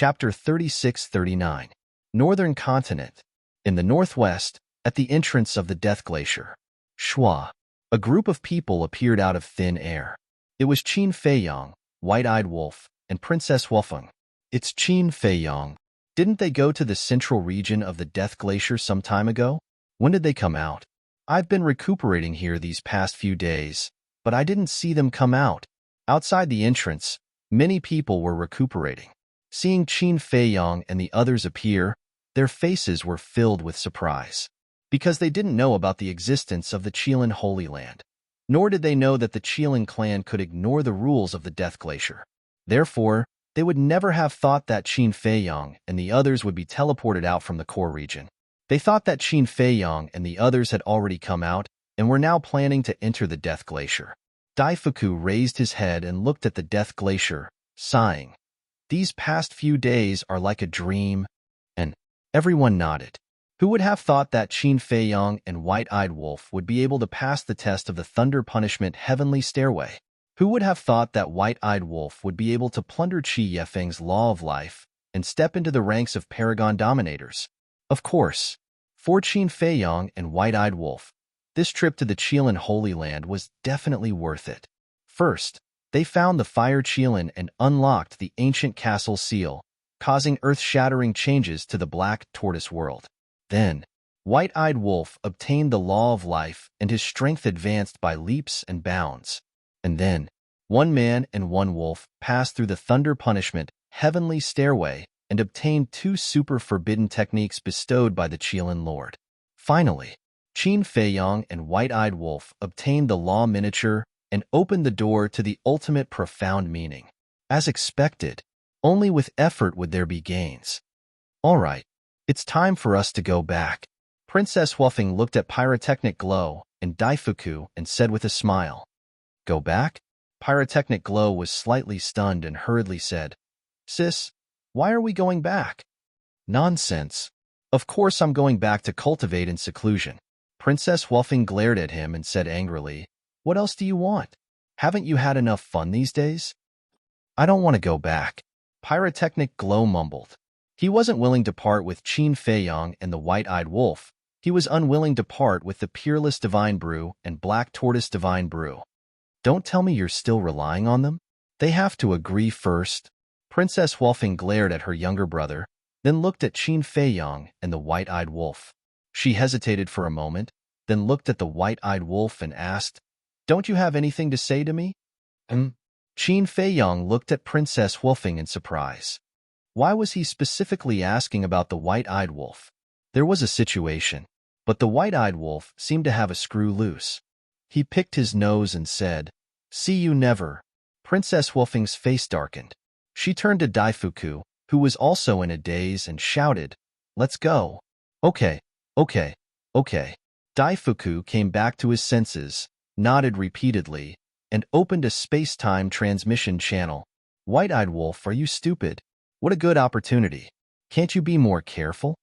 Chapter 36-39. Northern Continent. In the northwest, at the entrance of the Death Glacier, Shua, a group of people appeared out of thin air. It was Qin Feiyong, White-Eyed Wolf, and Princess Wufeng. It's Qin Feiyong. Didn't they go to the central region of the Death Glacier some time ago? When did they come out? I've been recuperating here these past few days, but I didn't see them come out. Outside the entrance, many people were recuperating. Seeing Qin Feiyong and the others appear, their faces were filled with surprise, because they didn't know about the existence of the Qilin Holy Land, nor did they know that the Qilin clan could ignore the rules of the Death Glacier. Therefore, they would never have thought that Qin Feiyong and the others would be teleported out from the core region. They thought that Qin Feiyong and the others had already come out and were now planning to enter the Death Glacier. Daifuku raised his head and looked at the Death Glacier, sighing. These past few days are like a dream, and everyone nodded. Who would have thought that Qin Feiyong and White-Eyed Wolf would be able to pass the test of the Thunder Punishment Heavenly Stairway? Who would have thought that White-Eyed Wolf would be able to plunder Qi Yefeng's Law of Life and step into the ranks of Paragon Dominators? Of course, for Qin Feiyong and White-Eyed Wolf, this trip to the Qilin Holy Land was definitely worth it. First, they found the Fire Qilin and unlocked the ancient castle seal, causing earth-shattering changes to the Black Tortoise world. Then, White-Eyed Wolf obtained the Law of Life and his strength advanced by leaps and bounds. And then, one man and one wolf passed through the Thunder Punishment Heavenly Stairway and obtained 2 super forbidden techniques bestowed by the Qilin Lord. Finally, Qin Feiyong and White-Eyed Wolf obtained the Law Miniature and opened the door to the ultimate profound meaning. As expected, only with effort would there be gains. All right, it's time for us to go back. Princess Wufeng looked at Pyrotechnic Glow and Daifuku and said with a smile. Go back? Pyrotechnic Glow was slightly stunned and hurriedly said, Sis, why are we going back? Nonsense. Of course I'm going back to cultivate in seclusion. Princess Wufeng glared at him and said angrily, What else do you want? Haven't you had enough fun these days? I don't want to go back. Pyrotechnic Glow mumbled. He wasn't willing to part with Qin Feiyong and the White-Eyed Wolf. He was unwilling to part with the Peerless Divine Brew and Black Tortoise Divine Brew. Don't tell me you're still relying on them? They have to agree first. Princess Wufeng glared at her younger brother, then looked at Qin Feiyong and the White-Eyed Wolf. She hesitated for a moment, then looked at the White-Eyed Wolf and asked, Don't you have anything to say to me? Qin Feiyong looked at Princess Wufeng in surprise. Why was he specifically asking about the White-Eyed Wolf? There was a situation, but the White-Eyed Wolf seemed to have a screw loose. He picked his nose and said, See you never. Princess Wufeng's face darkened. She turned to Daifuku, who was also in a daze, and shouted, Let's go. Okay. Daifuku came back to his senses, nodded repeatedly, and opened a space-time transmission channel. White-Eyed Wolf, are you stupid? What a good opportunity. Can't you be more careful?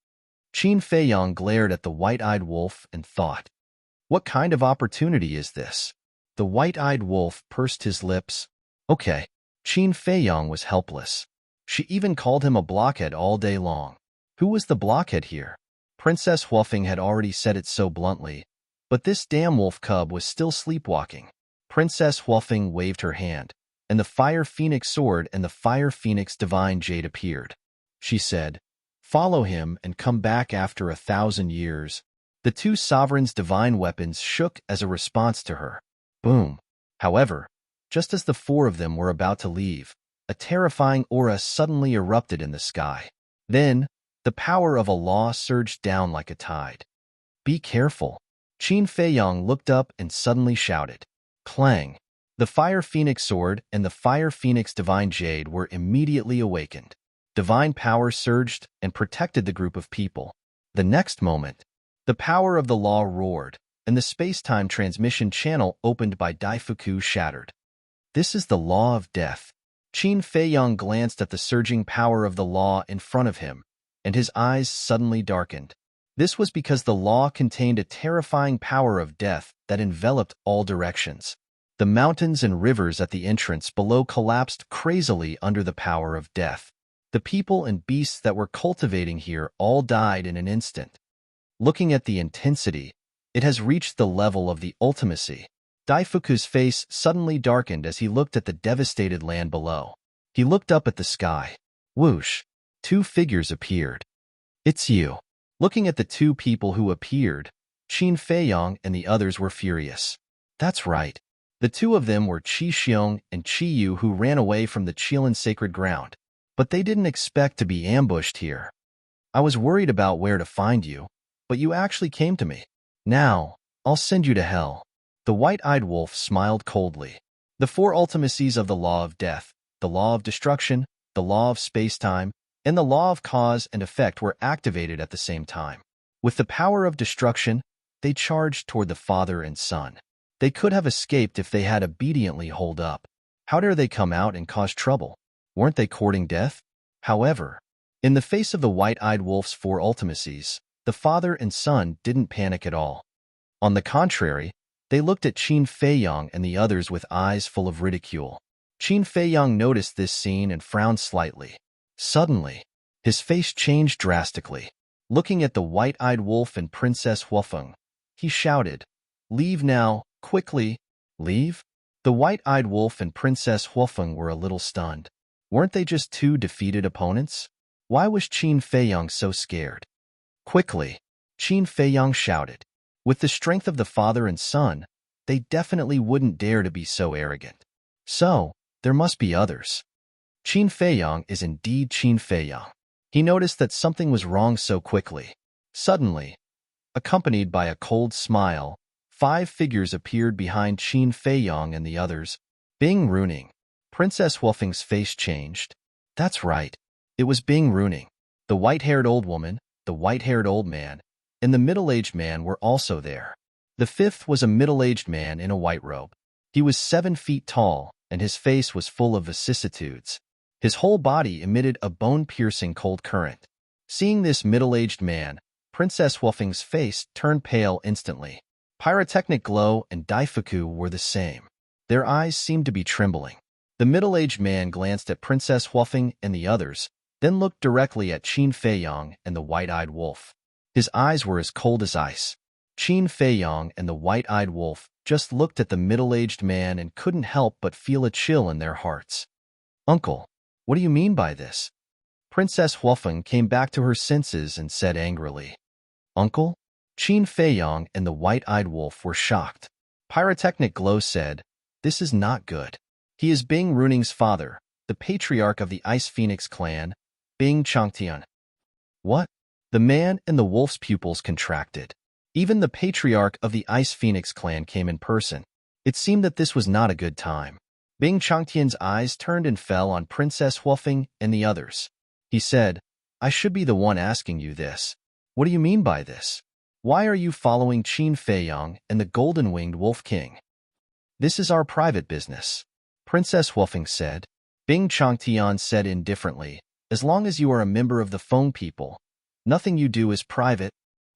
Qin Feiyong glared at the White-Eyed Wolf and thought, What kind of opportunity is this? The White-Eyed Wolf pursed his lips. Okay. Qin Feiyong was helpless. She even called him a blockhead all day long. Who was the blockhead here? Princess Wufeng had already said it so bluntly, but this damn wolf cub was still sleepwalking. Princess Wufeng waved her hand, and the Fire Phoenix Sword and the Fire Phoenix Divine Jade appeared. She said, Follow him and come back after 1,000 years. The 2 sovereigns' divine weapons shook as a response to her. Boom. However, just as the 4 of them were about to leave, a terrifying aura suddenly erupted in the sky. Then, the power of a law surged down like a tide. Be careful. Qin Feiyong looked up and suddenly shouted. Clang. The Fire Phoenix Sword and the Fire Phoenix Divine Jade were immediately awakened. Divine power surged and protected the group of people. The next moment, the power of the law roared, and the space-time transmission channel opened by Daifuku shattered. This is the law of death. Qin Feiyong glanced at the surging power of the law in front of him, and his eyes suddenly darkened. This was because the law contained a terrifying power of death that enveloped all directions. The mountains and rivers at the entrance below collapsed crazily under the power of death. The people and beasts that were cultivating here all died in an instant. Looking at the intensity, it has reached the level of the ultimacy. Daifuku's face suddenly darkened as he looked at the devastated land below. He looked up at the sky. Whoosh! 2 figures appeared. It's you. Looking at the 2 people who appeared, Qin Feiyong and the others were furious. That's right. The 2 of them were Qi Xiong and Qi Yu who ran away from the Qilin sacred ground. But they didn't expect to be ambushed here. I was worried about where to find you, but you actually came to me. Now, I'll send you to hell. The white-eyed wolf smiled coldly. The 4 ultimacies of the law of death, the law of destruction, the law of space-time, and the law of cause and effect were activated at the same time. With the power of destruction, they charged toward the father and son. They could have escaped if they had obediently holed up. How dare they come out and cause trouble? Weren't they courting death? However, in the face of the white-eyed wolf's 4 ultimacies, the father and son didn't panic at all. On the contrary, they looked at Qin Feiyong and the others with eyes full of ridicule. Qin Feiyong noticed this scene and frowned slightly. Suddenly, his face changed drastically. Looking at the white-eyed wolf and Princess Huofeng, he shouted, "Leave now, quickly!" Leave? The white-eyed wolf and Princess Huofeng were a little stunned. Weren't they just 2 defeated opponents? Why was Qin Feiyong so scared? Quickly, Qin Feiyong shouted. With the strength of the father and son, they definitely wouldn't dare to be so arrogant. So, there must be others. Qin Feiyong is indeed Qin Feiyong. He noticed that something was wrong so quickly. Suddenly, accompanied by a cold smile, 5 figures appeared behind Qin Feiyong and the others. Bing Runing. Princess Huofeng's face changed. That's right. It was Bing Runing. The white-haired old woman, the white-haired old man, and the middle-aged man were also there. The 5th was a middle-aged man in a white robe. He was 7 feet tall, and his face was full of vicissitudes. His whole body emitted a bone-piercing cold current. Seeing this middle-aged man, Princess Huofeng's face turned pale instantly. Pyrotechnic Glow and Daifuku were the same. Their eyes seemed to be trembling. The middle-aged man glanced at Princess Huofeng and the others, then looked directly at Qin Feiyong and the white-eyed wolf. His eyes were as cold as ice. Qin Feiyong and the white-eyed wolf just looked at the middle-aged man and couldn't help but feel a chill in their hearts. "Uncle, what do you mean by this?" Princess Huofeng came back to her senses and said angrily. "Uncle?" Qin Feiyong and the white-eyed wolf were shocked. Pyrotechnic Glow said, "This is not good. He is Bing Runing's father, the patriarch of the Ice Phoenix clan, Bing Changtian." What? The man and the wolf's pupils contracted. Even the patriarch of the Ice Phoenix clan came in person. It seemed that this was not a good time. Bing Changtian's eyes turned and fell on Princess Huofeng and the others. He said, "I should be the one asking you this. What do you mean by this? Why are you following Qin Feiyong and the golden-winged Wolf King?" "This is our private business," Princess Huofeng said. Bing Changtian said indifferently, "As long as you are a member of the Feng people, nothing you do is private."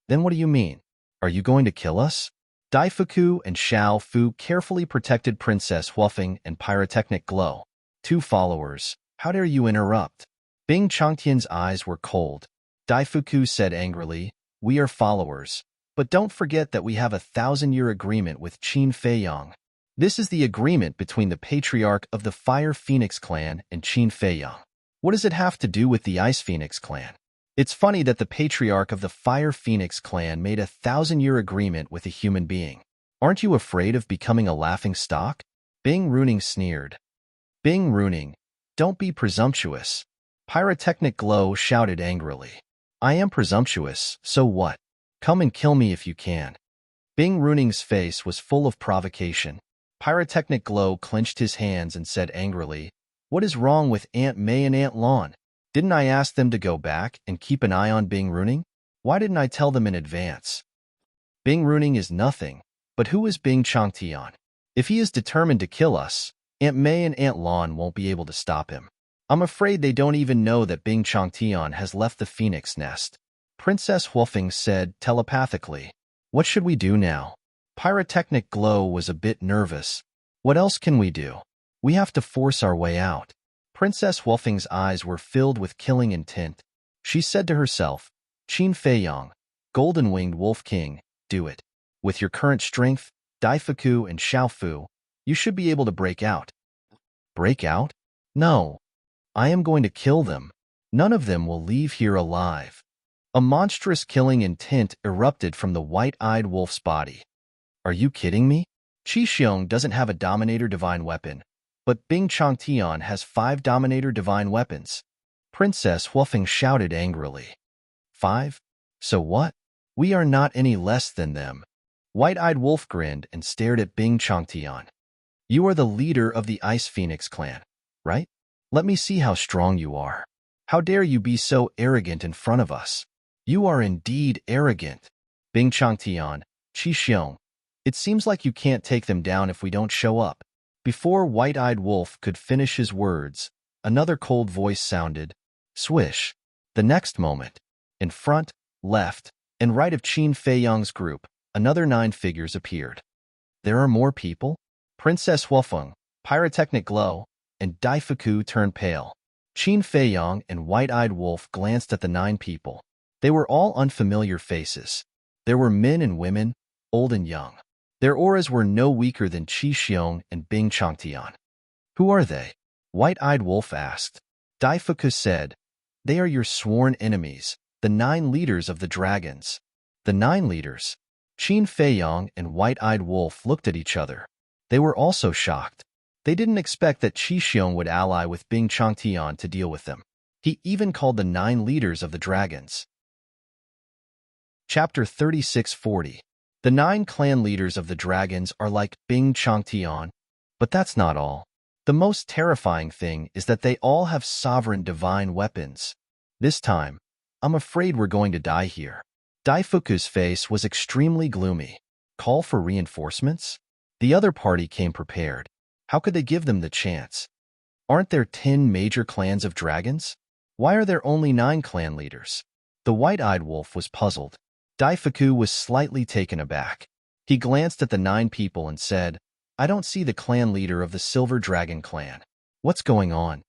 "Then what do you mean? Are you going to kill us?" Daifuku and Xiao Fu carefully protected Princess Huofeng and Pyrotechnic Glow. "Two followers, how dare you interrupt?" Bing Changtian's eyes were cold. Daifuku said angrily, "We are followers, but don't forget that we have a 1,000-year agreement with Qin Feiyong. This is the agreement between the patriarch of the Fire Phoenix clan and Qin Feiyong. What does it have to do with the Ice Phoenix clan? It's funny that the patriarch of the Fire Phoenix clan made a 1,000-year agreement with a human being. Aren't you afraid of becoming a laughing stock?" Bing Runing sneered. "Bing Runing, don't be presumptuous." Pyrotechnic Glow shouted angrily. "I am presumptuous, so what? Come and kill me if you can." Bing Runing's face was full of provocation. Pyrotechnic Glow clenched his hands and said angrily, "What is wrong with Aunt May and Aunt Lon? Didn't I ask them to go back and keep an eye on Bing Runing? Why didn't I tell them in advance? Bing Runing is nothing, but who is Bing Changtian? If he is determined to kill us, Aunt May and Aunt Lon won't be able to stop him. I'm afraid they don't even know that Bing Changtian has left the phoenix nest." Princess Huofeng said telepathically, "What should we do now?" Pyrotechnic Glow was a bit nervous. "What else can we do? We have to force our way out." Princess Wolfing's eyes were filled with killing intent. She said to herself, Qin Feiyong, golden-winged wolf king, do it. With your current strength, Daifuku and Xiaofu, you should be able to break out. Break out? No. I am going to kill them. None of them will leave here alive. A monstrous killing intent erupted from the white-eyed wolf's body. Are you kidding me? Qi Xiong doesn't have a Dominator Divine Weapon, but Bing Changtian has 5 Dominator Divine Weapons. Princess Huofeng shouted angrily. 5? So what? We are not any less than them. White-eyed wolf grinned and stared at Bing Changtian. You are the leader of the Ice Phoenix clan, right? Let me see how strong you are. How dare you be so arrogant in front of us? You are indeed arrogant. Bing Changtian, Qi Xiong, it seems like you can't take them down if we don't show up. Before White-Eyed Wolf could finish his words, another cold voice sounded. Swish. The next moment, in front, left, and right of Qin Feiyong's group, another 9 figures appeared. There are more people? Princess Huofeng, Pyrotechnic Glow, and Daifuku turned pale. Qin Feiyong and White-Eyed Wolf glanced at the 9 people. They were all unfamiliar faces. There were men and women, old and young. Their auras were no weaker than Qi Xiong and Bing Changtian. Who are they? White-Eyed Wolf asked. Daifuku said, They are your sworn enemies, the 9 leaders of the dragons. The 9 leaders? Qin Feiyong and White-Eyed Wolf looked at each other. They were also shocked. They didn't expect that Qi Xiong would ally with Bing Changtian to deal with them. He even called the 9 leaders of the dragons. Chapter 3640. The 9 clan leaders of the dragons are like Bing Changtian, but that's not all. The most terrifying thing is that they all have sovereign divine weapons. This time, I'm afraid we're going to die here. Daifuku's face was extremely gloomy. Call for reinforcements? The other party came prepared. How could they give them the chance? Aren't there 10 major clans of dragons? Why are there only 9 clan leaders? The White-Eyed Wolf was puzzled. Daifuku was slightly taken aback. He glanced at the 9 people and said, I don't see the clan leader of the Silver Dragon clan. What's going on?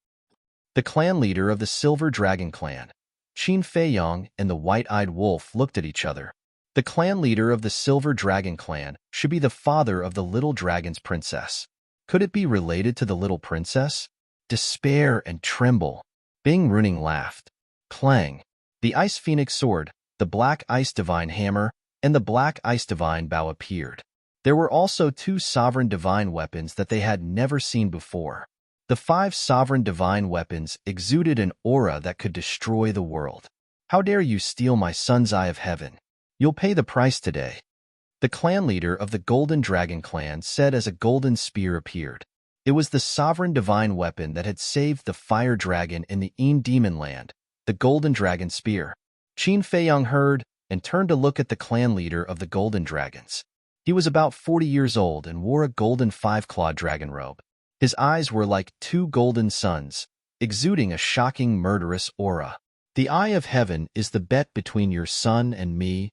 The clan leader of the Silver Dragon clan, Qin Feiyong and the White-Eyed Wolf looked at each other. The clan leader of the Silver Dragon clan should be the father of the little dragon's princess. Could it be related to the little princess? Despair and tremble. Bing Runing laughed. Clang. The Ice Phoenix sword, the Black Ice Divine hammer, and the Black Ice Divine bow appeared. There were also 2 sovereign divine weapons that they had never seen before. The 5 sovereign divine weapons exuded an aura that could destroy the world. How dare you steal my son's eye of heaven? You'll pay the price today. The clan leader of the Golden Dragon clan said as a golden spear appeared. It was the sovereign divine weapon that had saved the fire dragon in the Een Demon Land, the Golden Dragon Spear. Qin Feiyong heard and turned to look at the clan leader of the Golden Dragons. He was about 40 years old and wore a golden 5-clawed dragon robe. His eyes were like 2 golden suns, exuding a shocking murderous aura. The Eye of Heaven is the bet between your son and me.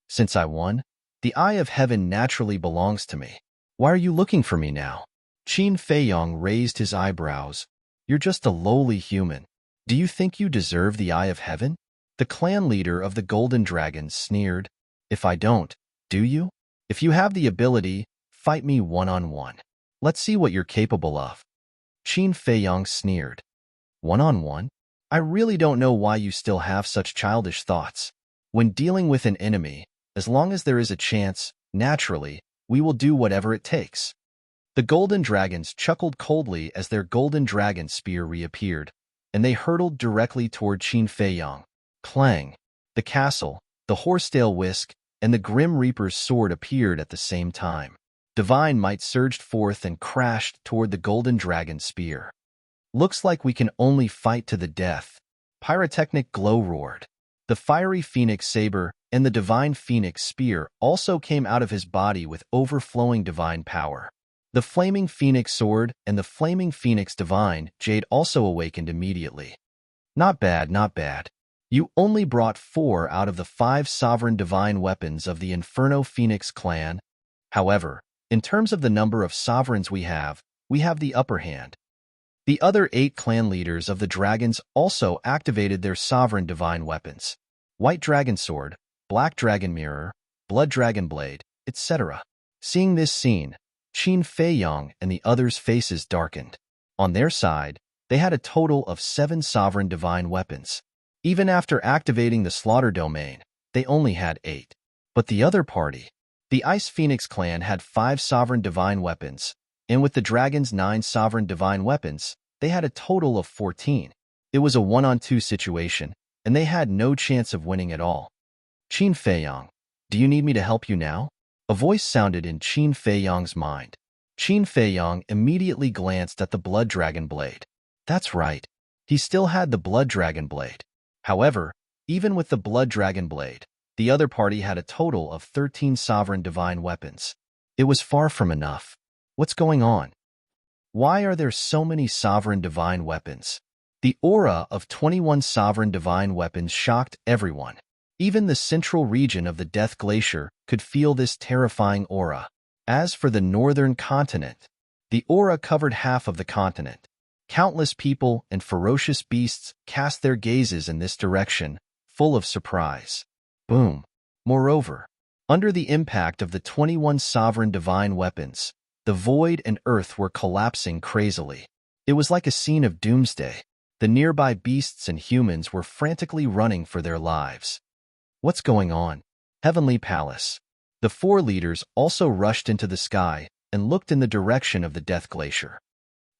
Since I won, the Eye of Heaven naturally belongs to me. Why are you looking for me now? Qin Feiyong raised his eyebrows. You're just a lowly human. Do you think you deserve the Eye of Heaven? The clan leader of the Golden Dragons sneered. If I don't, do you? If you have the ability, fight me one-on-one. Let's see what you're capable of. Qin Feiyong sneered. One-on-one? I really don't know why you still have such childish thoughts. When dealing with an enemy, as long as there is a chance, naturally, we will do whatever it takes. The Golden Dragons chuckled coldly as their Golden Dragon Spear reappeared, and they hurtled directly toward Qin Feiyong. Clang! The castle, the horsetail whisk, and the Grim Reaper's sword appeared at the same time. Divine might surged forth and crashed toward the Golden Dragon Spear. Looks like we can only fight to the death. Pyrotechnic Glow roared. The fiery Phoenix Saber and the Divine Phoenix Spear also came out of his body with overflowing divine power. The Flaming Phoenix Sword and the Flaming Phoenix Divine Jade also awakened immediately. Not bad, not bad. You only brought 4 out of the 5 sovereign divine weapons of the Inferno Phoenix clan. However, in terms of the number of sovereigns we have the upper hand. The other 8 clan leaders of the dragons also activated their sovereign divine weapons: White Dragon Sword, Black Dragon Mirror, Blood Dragon Blade, etc. Seeing this scene, Qin Feiyong and the others' faces darkened. On their side, they had a total of 7 sovereign divine weapons. Even after activating the Slaughter Domain, they only had 8. But the other party, the Ice Phoenix clan, had 5 sovereign divine weapons, and with the dragon's 9 sovereign divine weapons, they had a total of 14. It was a 1-on-2 situation, and they had no chance of winning at all. Qin Feiyong, do you need me to help you now? A voice sounded in Qin Feiyong's mind. Qin Feiyong immediately glanced at the Blood Dragon Blade. That's right. He still had the Blood Dragon Blade. However, even with the Blood Dragon Blade, the other party had a total of 13 sovereign divine weapons. It was far from enough. What's going on? Why are there so many sovereign divine weapons? The aura of 21 sovereign divine weapons shocked everyone. Even the central region of the Death Glacier could feel this terrifying aura. As for the northern continent, the aura covered half of the continent. Countless people and ferocious beasts cast their gazes in this direction, full of surprise. Boom. Moreover, under the impact of the 21 sovereign divine weapons, the void and earth were collapsing crazily. It was like a scene of doomsday. The nearby beasts and humans were frantically running for their lives. What's going on? Heavenly Palace. The 4 leaders also rushed into the sky and looked in the direction of the Death Glacier.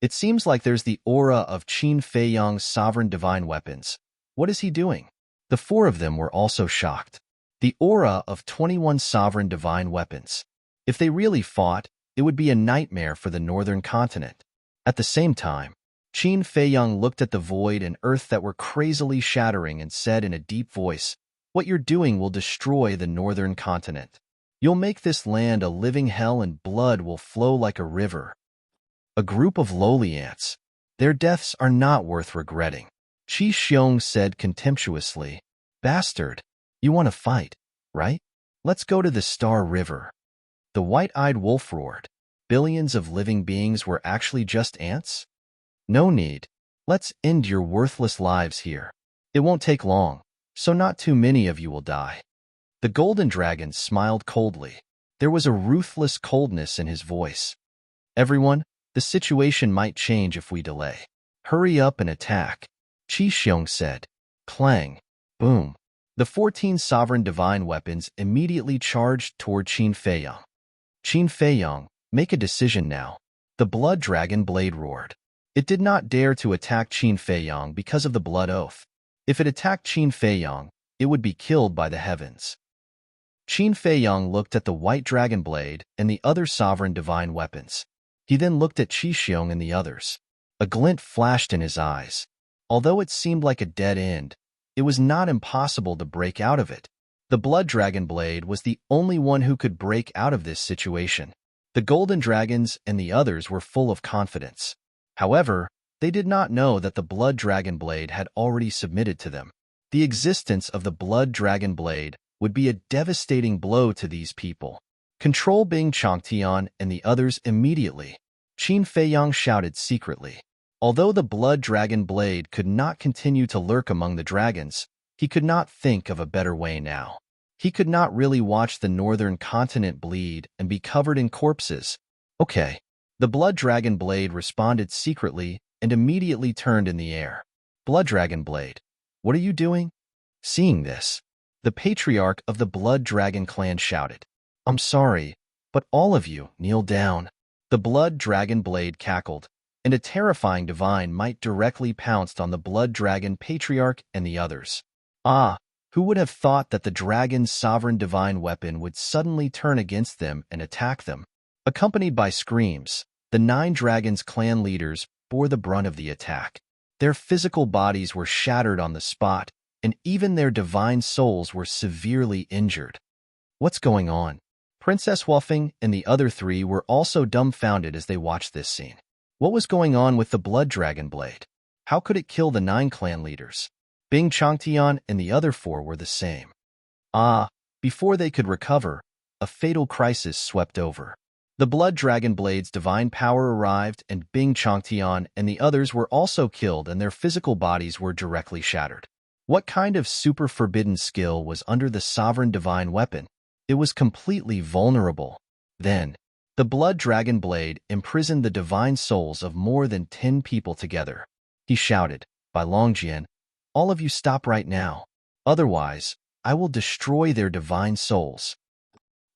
It seems like there's the aura of Qin Feiyong's sovereign divine weapons. What is he doing? The 4 of them were also shocked. The aura of 21 sovereign divine weapons. If they really fought, it would be a nightmare for the northern continent. At the same time, Qin Feiyong looked at the void and earth that were crazily shattering and said in a deep voice, "What you're doing will destroy the northern continent. You'll make this land a living hell and blood will flow like a river." A group of lowly ants. Their deaths are not worth regretting. Qi Xiong said contemptuously, "Bastard, you want to fight, right? Let's go to the Star River." The white-eyed wolf roared. Billions of living beings were actually just ants? No need. Let's end your worthless lives here. It won't take long, so not too many of you will die. The golden dragon smiled coldly. There was a ruthless coldness in his voice. "Everyone, the situation might change if we delay. Hurry up and attack," Qi Xiong said. Clang. Boom. The 14 sovereign divine weapons immediately charged toward Qin Feiyong. "Qin Feiyong, make a decision now." The Blood Dragon Blade roared. It did not dare to attack Qin Feiyong because of the Blood Oath. If it attacked Qin Feiyong, it would be killed by the heavens. Qin Feiyong looked at the White Dragon Blade and the other sovereign divine weapons. He then looked at Qi Xiong and the others. A glint flashed in his eyes. Although it seemed like a dead end, it was not impossible to break out of it. The Blood Dragon Blade was the only one who could break out of this situation. The Golden Dragons and the others were full of confidence. However, they did not know that the Blood Dragon Blade had already submitted to them. The existence of the Blood Dragon Blade would be a devastating blow to these people. "Control Bing Changtian and the others immediately," Qin Feiyong shouted secretly. Although the Blood Dragon Blade could not continue to lurk among the dragons, he could not think of a better way now. He could not really watch the northern continent bleed and be covered in corpses. "Okay." The Blood Dragon Blade responded secretly and immediately turned in the air. "Blood Dragon Blade, what are you doing?" Seeing this, the patriarch of the Blood Dragon clan shouted, "I'm sorry, but all of you kneel down." The Blood Dragon Blade cackled, and a terrifying divine might directly pounced on the Blood Dragon Patriarch and the others. Who would have thought that the dragon's sovereign divine weapon would suddenly turn against them and attack them? Accompanied by screams, the 9 dragons' clan leaders bore the brunt of the attack. Their physical bodies were shattered on the spot, and even their divine souls were severely injured. What's going on? Princess Wuffing and the other 3 were also dumbfounded as they watched this scene. What was going on with the Blood Dragon Blade? How could it kill the 9 clan leaders? Bing Changtian and the other 4 were the same. Before they could recover, a fatal crisis swept over. The Blood Dragon Blade's divine power arrived, and Bing Changtian and the others were also killed, and their physical bodies were directly shattered. What kind of super forbidden skill was under the sovereign divine weapon? It was completely vulnerable. Then, the Blood Dragon Blade imprisoned the divine souls of more than 10 people together. He shouted, "By Longjian, all of you stop right now. Otherwise, I will destroy their divine souls."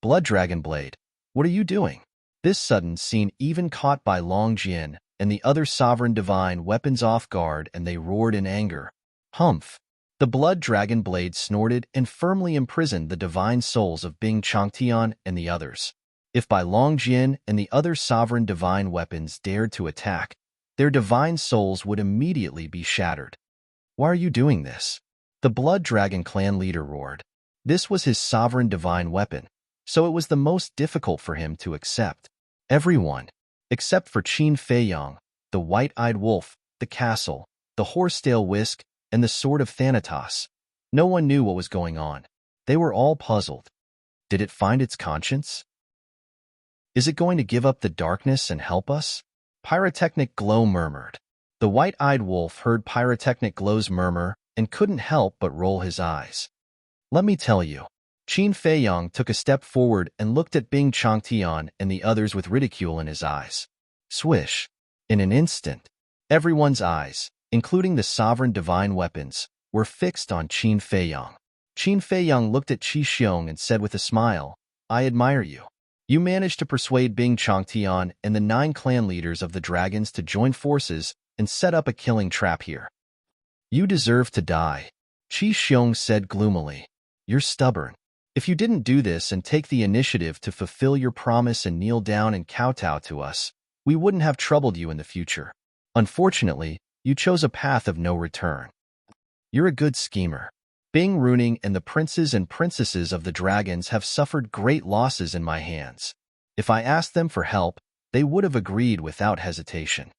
Blood Dragon Blade, what are you doing? This sudden scene even caught Bai Longjian and the other sovereign divine weapons off guard, and they roared in anger. Humph! The Blood Dragon Blade snorted and firmly imprisoned the divine souls of Bing Changtian and the others. If Bai Longjian and the other sovereign divine weapons dared to attack, their divine souls would immediately be shattered. Why are you doing this? The Blood Dragon clan leader roared. This was his sovereign divine weapon, so it was the most difficult for him to accept. Everyone, except for Qin Feiyang, the white-eyed wolf, the castle, the horsetail whisk, and the sword of Thanatos. No one knew what was going on. They were all puzzled. Did it find its conscience? Is it going to give up the darkness and help us? Pyrotechnic Glow murmured. The white-eyed wolf heard Pyrotechnic Glow's murmur and couldn't help but roll his eyes. Let me tell you. Qin Feiyang took a step forward and looked at Bing Changtian and the others with ridicule in his eyes. Swish! In an instant, everyone's eyes, including the sovereign divine weapons, were fixed on Qin Feiyang. Qin Feiyang looked at Qi Xiong and said with a smile, "I admire you. You managed to persuade Bing Changtian and the 9 clan leaders of the dragons to join forces and set up a killing trap here. You deserve to die." Qi Xiong said gloomily. "You're stubborn. If you didn't do this and take the initiative to fulfill your promise and kneel down and kowtow to us, we wouldn't have troubled you in the future. Unfortunately, you chose a path of no return. You're a good schemer. Bing Runing and the princes and princesses of the dragons have suffered great losses in my hands. If I asked them for help, they would have agreed without hesitation."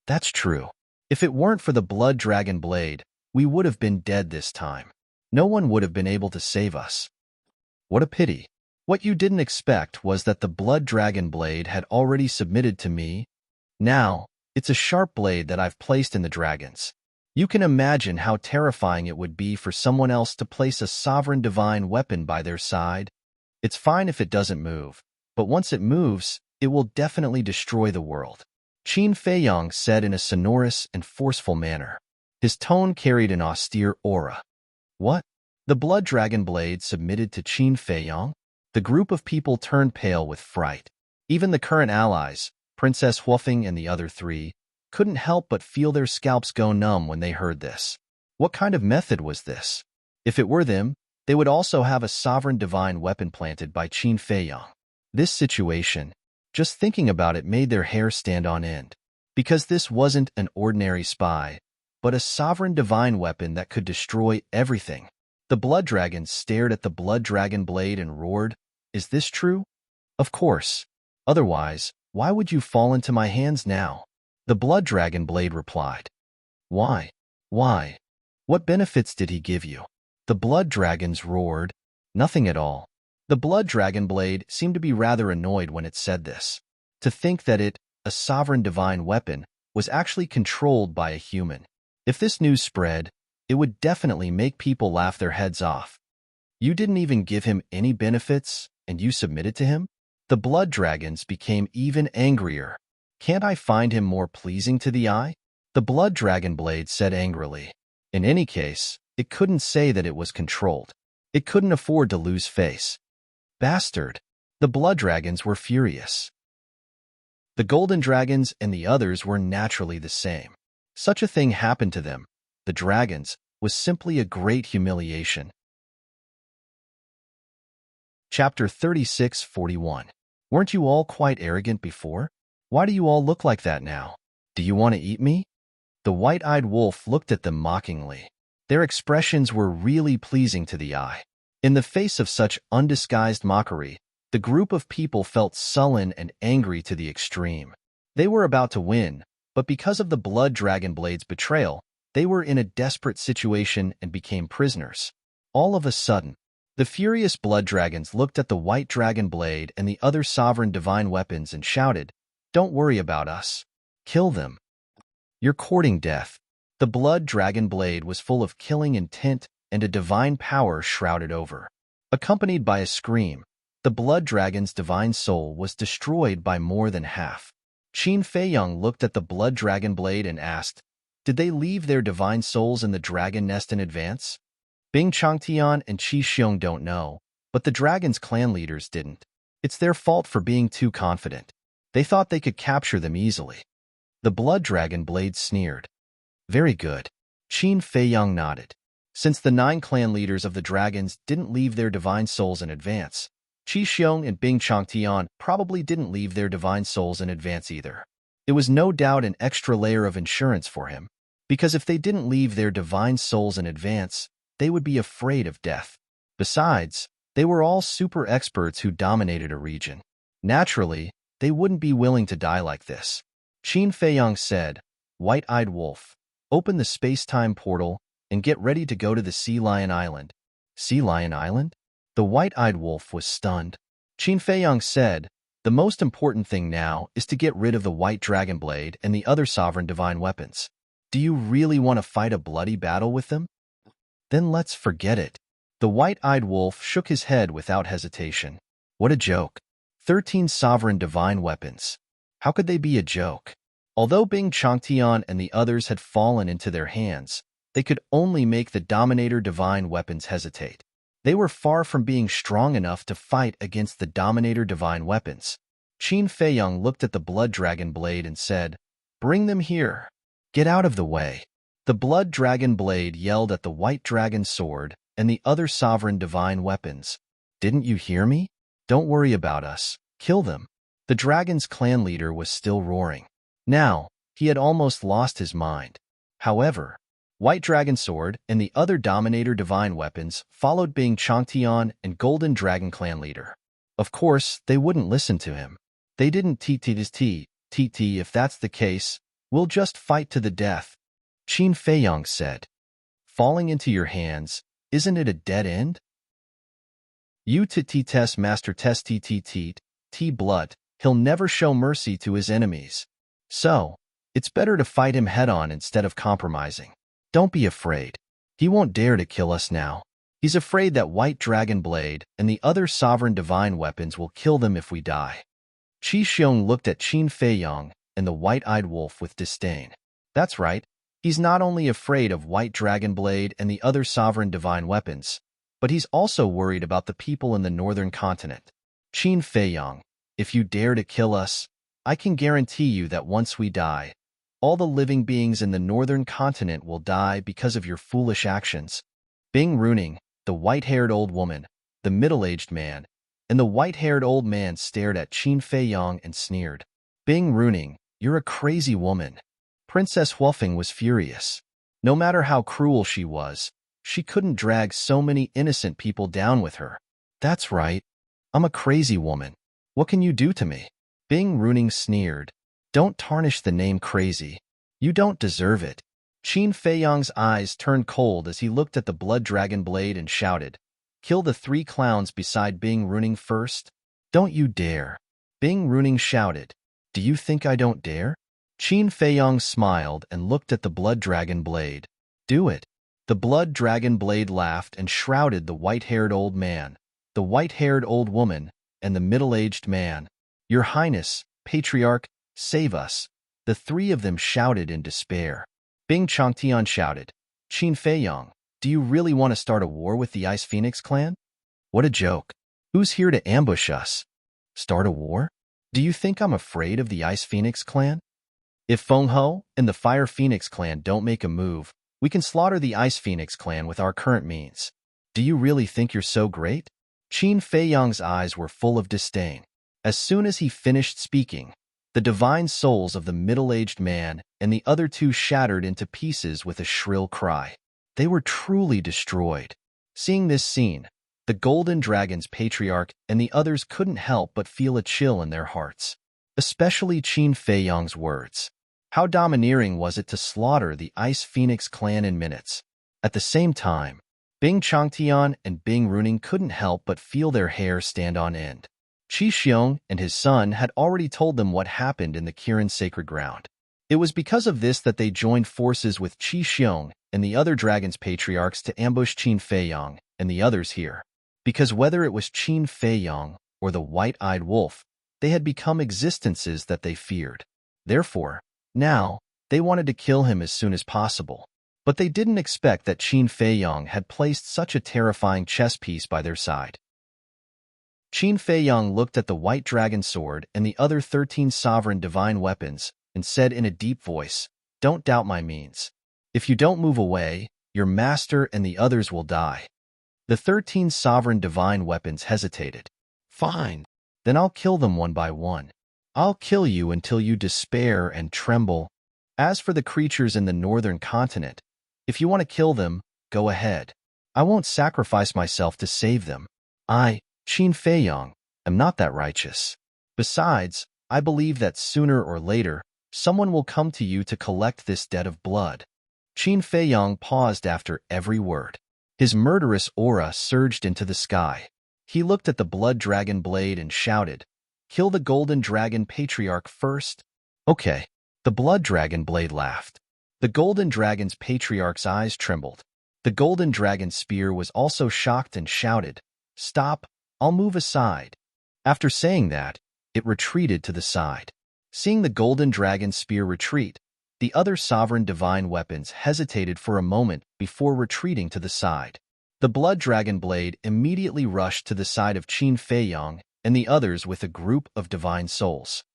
That's true. If it weren't for the Blood Dragon Blade, we would have been dead this time. No one would have been able to save us. What a pity. What you didn't expect was that the Blood Dragon Blade had already submitted to me. Now, it's a sharp blade that I've placed in the dragons. You can imagine how terrifying it would be for someone else to place a sovereign divine weapon by their side. It's fine if it doesn't move, but once it moves, it will definitely destroy the world. Qin Feiyang said in a sonorous and forceful manner. His tone carried an austere aura. What? The Blood Dragon Blade submitted to Qin Feiyang? The group of people turned pale with fright. Even the current allies, Princess Huofeng and the other 3, couldn't help but feel their scalps go numb when they heard this. What kind of method was this? If it were them, they would also have a sovereign divine weapon planted by Qin Feiyang. This situation, just thinking about it, made their hair stand on end. Because this wasn't an ordinary spy, but a sovereign divine weapon that could destroy everything. The Blood Dragons stared at the Blood Dragon Blade and roared, "Is this true?" "Of course. Otherwise, why would you fall into my hands now?" The Blood Dragon Blade replied. "Why? Why? What benefits did he give you?" The Blood Dragons roared. "Nothing at all." The Blood Dragon Blade seemed to be rather annoyed when it said this. To think that it, a sovereign divine weapon, was actually controlled by a human. If this news spread, it would definitely make people laugh their heads off. You didn't even give him any benefits, and you submitted to him? The Blood Dragons became even angrier. Can't I find him more pleasing to the eye? The Blood Dragon Blade said angrily. In any case, it couldn't say that it was controlled. It couldn't afford to lose face. Bastard! The Blood Dragons were furious. The Golden Dragons and the others were naturally the same. Such a thing happened to them, the dragons, was simply a great humiliation. Chapter 36:41. Weren't you all quite arrogant before? Why do you all look like that now? Do you want to eat me? The white-eyed wolf looked at them mockingly. Their expressions were really pleasing to the eye. In the face of such undisguised mockery, the group of people felt sullen and angry to the extreme. They were about to win, but because of the Blood Dragon Blade's betrayal, they were in a desperate situation and became prisoners. All of a sudden, The furious blood dragons looked at the white dragon blade and the other sovereign divine weapons and shouted, "Don't worry about us. Kill them. You're courting death." The blood dragon blade was full of killing intent and a divine power shrouded over. Accompanied by a scream, the blood dragon's divine soul was destroyed by more than half. Qin Feiyang looked at the blood dragon blade and asked, "Did they leave their divine souls in the dragon nest in advance?" Bing Changtian and Qi Xiong don't know, but the dragon's clan leaders didn't. It's their fault for being too confident. They thought they could capture them easily. The blood dragon blade sneered. "Very good." Qin Feiyang nodded. Since the 9 clan leaders of the dragons didn't leave their divine souls in advance, Qi Xiong and Bing Changtian probably didn't leave their divine souls in advance either. It was no doubt an extra layer of insurance for him, because if they didn't leave their divine souls in advance, they would be afraid of death. Besides, they were all super experts who dominated a region. Naturally, they wouldn't be willing to die like this. Qin Feiyang said, "White-eyed wolf, open the space-time portal and get ready to go to the Sea Lion Island." Sea Lion Island? The white-eyed wolf was stunned. Qin Feiyang said, "The most important thing now is to get rid of the white dragon blade and the other sovereign divine weapons. Do you really want to fight a bloody battle with them? Then let's forget it." The white-eyed wolf shook his head without hesitation. What a joke. 13 sovereign divine weapons. How could they be a joke? Although Bing Changtian and the others had fallen into their hands, they could only make the Dominator divine weapons hesitate. They were far from being strong enough to fight against the Dominator divine weapons. Qin Feiyang looked at the blood dragon blade and said, "Bring them here. Get out of the way." The blood dragon blade yelled at the white dragon sword and the other sovereign divine weapons. "Didn't you hear me? Don't worry about us. Kill them." The dragon's clan leader was still roaring. Now, he had almost lost his mind. However, White Dragon Sword and the other Dominator divine weapons followed Bing Changtian and Golden Dragon clan leader. Of course, they wouldn't listen to him. They didn't TT. If that's the case, we'll just fight to the death. Qin Feiyang said. "Falling into your hands, isn't it a dead end? You test master test T blood, he'll never show mercy to his enemies. So, it's better to fight him head-on instead of compromising. Don't be afraid. He won't dare to kill us now. He's afraid that White Dragon Blade and the other sovereign divine weapons will kill them if we die." Qi Xiong looked at Qin Feiyang and the white-eyed wolf with disdain. That's right. He's not only afraid of White Dragon Blade and the other sovereign divine weapons, but he's also worried about the people in the northern continent. "Qin Feiyang, if you dare to kill us, I can guarantee you that once we die, all the living beings in the northern continent will die because of your foolish actions." Bing Runing, the white-haired old woman, the middle-aged man, and the white-haired old man stared at Qin Feiyang and sneered. "Bing Runing, you're a crazy woman." Princess Huofeng was furious. No matter how cruel she was, she couldn't drag so many innocent people down with her. "That's right. I'm a crazy woman. What can you do to me?" Bing Runing sneered. "Don't tarnish the name crazy. You don't deserve it." Qin Feiyang's eyes turned cold as he looked at the blood dragon blade and shouted, "Kill the 3 clowns beside Bing Runing first." "Don't you dare." Bing Runing shouted. "Do you think I don't dare?" Qin Feiyang smiled and looked at the blood dragon blade. "Do it." The blood dragon blade laughed and shrouded the white-haired old man, the white-haired old woman, and the middle-aged man. "Your Highness, Patriarch, save us." The 3 of them shouted in despair. Bing Changtian shouted, "Qin Feiyang, do you really want to start a war with the Ice Phoenix clan? What a joke. Who's here to ambush us? Start a war? Do you think I'm afraid of the Ice Phoenix clan? If Feng Ho and the Fire Phoenix clan don't make a move, we can slaughter the Ice Phoenix clan with our current means. Do you really think you're so great?" Qin Feiyang's eyes were full of disdain. As soon as he finished speaking, the divine souls of the middle-aged man and the other 2 shattered into pieces with a shrill cry. They were truly destroyed. Seeing this scene, the Golden Dragon's patriarch and the others couldn't help but feel a chill in their hearts. Especially Qin Feiyang's words. How domineering was it to slaughter the Ice Phoenix clan in minutes? At the same time, Bing Changtian and Bing Runing couldn't help but feel their hair stand on end. Qi Xiong and his son had already told them what happened in the Kirin sacred ground. It was because of this that they joined forces with Qi Xiong and the other dragon's patriarchs to ambush Qin Feiyang and the others here. Because whether it was Qin Feiyang or the white-eyed wolf, they had become existences that they feared. Therefore, now, they wanted to kill him as soon as possible. But they didn't expect that Qin Feiyang had placed such a terrifying chess piece by their side. Qin Feiyang looked at the white dragon sword and the other 13 sovereign divine weapons and said in a deep voice, "Don't doubt my means. If you don't move away, your master and the others will die." The 13 sovereign divine weapons hesitated. "Fine. Then I'll kill them one by one. I'll kill you until you despair and tremble. As for the creatures in the northern continent, if you want to kill them, go ahead. I won't sacrifice myself to save them. I, Qin Feiyang, am not that righteous. Besides, I believe that sooner or later, someone will come to you to collect this debt of blood." Qin Feiyang paused after every word. His murderous aura surged into the sky. He looked at the blood dragon blade and shouted, "Kill the golden dragon patriarch first." "Okay." The blood dragon blade laughed. The golden dragon's patriarch's eyes trembled. The golden dragon spear was also shocked and shouted, "Stop, I'll move aside." After saying that, it retreated to the side. Seeing the golden dragon spear retreat, the other sovereign divine weapons hesitated for a moment before retreating to the side. The blood dragon blade immediately rushed to the side of Qin Feiyang and the others with a group of divine souls.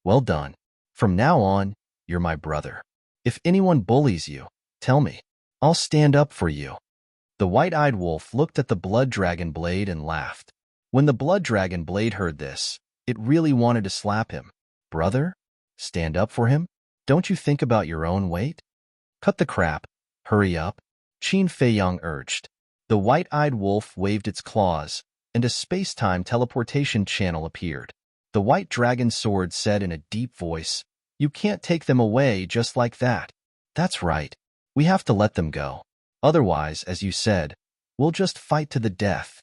"Well done. From now on, you're my brother. If anyone bullies you, tell me. I'll stand up for you." The white-eyed wolf looked at the blood dragon blade and laughed. When the blood dragon blade heard this, it really wanted to slap him. "Brother? Stand up for him? Don't you think about your own weight? Cut the crap. Hurry up," Qin Feiyang urged. The white-eyed wolf waved its claws, and a space-time teleportation channel appeared. The white dragon sword said in a deep voice, "You can't take them away just like that." "That's right. We have to let them go. Otherwise, as you said, we'll just fight to the death."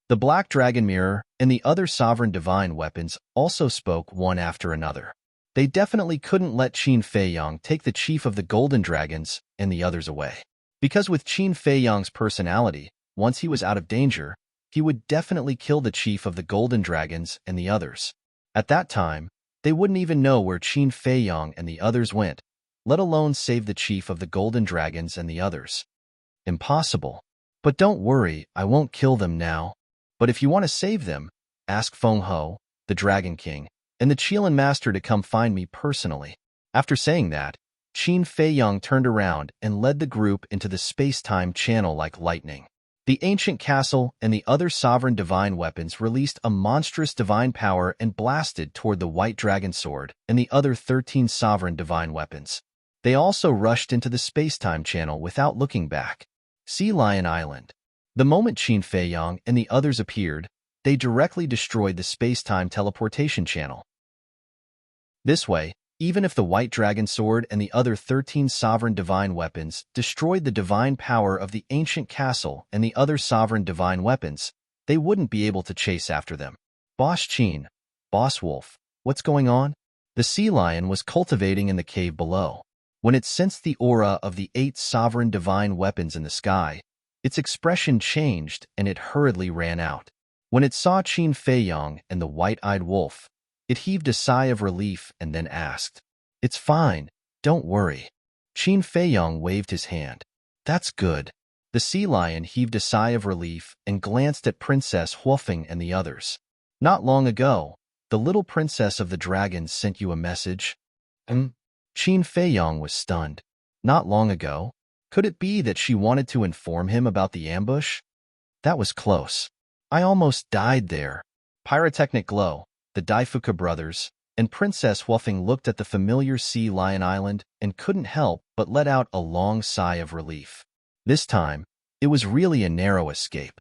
The black dragon mirror and the other sovereign divine weapons also spoke one after another. They definitely couldn't let Qin Feiyang take the chief of the golden dragons and the others away. Because with Qin Feiyang's personality, once he was out of danger, he would definitely kill the chief of the golden dragons and the others. At that time, they wouldn't even know where Qin Feiyang and the others went, let alone save the chief of the golden dragons and the others. Impossible. But don't worry, I won't kill them now. But if you want to save them, ask Feng Ho, the Dragon King, and the Qilin Master to come find me personally. After saying that, Qin Feiyang turned around and led the group into the space-time channel like lightning. The ancient castle and the other sovereign divine weapons released a monstrous divine power and blasted toward the white dragon sword and the other 13 sovereign divine weapons. They also rushed into the space-time channel without looking back. Sea Lion Island. The moment Qin Feiyang and the others appeared, they directly destroyed the space-time teleportation channel. This way, even if the white dragon sword and the other 13 sovereign divine weapons destroyed the divine power of the ancient castle and the other sovereign divine weapons, they wouldn't be able to chase after them. "Boss Qin, Boss Wolf, what's going on?" The sea lion was cultivating in the cave below. When it sensed the aura of the 8 sovereign divine weapons in the sky, its expression changed and it hurriedly ran out. When it saw Qin Feiyang and the white-eyed wolf, it heaved a sigh of relief and then asked, "It's fine, don't worry." Qin Feiyang waved his hand. "That's good." The sea lion heaved a sigh of relief and glanced at Princess Huofeng and the others. "Not long ago, the little princess of the dragons sent you a message?" Qin Feiyang was stunned. Not long ago? Could it be that she wanted to inform him about the ambush? That was close. I almost died there. Pyrotechnic Glow, the Daifuka brothers, and Princess Huofeng looked at the familiar Sea Lion Island and couldn't help but let out a long sigh of relief. This time, it was really a narrow escape.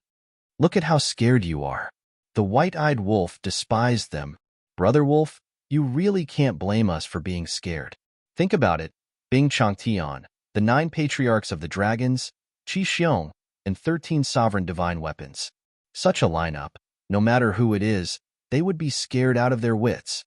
"Look at how scared you are." The white-eyed wolf despised them. "Brother Wolf, you really can't blame us for being scared. Think about it, Bing Changtian, the 9 patriarchs of the dragons, Qi Xiong, and 13 sovereign divine weapons. Such a lineup, no matter who it is, they would be scared out of their wits.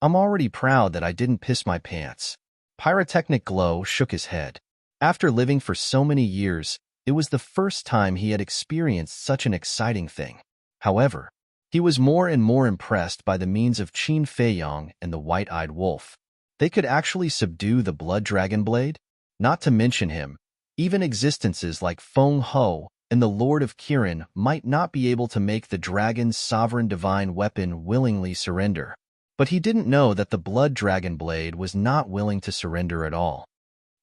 I'm already proud that I didn't piss my pants. Pyrotechnic Glow shook his head. After living for so many years, it was the first time he had experienced such an exciting thing. However, he was more and more impressed by the means of Qin Feiyong and the white-eyed wolf. They could actually subdue the blood dragon blade? Not to mention him, even existences like Feng Ho and the Lord of Kirin might not be able to make the dragon's sovereign divine weapon willingly surrender. But he didn't know that the blood dragon blade was not willing to surrender at all.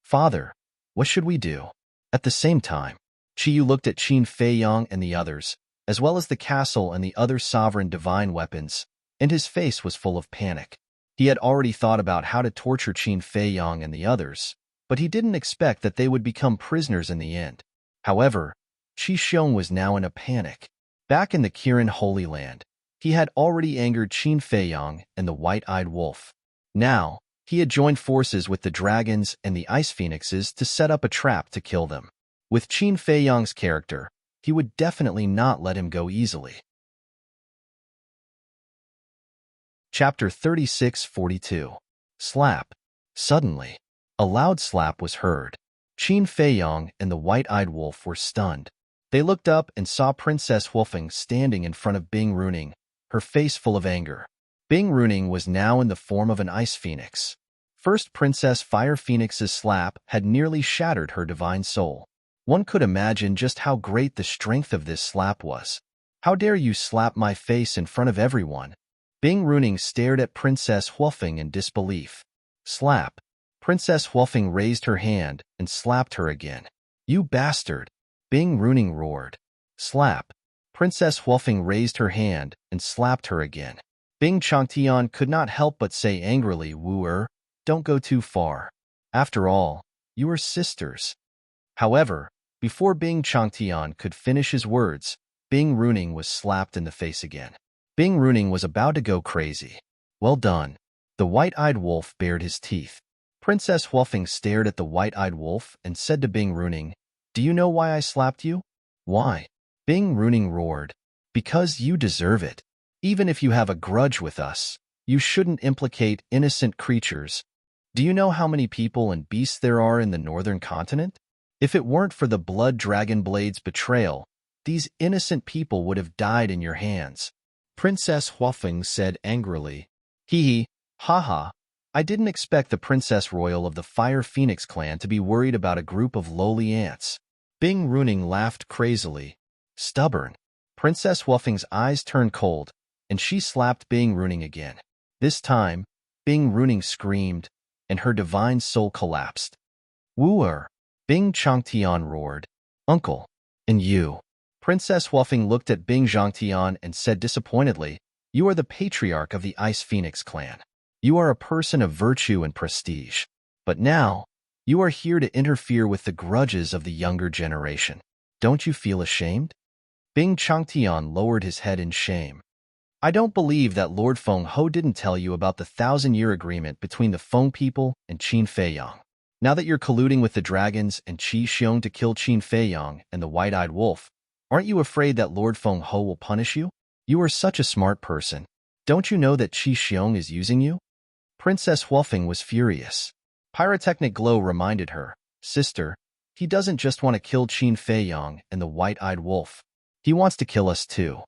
Father, what should we do? At the same time, Qiyu looked at Qin Feiyong and the others, as well as the castle and the other sovereign divine weapons, and his face was full of panic. He had already thought about how to torture Qin Feiyong and the others, but he didn't expect that they would become prisoners in the end. However, Qi Xiong was now in a panic. Back in the Kirin Holy Land, he had already angered Qin Feiyong and the white-eyed wolf. Now, he had joined forces with the dragons and the ice phoenixes to set up a trap to kill them. With Qin Feiyong's character, he would definitely not let him go easily. Chapter 3642. Slap. Suddenly, a loud slap was heard. Qin Feiyong and the white-eyed wolf were stunned. They looked up and saw Princess Wolfing standing in front of Bing Runing, her face full of anger. Bing Runing was now in the form of an ice phoenix. First Princess Fire Phoenix's slap had nearly shattered her divine soul. One could imagine just how great the strength of this slap was. How dare you slap my face in front of everyone? Bing Runing stared at Princess Wolfing in disbelief. Slap. Princess Wolfing raised her hand and slapped her again. You bastard! Bing Runing roared. Slap. Princess Wolfing raised her hand and slapped her again. Bing Changtian could not help but say angrily, Wooer, don't go too far. After all, you are sisters. However, before Bing Changtian could finish his words, Bing Runing was slapped in the face again. Bing Runing was about to go crazy. Well done. The white-eyed wolf bared his teeth. Princess Wolfing stared at the white-eyed wolf and said to Bing Runing, Do you know why I slapped you? Why? Bing Runing roared. Because you deserve it. Even if you have a grudge with us, you shouldn't implicate innocent creatures. Do you know how many people and beasts there are in the northern continent? If it weren't for the blood dragon blade's betrayal, these innocent people would have died in your hands. Princess Wolfing said angrily. Hee, ha. I didn't expect the Princess Royal of the Fire Phoenix clan to be worried about a group of lowly ants. Bing Runing laughed crazily. Stubborn. Princess Wolfing's eyes turned cold, and she slapped Bing Runing again. This time, Bing Runing screamed, and her divine soul collapsed. Wooer! Bing Changtian roared. Uncle, and you. Princess Wolfing looked at Bing Zhangtian and said disappointedly, You are the patriarch of the Ice Phoenix clan. You are a person of virtue and prestige. But now, you are here to interfere with the grudges of the younger generation. Don't you feel ashamed? Bing Changtian lowered his head in shame. I don't believe that Lord Feng Ho didn't tell you about the 1,000-year agreement between the Feng people and Qin Feiyong. Now that you're colluding with the dragons and Qi Xiong to kill Qin Feiyong and the white-eyed wolf, aren't you afraid that Lord Feng Ho will punish you? You are such a smart person. Don't you know that Qi Xiong is using you? Princess Wolfing was furious. Pyrotechnic Glow reminded her, Sister, he doesn't just want to kill Qin Feiyong and the white-eyed wolf. He wants to kill us too.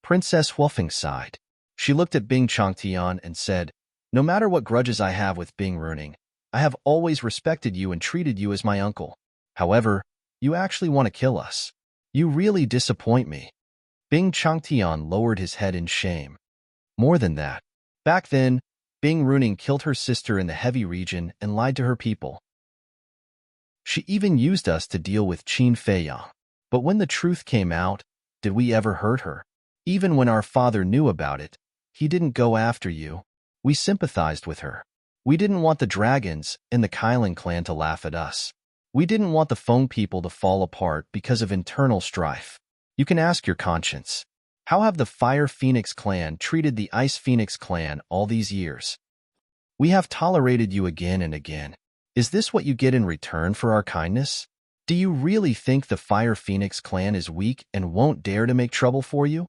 Princess Wolfing sighed. She looked at Bing Changtian and said, No matter what grudges I have with Bing Runing, I have always respected you and treated you as my uncle. However, you actually want to kill us. You really disappoint me. Bing Changtian lowered his head in shame. More than that, back then, Bing Runing killed her sister in the heavy region and lied to her people. She even used us to deal with Qin Feiyong. But when the truth came out, did we ever hurt her? Even when our father knew about it, he didn't go after you. We sympathized with her. We didn't want the dragons and the Kailan clan to laugh at us. We didn't want the Feng people to fall apart because of internal strife. You can ask your conscience. How have the Fire Phoenix clan treated the Ice Phoenix clan all these years? We have tolerated you again and again. Is this what you get in return for our kindness? Do you really think the Fire Phoenix clan is weak and won't dare to make trouble for you?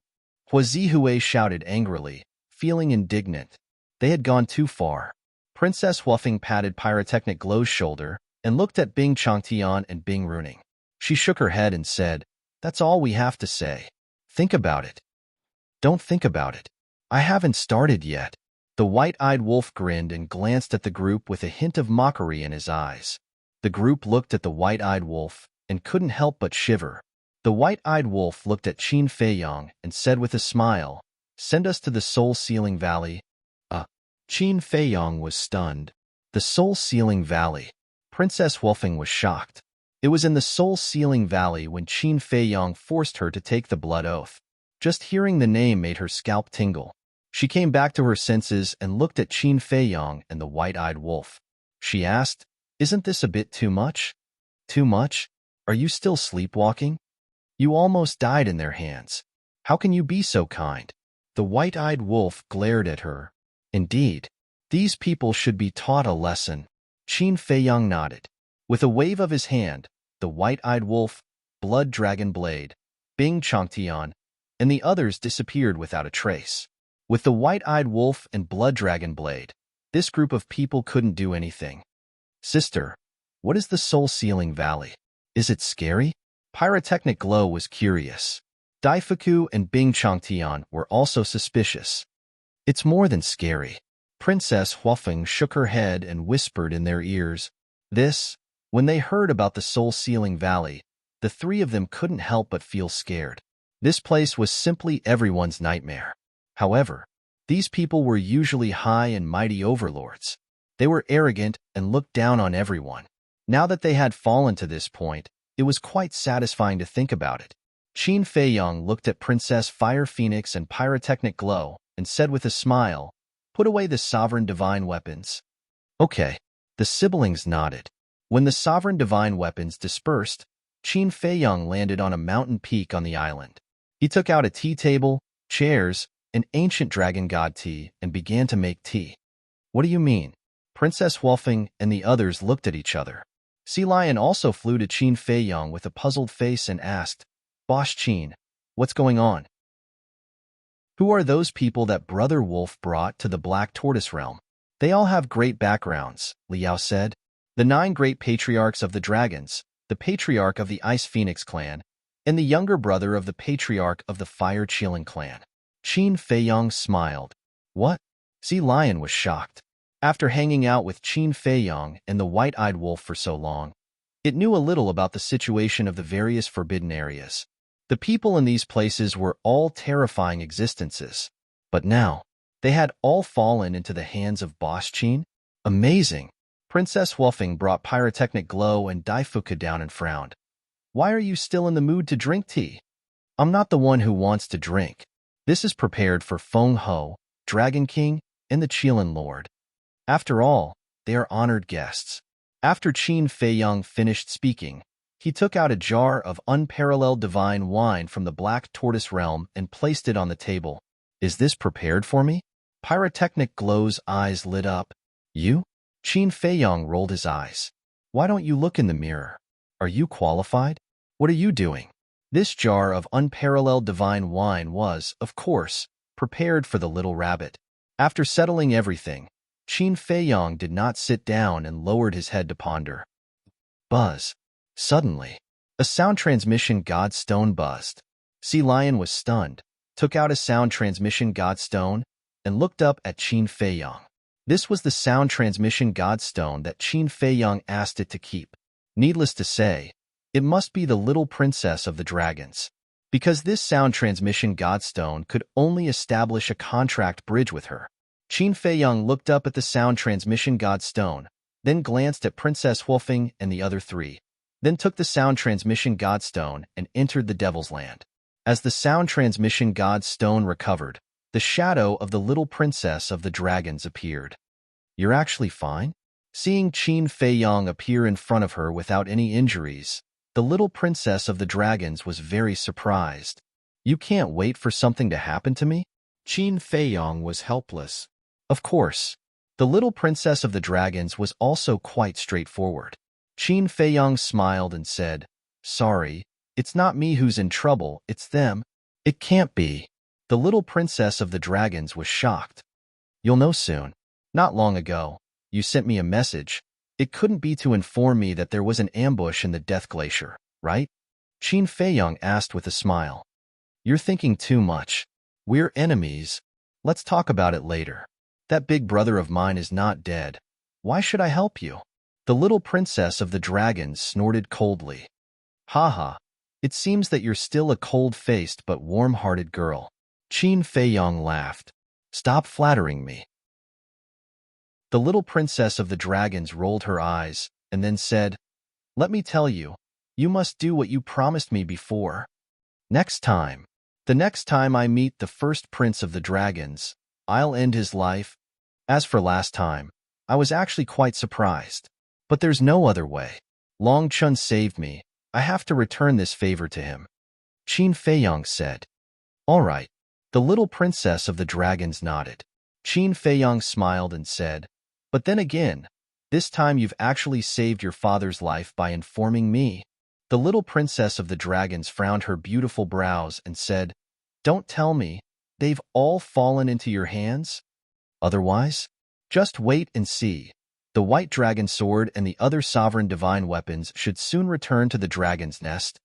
Huazihue shouted angrily, feeling indignant. They had gone too far. Princess Huafeng patted Pyrotechnic Glow's shoulder and looked at Bing Changtian and Bing Runing. She shook her head and said, "That's all we have to say. Think about it." "Don't think about it. I haven't started yet." The white-eyed wolf grinned and glanced at the group with a hint of mockery in his eyes. The group looked at the white-eyed wolf and couldn't help but shiver. The white-eyed wolf looked at Qin Feiyong and said with a smile, "Send us to the Soul-Sealing Valley." Qin Feiyong was stunned. The Soul-Sealing Valley. Princess Huafeng was shocked. It was in the Soul-Sealing Valley when Qin Feiyong forced her to take the blood oath. Just hearing the name made her scalp tingle. She came back to her senses and looked at Qin Feiyong and the white-eyed wolf. She asked, "Isn't this a bit too much?" "Too much? Are you still sleepwalking? You almost died in their hands. How can you be so kind?" The white-eyed wolf glared at her. "Indeed, these people should be taught a lesson." Qin Feiyong nodded. With a wave of his hand, the white-eyed wolf, Blood Dragon Blade, Bing Changtian, and the others disappeared without a trace. With the white-eyed wolf and Blood Dragon Blade, this group of people couldn't do anything. "Sister, what is the Soul-Sealing Valley? Is it scary?" Pyrotechnic Glow was curious. Daifuku and Bing Changtian were also suspicious. "It's more than scary." Princess Huafeng shook her head and whispered in their ears. When they heard about the Soul-Sealing Valley, the three of them couldn't help but feel scared. This place was simply everyone's nightmare. However, these people were usually high and mighty overlords. They were arrogant and looked down on everyone. Now that they had fallen to this point, it was quite satisfying to think about it. Qin Feiyong looked at Princess Fire Phoenix and Pyrotechnic Glow and said with a smile, "Put away the sovereign divine weapons." "Okay." The siblings nodded. When the sovereign divine weapons dispersed, Qin Feiyong landed on a mountain peak on the island. He took out a tea table, chairs, and ancient dragon god tea and began to make tea. "What do you mean?" Princess Huafeng and the others looked at each other. Sea Lion also flew to Qin Feiyong with a puzzled face and asked, "Boss Qin, what's going on?" "Who are those people that Brother Wolf brought to the Black Tortoise Realm?" "They all have great backgrounds," Liao said. "The 9 great patriarchs of the dragons, the patriarch of the Ice Phoenix clan, and the younger brother of the patriarch of the Fire Chilling clan." Qin Feiyong smiled. "What?" Sea Lion was shocked. After hanging out with Qin Feiyong and the white-eyed wolf for so long, it knew a little about the situation of the various forbidden areas. The people in these places were all terrifying existences. But now, they had all fallen into the hands of Boss Qin? Amazing! Princess Huafeng brought Pyrotechnic Glow and Daifuka down and frowned. "Why are you still in the mood to drink tea?" "I'm not the one who wants to drink. This is prepared for Feng Ho, Dragon King, and the Qilin Lord. After all, they are honored guests." After Qin Feiyong finished speaking, he took out a jar of unparalleled divine wine from the Black Tortoise Realm and placed it on the table. "Is this prepared for me?" Pyrotechnic Glow's eyes lit up. "You?" Qin Feiyong rolled his eyes. "Why don't you look in the mirror? Are you qualified? What are you doing?" This jar of unparalleled divine wine was, of course, prepared for the little rabbit. After settling everything, Qin Feiyong did not sit down and lowered his head to ponder. Buzz. Suddenly, a sound transmission god stone buzzed. Sea Lion was stunned, took out a sound transmission god stone, and looked up at Qin Feiyong. This was the sound transmission god stone that Qin Feiyong asked it to keep. Needless to say, it must be the little princess of the dragons, because this sound transmission god stone could only establish a contract bridge with her. Qin Feiyong looked up at the sound transmission god stone, then glanced at Princess Huafeng and the other three, then took the sound transmission god stone and entered the Devil's Land. As the sound transmission god stone recovered, the shadow of the little princess of the dragons appeared. "You're actually fine?" Seeing Qin Feiyong appear in front of her without any injuries, the little princess of the dragons was very surprised. "You can't wait for something to happen to me?" Qin Feiyong was helpless. Of course, the little princess of the dragons was also quite straightforward. Qin Feiyang smiled and said, "Sorry, it's not me who's in trouble, it's them." "It can't be." The little princess of the dragons was shocked. "You'll know soon. Not long ago, you sent me a message. It couldn't be to inform me that there was an ambush in the Death Glacier, right?" Qin Feiyang asked with a smile. "You're thinking too much. We're enemies. Let's talk about it later. That big brother of mine is not dead. Why should I help you?" The little princess of the dragons snorted coldly. "Haha, it seems that you're still a cold-faced but warm-hearted girl." Qin Feiyang laughed. "Stop flattering me." The little princess of the dragons rolled her eyes and then said, "Let me tell you, you must do what you promised me before. Next time. The next time I meet the first prince of the dragons, I'll end his life." As for last time, I was actually quite surprised. But there's no other way. Long Chun saved me. I have to return this favor to him. Qin Feiyang said. "All right." The little princess of the dragons nodded. Qin Feiyang smiled and said, "But then again, this time you've actually saved your father's life by informing me." The little princess of the dragons frowned her beautiful brows and said, "Don't tell me, they've all fallen into your hands? Otherwise, just wait and see. The white dragon sword and the other sovereign divine weapons should soon return to the dragon's nest.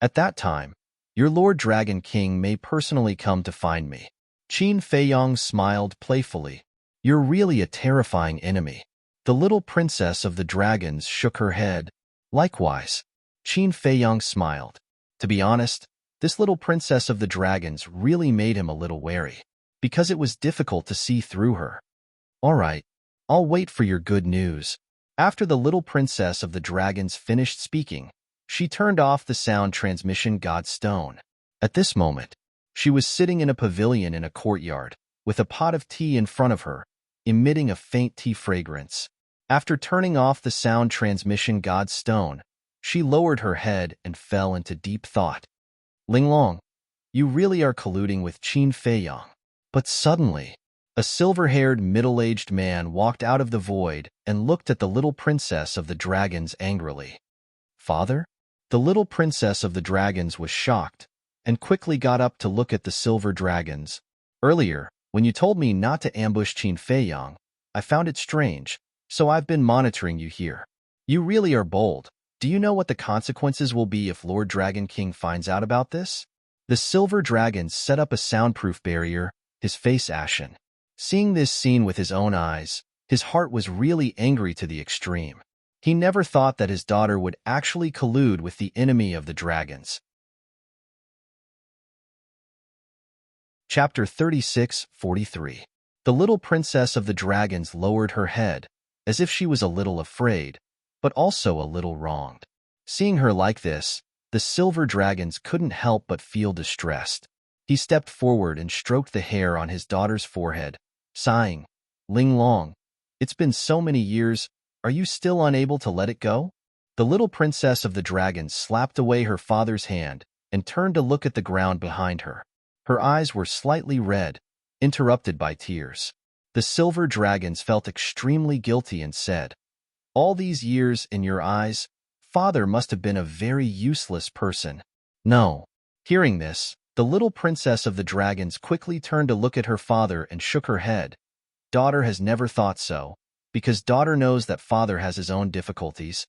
At that time, your Lord Dragon King may personally come to find me." Qin Feiyang smiled playfully. "You're really a terrifying enemy." The little princess of the dragons shook her head. Likewise, Qin Feiyang smiled. To be honest, this little princess of the dragons really made him a little wary, because it was difficult to see through her. "All right, I'll wait for your good news." After the little princess of the dragons finished speaking, she turned off the sound transmission god stone. At this moment, she was sitting in a pavilion in a courtyard, with a pot of tea in front of her, emitting a faint tea fragrance. After turning off the sound transmission god stone, she lowered her head and fell into deep thought. "Linglong, you really are colluding with Qin Feiyang." But suddenly, a silver-haired middle-aged man walked out of the void and looked at the little princess of the dragons angrily. "Father?" The little princess of the dragons was shocked and quickly got up to look at the silver dragons. "Earlier, when you told me not to ambush Qin Feiyang, I found it strange, so I've been monitoring you here. You really are bold. Do you know what the consequences will be if Lord Dragon King finds out about this?" The silver dragon set up a soundproof barrier, his face ashen. Seeing this scene with his own eyes, his heart was really angry to the extreme. He never thought that his daughter would actually collude with the enemy of the dragons. Chapter 36:43. The little princess of the dragons lowered her head, as if she was a little afraid, but also a little wronged. Seeing her like this, the silver dragons couldn't help but feel distressed. He stepped forward and stroked the hair on his daughter's forehead, sighing, "Linglong, it's been so many years, are you still unable to let it go?" The little princess of the dragons slapped away her father's hand and turned to look at the ground behind her. Her eyes were slightly red, interrupted by tears. The silver dragons felt extremely guilty and said, "All these years in your eyes, father must have been a very useless person." "No." Hearing this, the little princess of the dragons quickly turned to look at her father and shook her head. Daughter has never thought so, because daughter knows that father has his own difficulties.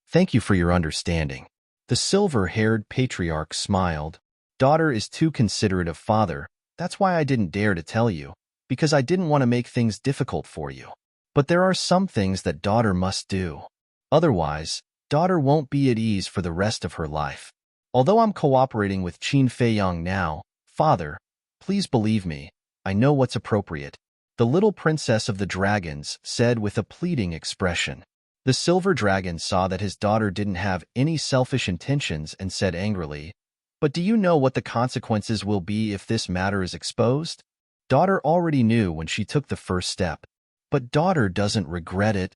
Thank you for your understanding. The silver-haired patriarch smiled. Daughter is too considerate of father, that's why I didn't dare to tell you, because I didn't want to make things difficult for you. But there are some things that daughter must do. Otherwise, daughter won't be at ease for the rest of her life. Although I'm cooperating with Qin Feiyang now, father, please believe me, I know what's appropriate." The little princess of the dragons said with a pleading expression. The silver dragon saw that his daughter didn't have any selfish intentions and said angrily, "But do you know what the consequences will be if this matter is exposed?" Daughter already knew when she took the first step, but daughter doesn't regret it,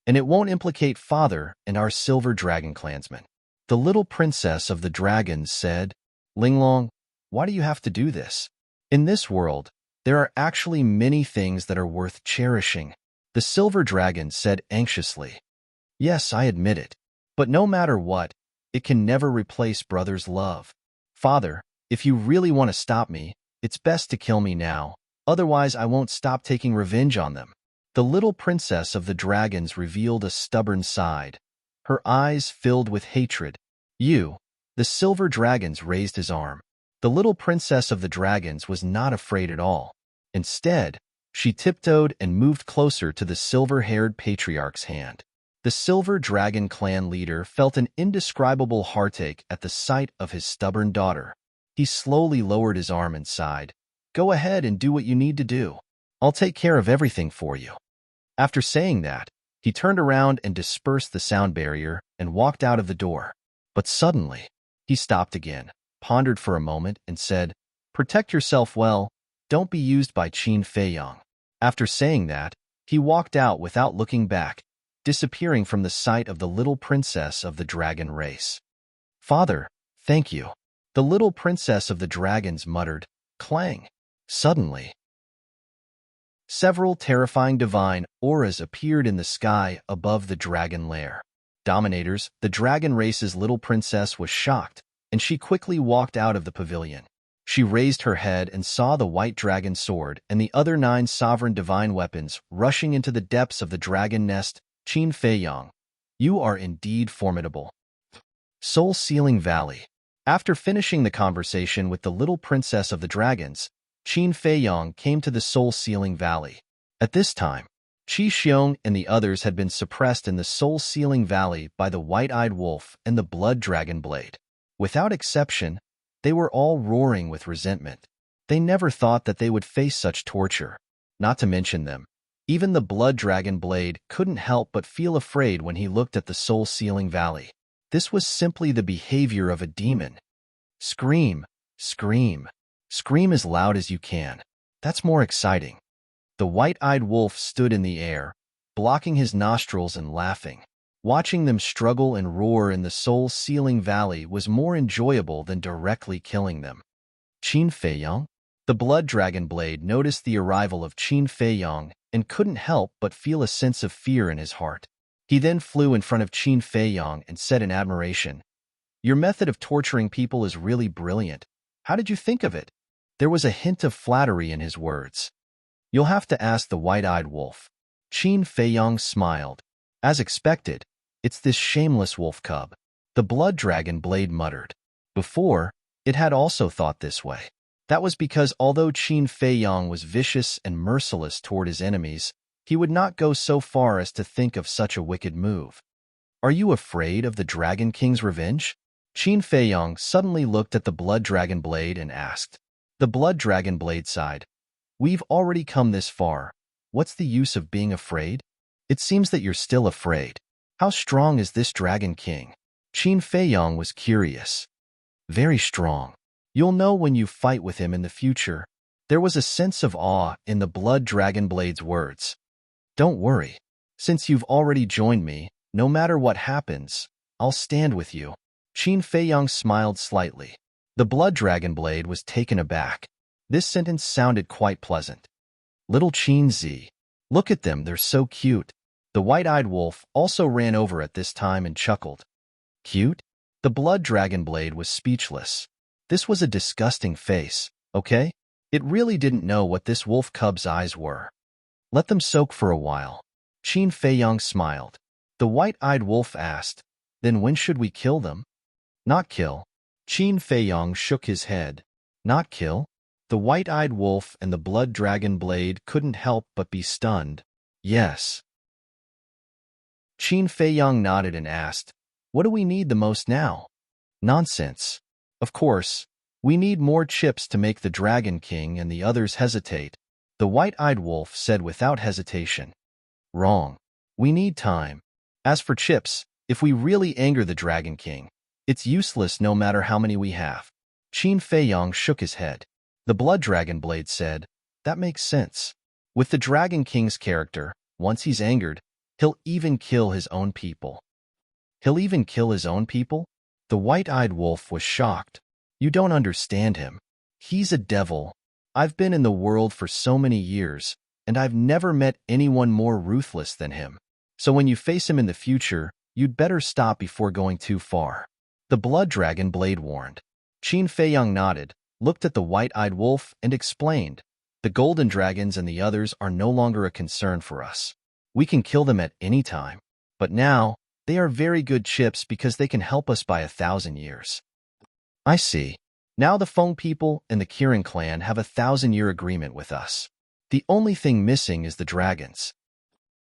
and it won't implicate father and our silver dragon clansmen. The little princess of the dragons said, "Linglong, why do you have to do this? In this world, there are actually many things that are worth cherishing." The silver dragon said anxiously, "Yes, I admit it. But no matter what, it can never replace brother's love. Father, if you really want to stop me, it's best to kill me now. Otherwise, I won't stop taking revenge on them. The little princess of the dragons revealed a stubborn side. Her eyes filled with hatred. You, the silver dragons raised his arm. The little princess of the dragons was not afraid at all. Instead, she tiptoed and moved closer to the silver-haired patriarch's hand. The silver dragon clan leader felt an indescribable heartache at the sight of his stubborn daughter. He slowly lowered his arm and sighed. Go ahead and do what you need to do. I'll take care of everything for you. After saying that, he turned around and dispersed the sound barrier and walked out of the door. But suddenly, he stopped again, pondered for a moment, and said, Protect yourself well. Don't be used by Qin Feiyang. After saying that, he walked out without looking back, disappearing from the sight of the little princess of the dragon race. Father, thank you. The little princess of the dragons muttered, Clang. Suddenly, several terrifying divine auras appeared in the sky above the dragon lair. Dominators, the dragon race's little princess was shocked, and she quickly walked out of the pavilion. She raised her head and saw the white dragon sword and the other 9 sovereign divine weapons rushing into the depths of the dragon nest. Qin Feiyang, you are indeed formidable. Soul-Sealing Valley. After finishing the conversation with the little princess of the dragons, Qin Feiyang came to the Soul-Sealing Valley. At this time, Qi Xiong and the others had been suppressed in the Soul-Sealing Valley by the White-Eyed Wolf and the Blood Dragon Blade. Without exception, they were all roaring with resentment. They never thought that they would face such torture. Not to mention them, even the Blood Dragon Blade couldn't help but feel afraid when he looked at the Soul-Sealing Valley. This was simply the behavior of a demon. Scream, scream, scream as loud as you can. That's more exciting. The white-eyed wolf stood in the air, blocking his nostrils and laughing. Watching them struggle and roar in the Soul-Sealing Valley was more enjoyable than directly killing them. Qin Feiyang? The Blood Dragon Blade noticed the arrival of Qin Feiyang and couldn't help but feel a sense of fear in his heart. He then flew in front of Qin Feiyang and said in admiration, Your method of torturing people is really brilliant. How did you think of it? There was a hint of flattery in his words. You'll have to ask the white-eyed wolf. Qin Feiyang smiled. As expected, it's this shameless wolf cub. The Blood Dragon Blade muttered. Before, it had also thought this way. That was because although Qin Feiyang was vicious and merciless toward his enemies, he would not go so far as to think of such a wicked move. Are you afraid of the Dragon King's revenge? Qin Feiyang suddenly looked at the Blood Dragon Blade and asked. The Blood Dragon Blade sighed. We've already come this far. What's the use of being afraid? It seems that you're still afraid. How strong is this Dragon King? Qin Feiyang was curious. Very strong. You'll know when you fight with him in the future. There was a sense of awe in the Blood Dragon Blade's words. Don't worry. Since you've already joined me, no matter what happens, I'll stand with you. Qin Feiyang smiled slightly. The Blood Dragon Blade was taken aback. This sentence sounded quite pleasant. Little Qin Zi. Look at them, they're so cute. The white-eyed wolf also ran over at this time and chuckled. Cute? The Blood Dragon Blade was speechless. This was a disgusting face, okay? It really didn't know what this wolf cub's eyes were. Let them soak for a while. Qin Feiyang smiled. The white-eyed wolf asked, Then when should we kill them? Not kill. Qin Feiyang shook his head. Not kill? The white-eyed wolf and the Blood Dragon Blade couldn't help but be stunned. Yes. Qin Feiyang nodded and asked, What do we need the most now? Nonsense. Of course, we need more chips to make the Dragon King and the others hesitate, the white-eyed wolf said without hesitation. Wrong. We need time. As for chips, if we really anger the Dragon King, it's useless no matter how many we have. Qin Feiyang shook his head. The Blood Dragon Blade said, That makes sense. With the Dragon King's character, once he's angered, he'll even kill his own people. He'll even kill his own people? The white-eyed wolf was shocked. You don't understand him. He's a devil. I've been in the world for so many years, and I've never met anyone more ruthless than him. So when you face him in the future, You'd better stop before going too far. The blood dragon blade warned. Qin Feiyang nodded, looked at the white-eyed wolf, and explained, the golden dragons and the others are no longer a concern for us. We can kill them at any time. But now, they are very good chips because they can help us by 1,000 years. I see. Now the Feng people and the Kirin clan have a 1,000-year agreement with us. The only thing missing is the dragons.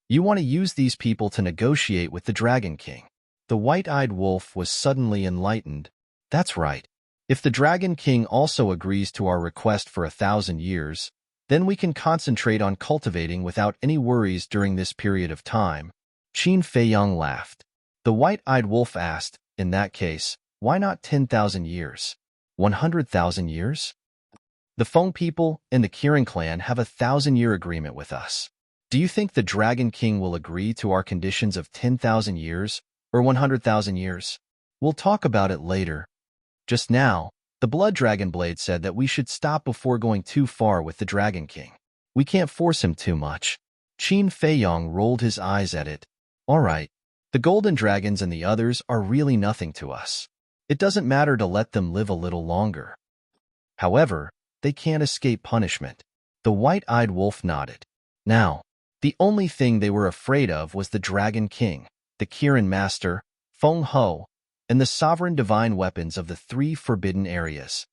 You want to use these people to negotiate with the Dragon King. The white-eyed wolf was suddenly enlightened. That's right. If the Dragon King also agrees to our request for 1,000 years, then we can concentrate on cultivating without any worries during this period of time. Qin Feiyang laughed. The white-eyed wolf asked, in that case, why not 10,000 years? 100,000 years? The Feng people and the Kirin clan have a 1,000-year agreement with us. Do you think the Dragon King will agree to our conditions of 10,000 years or 100,000 years? We'll talk about it later. Just now, the Blood Dragon Blade said that we should stop before going too far with the Dragon King. We can't force him too much. Qin Feiyang rolled his eyes at it. All right, the Golden Dragons and the others are really nothing to us. It doesn't matter to let them live a little longer. However, they can't escape punishment. The white-eyed wolf nodded. Now, the only thing they were afraid of was the Dragon King, the Kirin Master, Feng Ho, and the sovereign divine weapons of the 3 forbidden areas.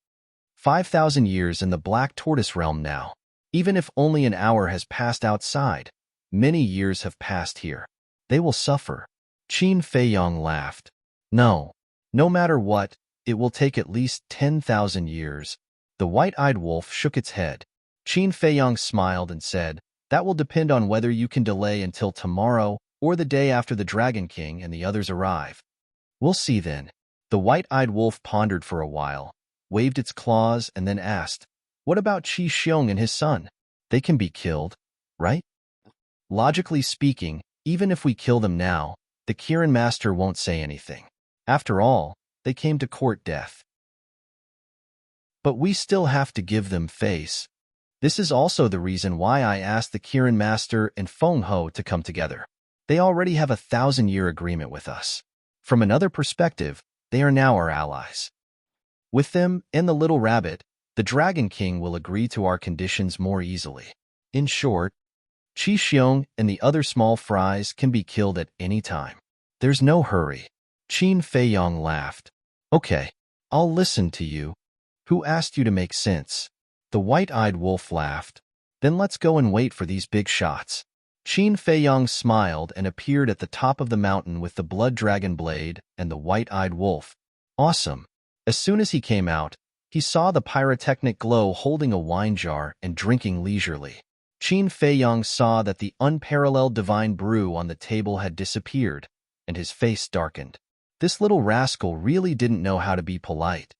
5,000 years in the Black Tortoise realm now. Even if only an hour has passed outside, many years have passed here. They will suffer. Qin Feiyang laughed. No matter what, it will take at least 10,000 years. The white-eyed wolf shook its head. Qin Feiyang smiled and said, that will depend on whether you can delay until tomorrow or the day after the Dragon King and the others arrive. We'll see then. The white-eyed wolf pondered for a while, waved its claws, and then asked, what about Qi Xiong and his son? They can be killed, right? Logically speaking, even if we kill them now, the Kirin Master won't say anything. After all, they came to court death. But we still have to give them face. This is also the reason why I asked the Kirin Master and Feng Ho to come together. They already have a 1,000-year agreement with us. From another perspective, they are now our allies. With them and the little rabbit, the Dragon King will agree to our conditions more easily. In short, Qi Xiong and the other small fries can be killed at any time. There's no hurry. Qin Feiyang laughed. Okay, I'll listen to you. Who asked you to make sense? The white-eyed wolf laughed. Then let's go and wait for these big shots. Qin Feiyang smiled and appeared at the top of the mountain with the blood dragon blade and the white-eyed wolf. Awesome. As soon as he came out, he saw the pyrotechnic glow holding a wine jar and drinking leisurely. Qin Feiyang saw that the unparalleled divine brew on the table had disappeared, and his face darkened. This little rascal really didn't know how to be polite.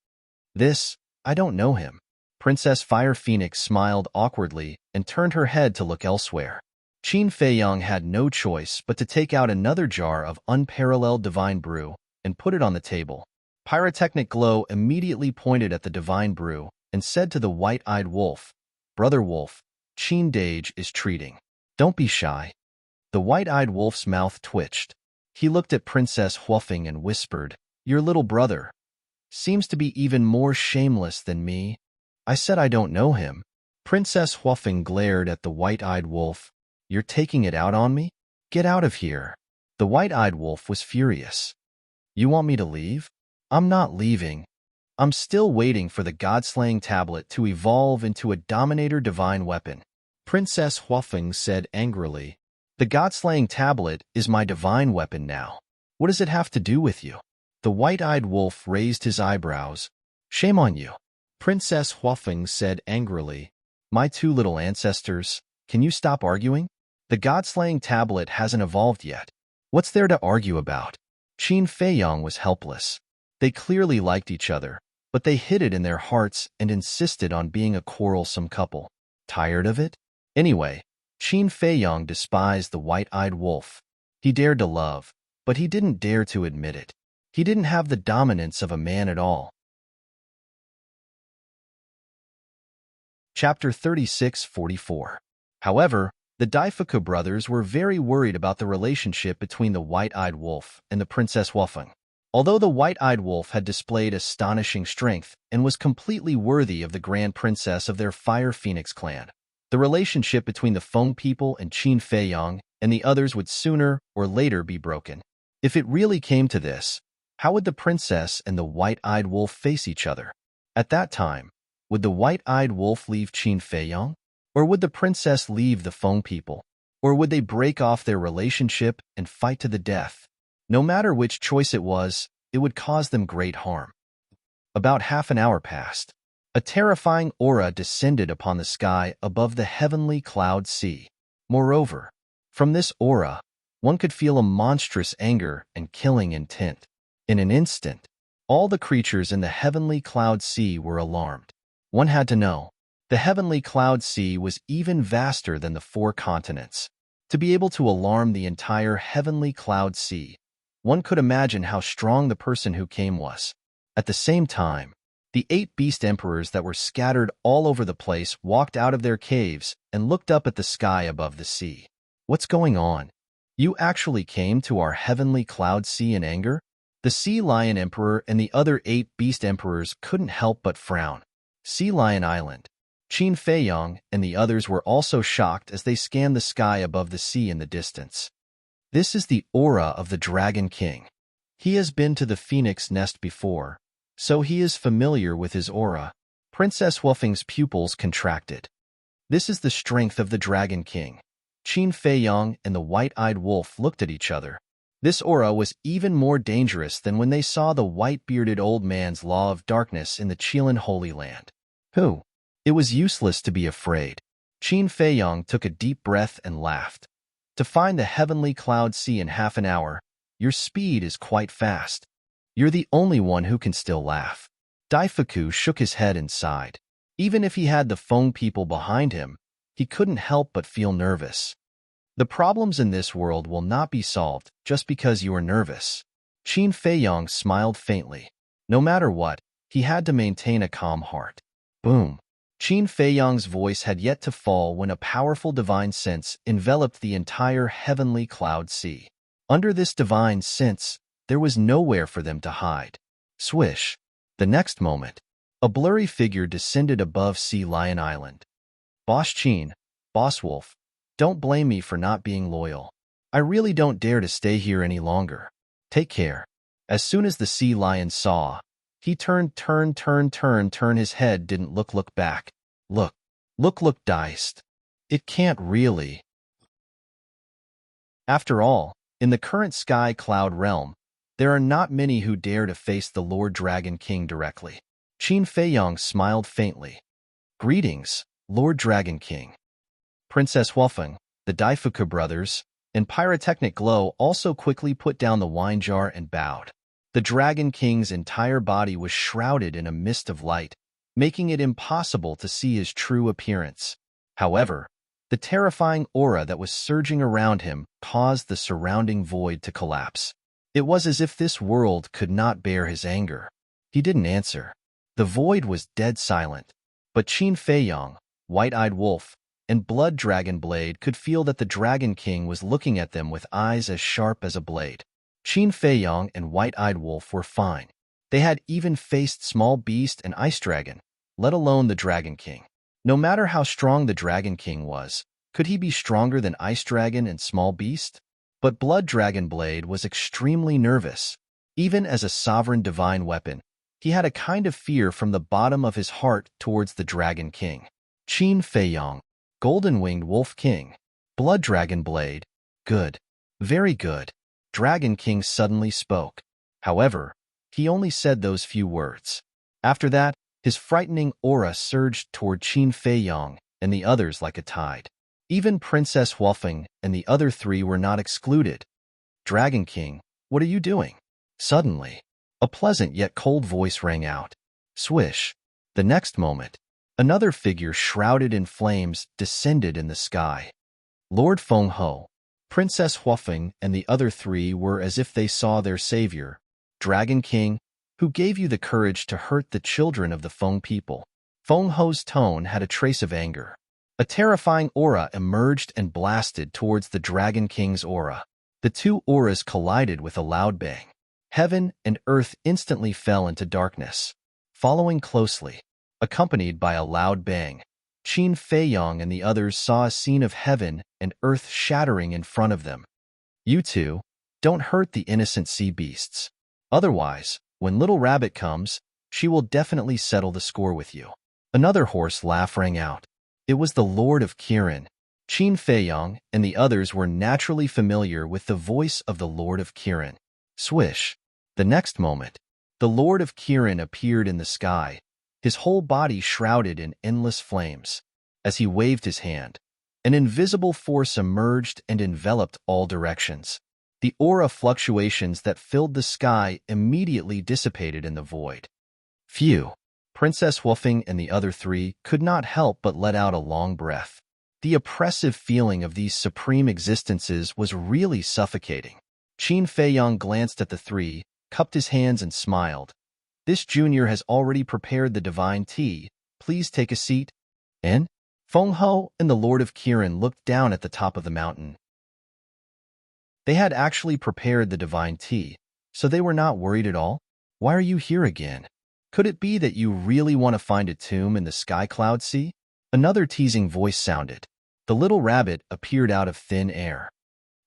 I don't know him. Princess Fire Phoenix smiled awkwardly and turned her head to look elsewhere. Qin Feiyang had no choice but to take out another jar of unparalleled divine brew and put it on the table. Pyrotechnic glow immediately pointed at the divine brew and said to the white-eyed wolf, Brother Wolf, Qin Dage is treating. Don't be shy. The white-eyed wolf's mouth twitched. He looked at Princess Huofeng and whispered, Your little brother seems to be even more shameless than me. I said I don't know him. Princess Huofeng glared at the white-eyed wolf. You're taking it out on me? Get out of here. The white-eyed wolf was furious. You want me to leave? I'm not leaving. I'm still waiting for the God-slaying tablet to evolve into a Dominator divine weapon. Princess Huofeng said angrily. The God-slaying tablet is my divine weapon now. What does it have to do with you? The white-eyed wolf raised his eyebrows. Shame on you. Princess Huofeng said angrily. My 2 little ancestors, can you stop arguing? The God-slaying tablet hasn't evolved yet. What's there to argue about? Qin Feiyang was helpless. They clearly liked each other, but they hid it in their hearts and insisted on being a quarrelsome couple. Tired of it? Anyway, Qin Feiyang despised the white-eyed wolf. He dared to love, but he didn't dare to admit it. He didn't have the dominance of a man at all. Chapter 36:44. However, The Daifuku brothers were very worried about the relationship between the white-eyed wolf and the Princess Huafeng. Although the white-eyed wolf had displayed astonishing strength and was completely worthy of the Grand Princess of their Fire Phoenix clan, the relationship between the Feng people and Qin Feiyang and the others would sooner or later be broken. If it really came to this, how would the princess and the white-eyed wolf face each other? At that time, would the white-eyed wolf leave Qin Feiyang? Or would the princess leave the Feng people? Or would they break off their relationship and fight to the death? No matter which choice it would cause them great harm. About half an hour passed. A terrifying aura descended upon the sky above the heavenly cloud sea. Moreover, from this aura, one could feel a monstrous anger and killing intent. In an instant, all the creatures in the heavenly cloud sea were alarmed. One had to know, the heavenly cloud sea was even vaster than the 4 continents. To be able to alarm the entire heavenly cloud sea, one could imagine how strong the person who came was. At the same time, the 8 beast emperors that were scattered all over the place walked out of their caves and looked up at the sky above the sea. What's going on? You actually came to our heavenly cloud sea in anger? The Sea Lion Emperor and the other 8 beast emperors couldn't help but frown. Sea Lion Island. Qin Feiyang and the others were also shocked as they scanned the sky above the sea in the distance. This is the aura of the Dragon King. He has been to the Phoenix Nest before, so he is familiar with his aura. Princess Huafeng's pupils contracted. This is the strength of the Dragon King. Qin Feiyang and the white-eyed wolf looked at each other. This aura was even more dangerous than when they saw the white-bearded old man's law of darkness in the Qilin Holy Land. It was useless to be afraid. Qin Feiyang took a deep breath and laughed. To find the heavenly cloud sea in half an hour, your speed is quite fast. You're the only one who can still laugh. Daifuku shook his head and sighed. Even if he had the Feng people behind him, he couldn't help but feel nervous. The problems in this world will not be solved just because you are nervous. Qin Feiyang smiled faintly. No matter what, he had to maintain a calm heart. Boom. Qin Feiyang's voice had yet to fall when a powerful divine sense enveloped the entire heavenly cloud sea. Under this divine sense, there was nowhere for them to hide. Swish. The next moment, a blurry figure descended above Sea Lion Island. Boss Qin, Boss Wolf, don't blame me for not being loyal. I really don't dare to stay here any longer. Take care. As soon as the sea lion saw, he turned his head didn't look back. Look diced. It can't really. After all, in the current sky cloud realm, there are not many who dare to face the Lord Dragon King directly. Qin Feiyang smiled faintly. Greetings, Lord Dragon King. Princess Huafeng, the Daifuku brothers, and Pyrotechnic Glow also quickly put down the wine jar and bowed. The Dragon King's entire body was shrouded in a mist of light, making it impossible to see his true appearance. However, the terrifying aura that was surging around him caused the surrounding void to collapse. It was as if this world could not bear his anger. He didn't answer. The void was dead silent, but Qin Feiyang, White-Eyed Wolf, and Blood Dragon Blade could feel that the Dragon King was looking at them with eyes as sharp as a blade. Qin Feiyang and White-Eyed Wolf were fine. They had even faced Small Beast and Ice Dragon, let alone the Dragon King. No matter how strong the Dragon King was, could he be stronger than Ice Dragon and Small Beast? But Blood Dragon Blade was extremely nervous. Even as a sovereign divine weapon, he had a kind of fear from the bottom of his heart towards the Dragon King. Qin Feiyang, Golden-Winged Wolf King, Blood Dragon Blade. Good. Very good. Dragon King suddenly spoke. However, he only said those few words. After that, his frightening aura surged toward Qin Feiyang and the others like a tide. Even Princess Huafeng and the other 3 were not excluded. Dragon King, what are you doing? Suddenly, a pleasant yet cold voice rang out. Swish. The next moment, another figure shrouded in flames descended in the sky. Lord Feng Ho. Princess Huafeng and the other 3 were as if they saw their savior, Dragon King, who gave you the courage to hurt the children of the Feng people. Feng Ho's tone had a trace of anger. A terrifying aura emerged and blasted towards the Dragon King's aura. The two auras collided with a loud bang. Heaven and earth instantly fell into darkness. Following closely, accompanied by a loud bang, Qin Feiyong and the others saw a scene of heaven and earth shattering in front of them. You two, don't hurt the innocent sea beasts. Otherwise, when Little Rabbit comes, she will definitely settle the score with you. Another hoarse laugh rang out. It was the Lord of Kirin. Qin Feiyong and the others were naturally familiar with the voice of the Lord of Kirin. Swish. The next moment, the Lord of Kirin appeared in the sky, his whole body shrouded in endless flames. As he waved his hand, an invisible force emerged and enveloped all directions. The aura fluctuations that filled the sky immediately dissipated in the void. Phew! Princess Woofing and the other three could not help but let out a long breath. The oppressive feeling of these supreme existences was really suffocating. Qin Feiyong glanced at the three, cupped his hands and smiled. This junior has already prepared the divine tea. Please take a seat. And Feng Ho and the Lord of Kirin looked down at the top of the mountain. They had actually prepared the divine tea, so they were not worried at all. Why are you here again? Could it be that you really want to find a tomb in the sky cloud sea? Another teasing voice sounded. The little rabbit appeared out of thin air.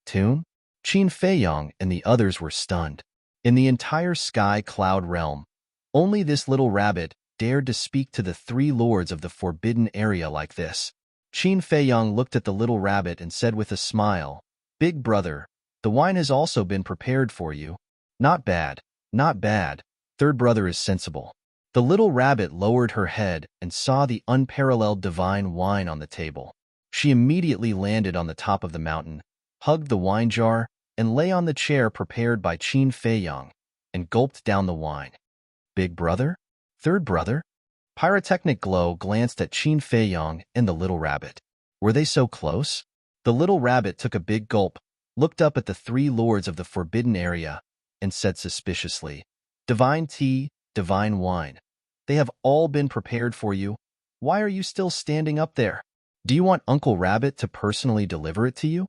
Tomb? Qin Feiyong and the others were stunned. In the entire sky cloud realm, only this little rabbit dared to speak to the three lords of the forbidden area like this. Qin Feiyong looked at the little rabbit and said with a smile, "Big brother, the wine has also been prepared for you." Not bad, not bad. Third brother is sensible. The little rabbit lowered her head and saw the unparalleled divine wine on the table. She immediately landed on the top of the mountain, hugged the wine jar, and lay on the chair prepared by Qin Feiyong, and gulped down the wine. Big brother? Third brother? Pyrotechnic glow glanced at Qin Feiyong and the little rabbit. Were they so close? The little rabbit took a big gulp, looked up at the three lords of the forbidden area, and said suspiciously, "Divine tea, divine wine. They have all been prepared for you. Why are you still standing up there? Do you want Uncle Rabbit to personally deliver it to you?"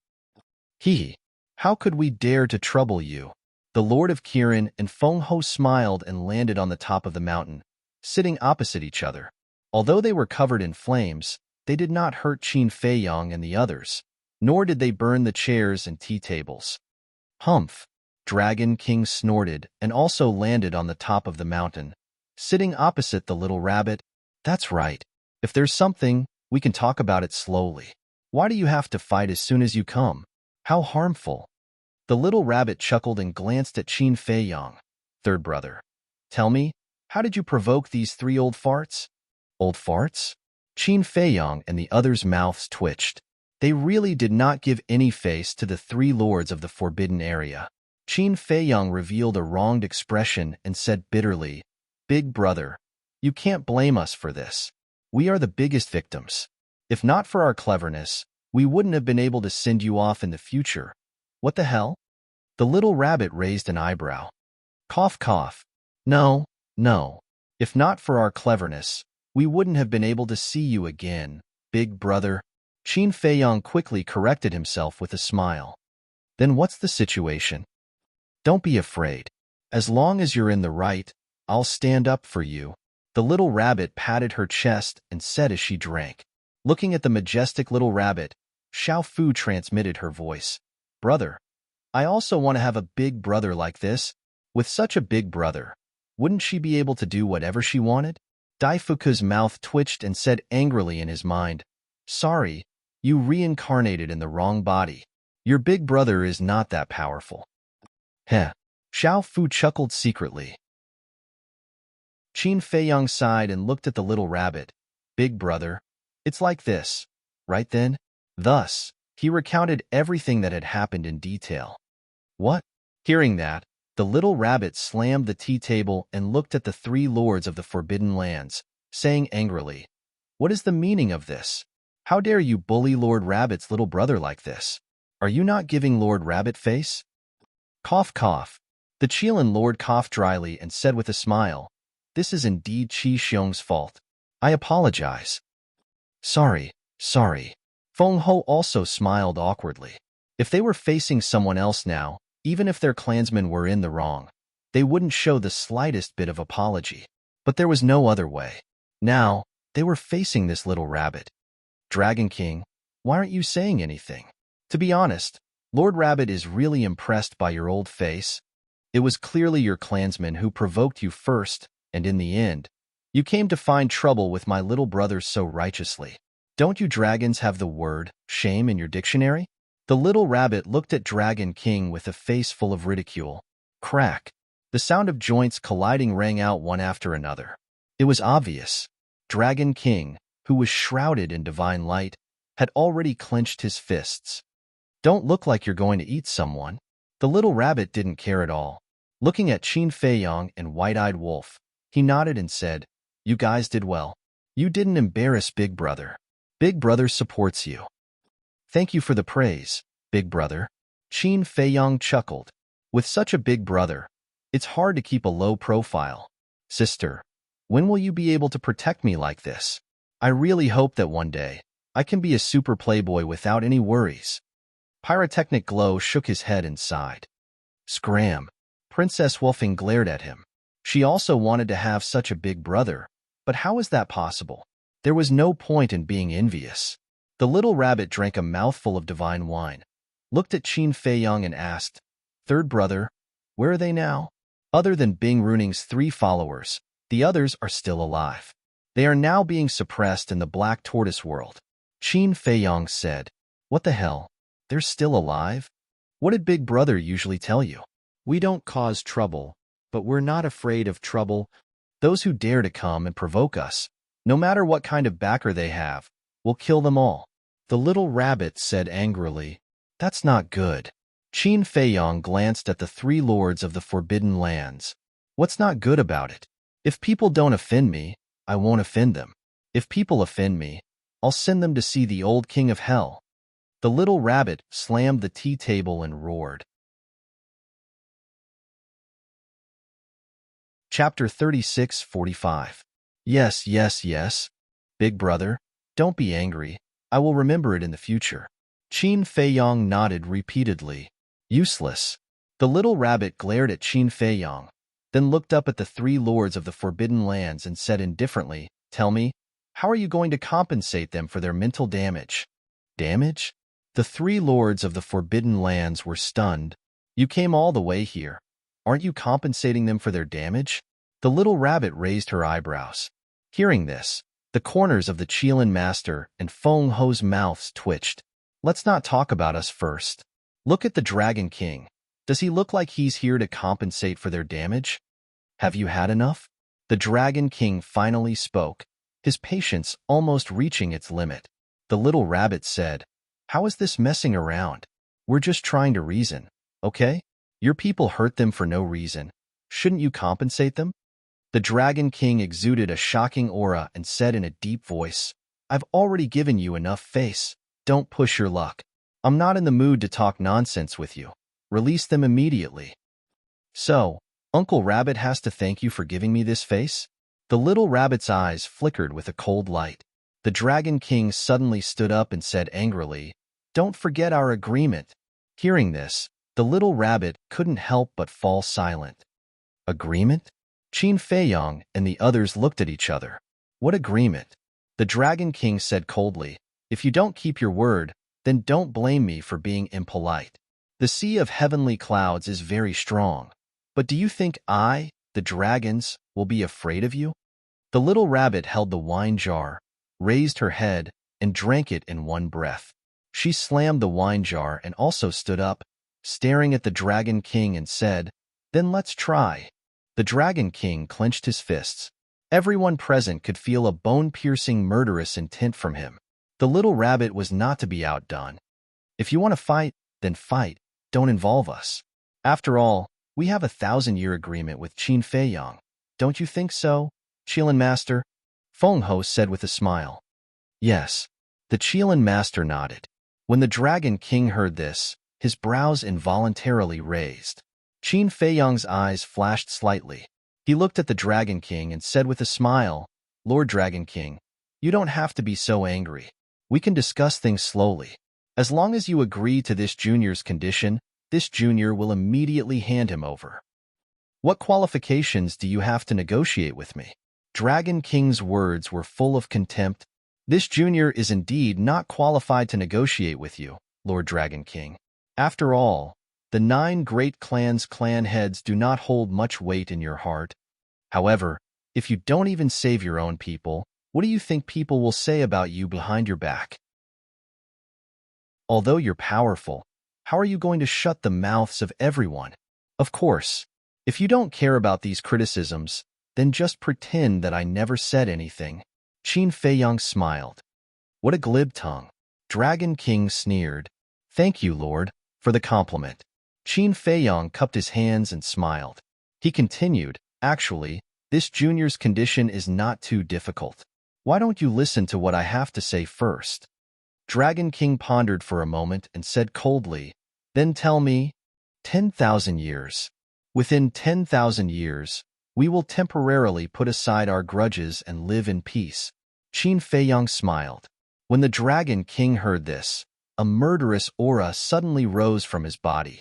"Hee, how could we dare to trouble you?" The Lord of Kirin and Feng Ho smiled and landed on the top of the mountain, sitting opposite each other. Although they were covered in flames, they did not hurt Qin Feiyong and the others, nor did they burn the chairs and tea tables. Humph! Dragon King snorted and also landed on the top of the mountain, sitting opposite the little rabbit. "That's right. If there's something, we can talk about it slowly. Why do you have to fight as soon as you come? How harmful." The little rabbit chuckled and glanced at Qin Feiyong. "Third brother, tell me, how did you provoke these three old farts?" "Old farts?" Qin Feiyong and the others' mouths twitched. They really did not give any face to the three lords of the forbidden area. Qin Feiyong revealed a wronged expression and said bitterly, "Big brother, you can't blame us for this. We are the biggest victims. If not for our cleverness, we wouldn't have been able to send you off in the future." "What the hell?" The little rabbit raised an eyebrow. Cough, cough. No, no. If not for our cleverness, we wouldn't have been able to see you again, big brother. Qin Feiyong quickly corrected himself with a smile. "Then what's the situation?" "Don't be afraid. As long as you're in the right, I'll stand up for you." The little rabbit patted her chest and said as she drank. Looking at the majestic little rabbit, Xiao Fu transmitted her voice. "Brother, I also want to have a big brother like this. With such a big brother, wouldn't she be able to do whatever she wanted?" Daifuku's mouth twitched and said angrily in his mind, "Sorry, you reincarnated in the wrong body. Your big brother is not that powerful." Heh. Xiao Fu chuckled secretly. Qin Feiyong sighed and looked at the little rabbit. "Big brother, it's like this, right then?" Thus, he recounted everything that had happened in detail. "What?" Hearing that, the little rabbit slammed the tea table and looked at the three lords of the Forbidden Lands, saying angrily, "What is the meaning of this? How dare you bully Lord Rabbit's little brother like this? Are you not giving Lord Rabbit face?" Cough, cough. The Qilin Lord coughed dryly and said with a smile, "This is indeed Qi Xiong's fault. I apologize." "Sorry, Sorry. Feng Ho also smiled awkwardly. If they were facing someone else now, even if their clansmen were in the wrong, they wouldn't show the slightest bit of apology. But there was no other way. Now, they were facing this little rabbit. Dragon King, why aren't you saying anything? To be honest, Lord Rabbit is really impressed by your old face. It was clearly your clansmen who provoked you first, and in the end, you came to find trouble with my little brothers so righteously. Don't you dragons have the word shame in your dictionary? The little rabbit looked at Dragon King with a face full of ridicule. Crack. The sound of joints colliding rang out one after another. It was obvious. Dragon King, who was shrouded in divine light, had already clenched his fists. Don't look like you're going to eat someone. The little rabbit didn't care at all. Looking at Qin Feiyong and White-Eyed Wolf, he nodded and said, "You guys did well. You didn't embarrass Big Brother. Big Brother supports you." "Thank you for the praise, Big Brother." Qin Feiyong chuckled. "With such a big brother, it's hard to keep a low profile. Sister, when will you be able to protect me like this? I really hope that one day I can be a super playboy without any worries." Pyrotechnic Glow shook his head and sighed. Scram. Princess Wolfing glared at him. She also wanted to have such a big brother, but how is that possible? There was no point in being envious. The little rabbit drank a mouthful of divine wine, looked at Qin Feiyong and asked, "Third brother, where are they now?" "Other than Bing Runing's 3 followers, the others are still alive. They are now being suppressed in the Black Tortoise world." Qin Feiyong said, "What the hell? They're still alive? What did Big Brother usually tell you? We don't cause trouble, but we're not afraid of trouble. Those who dare to come and provoke us, no matter what kind of backer they have, we'll kill them all." The little rabbit said angrily, "That's not good." Qin Feiyong glanced at the 3 lords of the Forbidden Lands. "What's not good about it? If people don't offend me, I won't offend them. If people offend me, I'll send them to see the old king of hell." The little rabbit slammed the tea table and roared. Chapter 36:45. Yes, yes, yes. Big Brother, don't be angry. I will remember it in the future. Qin Feiyong nodded repeatedly. Useless. The little rabbit glared at Qin Feiyong, then looked up at the 3 lords of the Forbidden Lands and said indifferently, "Tell me, how are you going to compensate them for their mental damage?" Damage? The 3 lords of the Forbidden Lands were stunned. "You came all the way here. Aren't you compensating them for their damage?" The little rabbit raised her eyebrows. Hearing this, the corners of the Qilin Master and Feng Ho's mouths twitched. "Let's not talk about us first. Look at the Dragon King. Does he look like he's here to compensate for their damage? Have you had enough?" The Dragon King finally spoke, his patience almost reaching its limit. The little rabbit said, "How is this messing around? We're just trying to reason, okay? Your people hurt them for no reason. Shouldn't you compensate them?" The Dragon King exuded a shocking aura and said in a deep voice, "I've already given you enough face. Don't push your luck. I'm not in the mood to talk nonsense with you. Release them immediately." "So, Uncle Rabbit has to thank you for giving me this face?" The little rabbit's eyes flickered with a cold light. The Dragon King suddenly stood up and said angrily, "Don't forget our agreement." Hearing this, the little rabbit couldn't help but fall silent. Agreement? Qin Feiyong and the others looked at each other. What agreement? The Dragon King said coldly, "If you don't keep your word, then don't blame me for being impolite. The sea of heavenly clouds is very strong. But do you think I, the dragons, will be afraid of you?" The little rabbit held the wine jar, raised her head, and drank it in one breath. She slammed the wine jar and also stood up, staring at the Dragon King and said, "Then let's try." The Dragon King clenched his fists. Everyone present could feel a bone-piercing murderous intent from him. The little rabbit was not to be outdone. "If you want to fight, then fight. Don't involve us. After all, we have a 1,000-year agreement with Qin Feiyong. Don't you think so, Qilin Master?" Feng Ho said with a smile. "Yes." The Qilin Master nodded. When the Dragon King heard this, his brows involuntarily raised. Qin Feiyong's eyes flashed slightly. He looked at the Dragon King and said with a smile, "Lord Dragon King, you don't have to be so angry. We can discuss things slowly. As long as you agree to this junior's condition, this junior will immediately hand him over. What qualifications do you have to negotiate with me? Dragon King's words were full of contempt. This junior is indeed not qualified to negotiate with you, Lord Dragon King. After all, the 9 great clans' clan heads do not hold much weight in your heart. However, if you don't even save your own people, what do you think people will say about you behind your back? Although you're powerful, how are you going to shut the mouths of everyone? Of course, if you don't care about these criticisms, then just pretend that I never said anything. Qin Feiyang smiled. What a glib tongue. Dragon King sneered. Thank you, Lord, for the compliment. Qin Feiyang cupped his hands and smiled. He continued, actually, this junior's condition is not too difficult. Why don't you listen to what I have to say first? Dragon King pondered for a moment and said coldly, then tell me, 10,000 years. Within 10,000 years, we will temporarily put aside our grudges and live in peace. Qin Feiyang smiled. When the Dragon King heard this, a murderous aura suddenly rose from his body.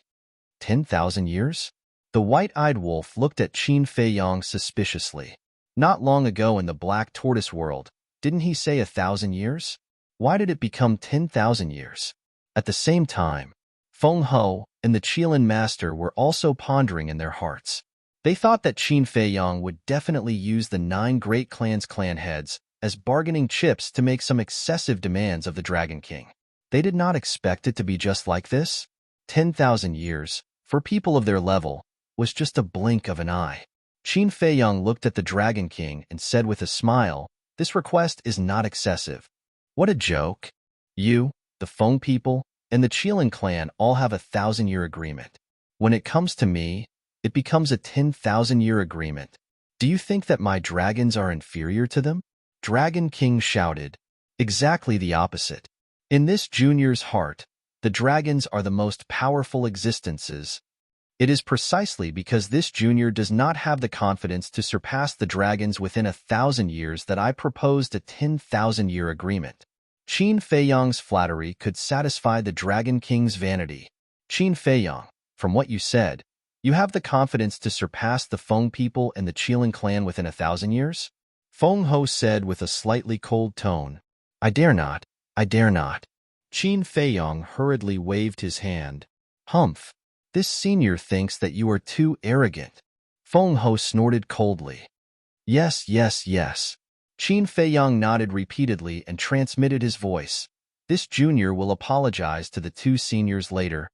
10,000 years? The white-eyed wolf looked at Qin Feiyang suspiciously. Not long ago in the Black Tortoise world, didn't he say 1,000 years? Why did it become 10,000 years? At the same time, Feng Ho and the Qilin Master were also pondering in their hearts. They thought that Qin Feiyang would definitely use the 9 great clans' clan heads as bargaining chips to make some excessive demands of the Dragon King. They did not expect it to be just like this. 10,000 years, for people of their level, was just a blink of an eye. Qin Feiyang looked at the Dragon King and said with a smile, this request is not excessive. What a joke. You, the Feng people, and the Qilin clan all have a 1,000-year agreement. When it comes to me, it becomes a 10,000-year agreement. Do you think that my dragons are inferior to them? Dragon King shouted. Exactly the opposite. In this junior's heart, the dragons are the most powerful existences. It is precisely because this junior does not have the confidence to surpass the dragons within 1,000 years that I proposed a 10,000-year agreement. Qin Feiyang's flattery could satisfy the Dragon King's vanity. Qin Feiyang, from what you said, you have the confidence to surpass the Feng people and the Qilin clan within 1,000 years? Feng Ho said with a slightly cold tone. I dare not. I dare not. Qin Feiyang hurriedly waved his hand. Humph. This senior thinks that you are too arrogant. Feng Ho snorted coldly. Yes, yes, yes. Qin Feiyang nodded repeatedly and transmitted his voice. This junior will apologize to the 2 seniors later.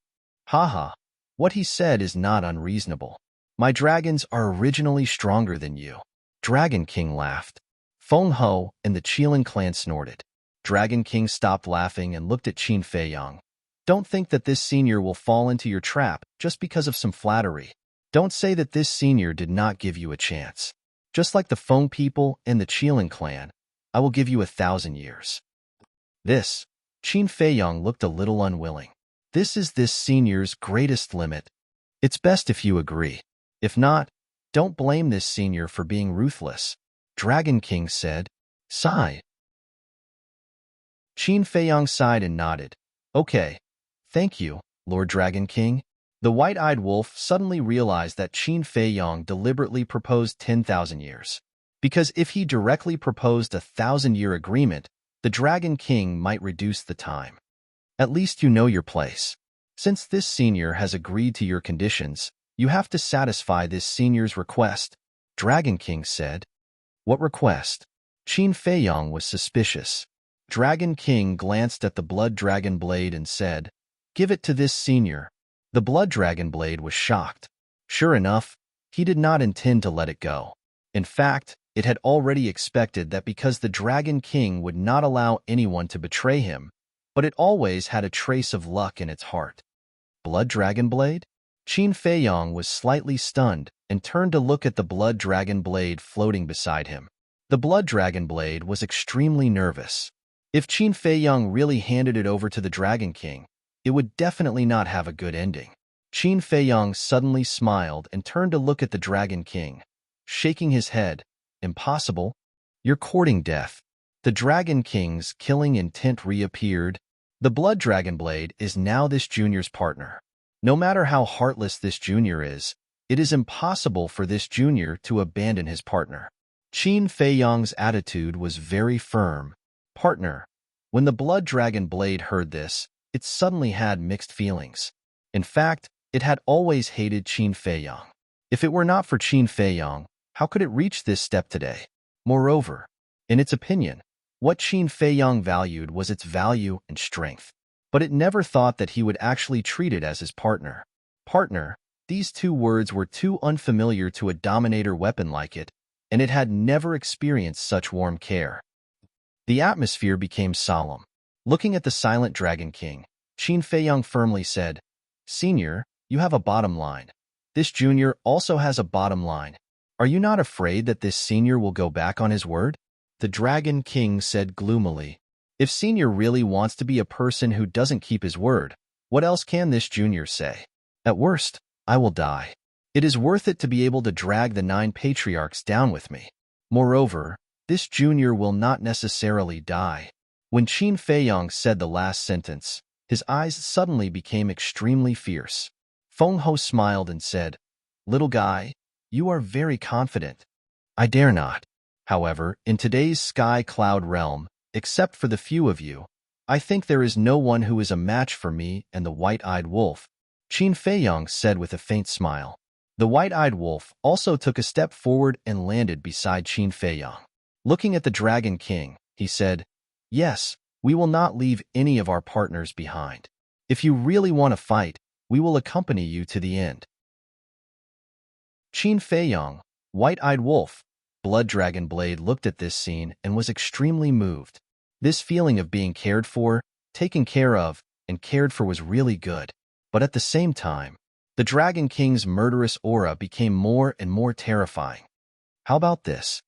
Haha. What he said is not unreasonable. My dragons are originally stronger than you. Dragon King laughed. Feng Ho and the Qilin clan snorted. Dragon King stopped laughing and looked at Qin Feiyang. Don't think that this senior will fall into your trap just because of some flattery. Don't say that this senior did not give you a chance. Just like the Feng people and the Qilin clan, I will give you 1,000 years. This, Qin Feiyang looked a little unwilling. This is this senior's greatest limit. It's best if you agree. If not, don't blame this senior for being ruthless. Dragon King said. Sigh. Qin Feiyang sighed and nodded. Okay. Thank you, Lord Dragon King. The white-eyed wolf suddenly realized that Qin Feiyang deliberately proposed 10,000 years. Because if he directly proposed a 1,000-year agreement, the Dragon King might reduce the time. At least you know your place. Since this senior has agreed to your conditions, you have to satisfy this senior's request, Dragon King said. What request? Qin Feiyang was suspicious. Dragon King glanced at the blood dragon blade and said, Give it to this senior. The blood dragon blade was shocked. Sure enough, he did not intend to let it go. In fact, it had already expected that because the Dragon King would not allow anyone to betray him, but it always had a trace of luck in its heart. Blood dragon blade? Qin Feiyang was slightly stunned and turned to look at the blood dragon blade floating beside him. The blood dragon blade was extremely nervous. If Qin Feiyang really handed it over to the Dragon King, it would definitely not have a good ending. Qin Feiyang suddenly smiled and turned to look at the Dragon King, shaking his head. Impossible. You're courting death. The Dragon King's killing intent reappeared. The Blood Dragon Blade is now this junior's partner. No matter how heartless this junior is, it is impossible for this junior to abandon his partner. Qin Feiyang's attitude was very firm. Partner. When the Blood Dragon Blade heard this, it suddenly had mixed feelings. In fact, it had always hated Qin Feiyang. If it were not for Qin Feiyang, how could it reach this step today? Moreover, in its opinion, what Qin Feiyang valued was its value and strength. But it never thought that he would actually treat it as his partner. Partner, these two words were too unfamiliar to a dominator weapon like it, and it had never experienced such warm care. The atmosphere became solemn. Looking at the silent Dragon King, Qin Feiyang firmly said, Senior, you have a bottom line. This junior also has a bottom line. Are you not afraid that this senior will go back on his word? The Dragon King said gloomily, if Senior really wants to be a person who doesn't keep his word, what else can this junior say? At worst, I will die. It is worth it to be able to drag the 9 patriarchs down with me. Moreover, this junior will not necessarily die. When Qin Feiyang said the last sentence, his eyes suddenly became extremely fierce. Feng Ho smiled and said, Little guy, you are very confident. I dare not. However, in today's sky cloud realm, except for the few of you, I think there is no one who is a match for me and the white-eyed wolf, Qin Feiyang said with a faint smile. The white-eyed wolf also took a step forward and landed beside Qin Feiyang. Looking at the Dragon King, he said, Yes, we will not leave any of our partners behind. If you really want to fight, we will accompany you to the end. Qin Feiyang, white-eyed wolf, Blood Dragon Blade looked at this scene and was extremely moved. This feeling of being cared for, taken care of, and cared for was really good. But at the same time, the Dragon King's murderous aura became more and more terrifying. How about this?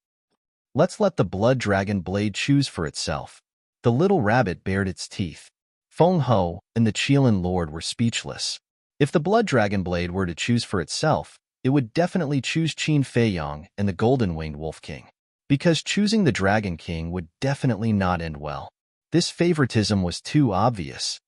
Let's let the Blood Dragon Blade choose for itself. The little rabbit bared its teeth. Feng Ho and the Qilin Lord were speechless. If the Blood Dragon Blade were to choose for itself, it would definitely choose Qin Feiyang and the Golden-Winged Wolf King. Because choosing the Dragon King would definitely not end well. This favoritism was too obvious.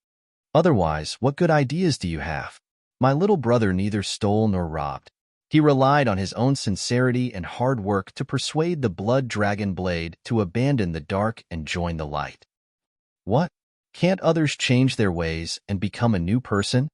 Otherwise, what good ideas do you have? My little brother neither stole nor robbed. He relied on his own sincerity and hard work to persuade the Blood Dragon Blade to abandon the dark and join the light. What? Can't others change their ways and become a new person?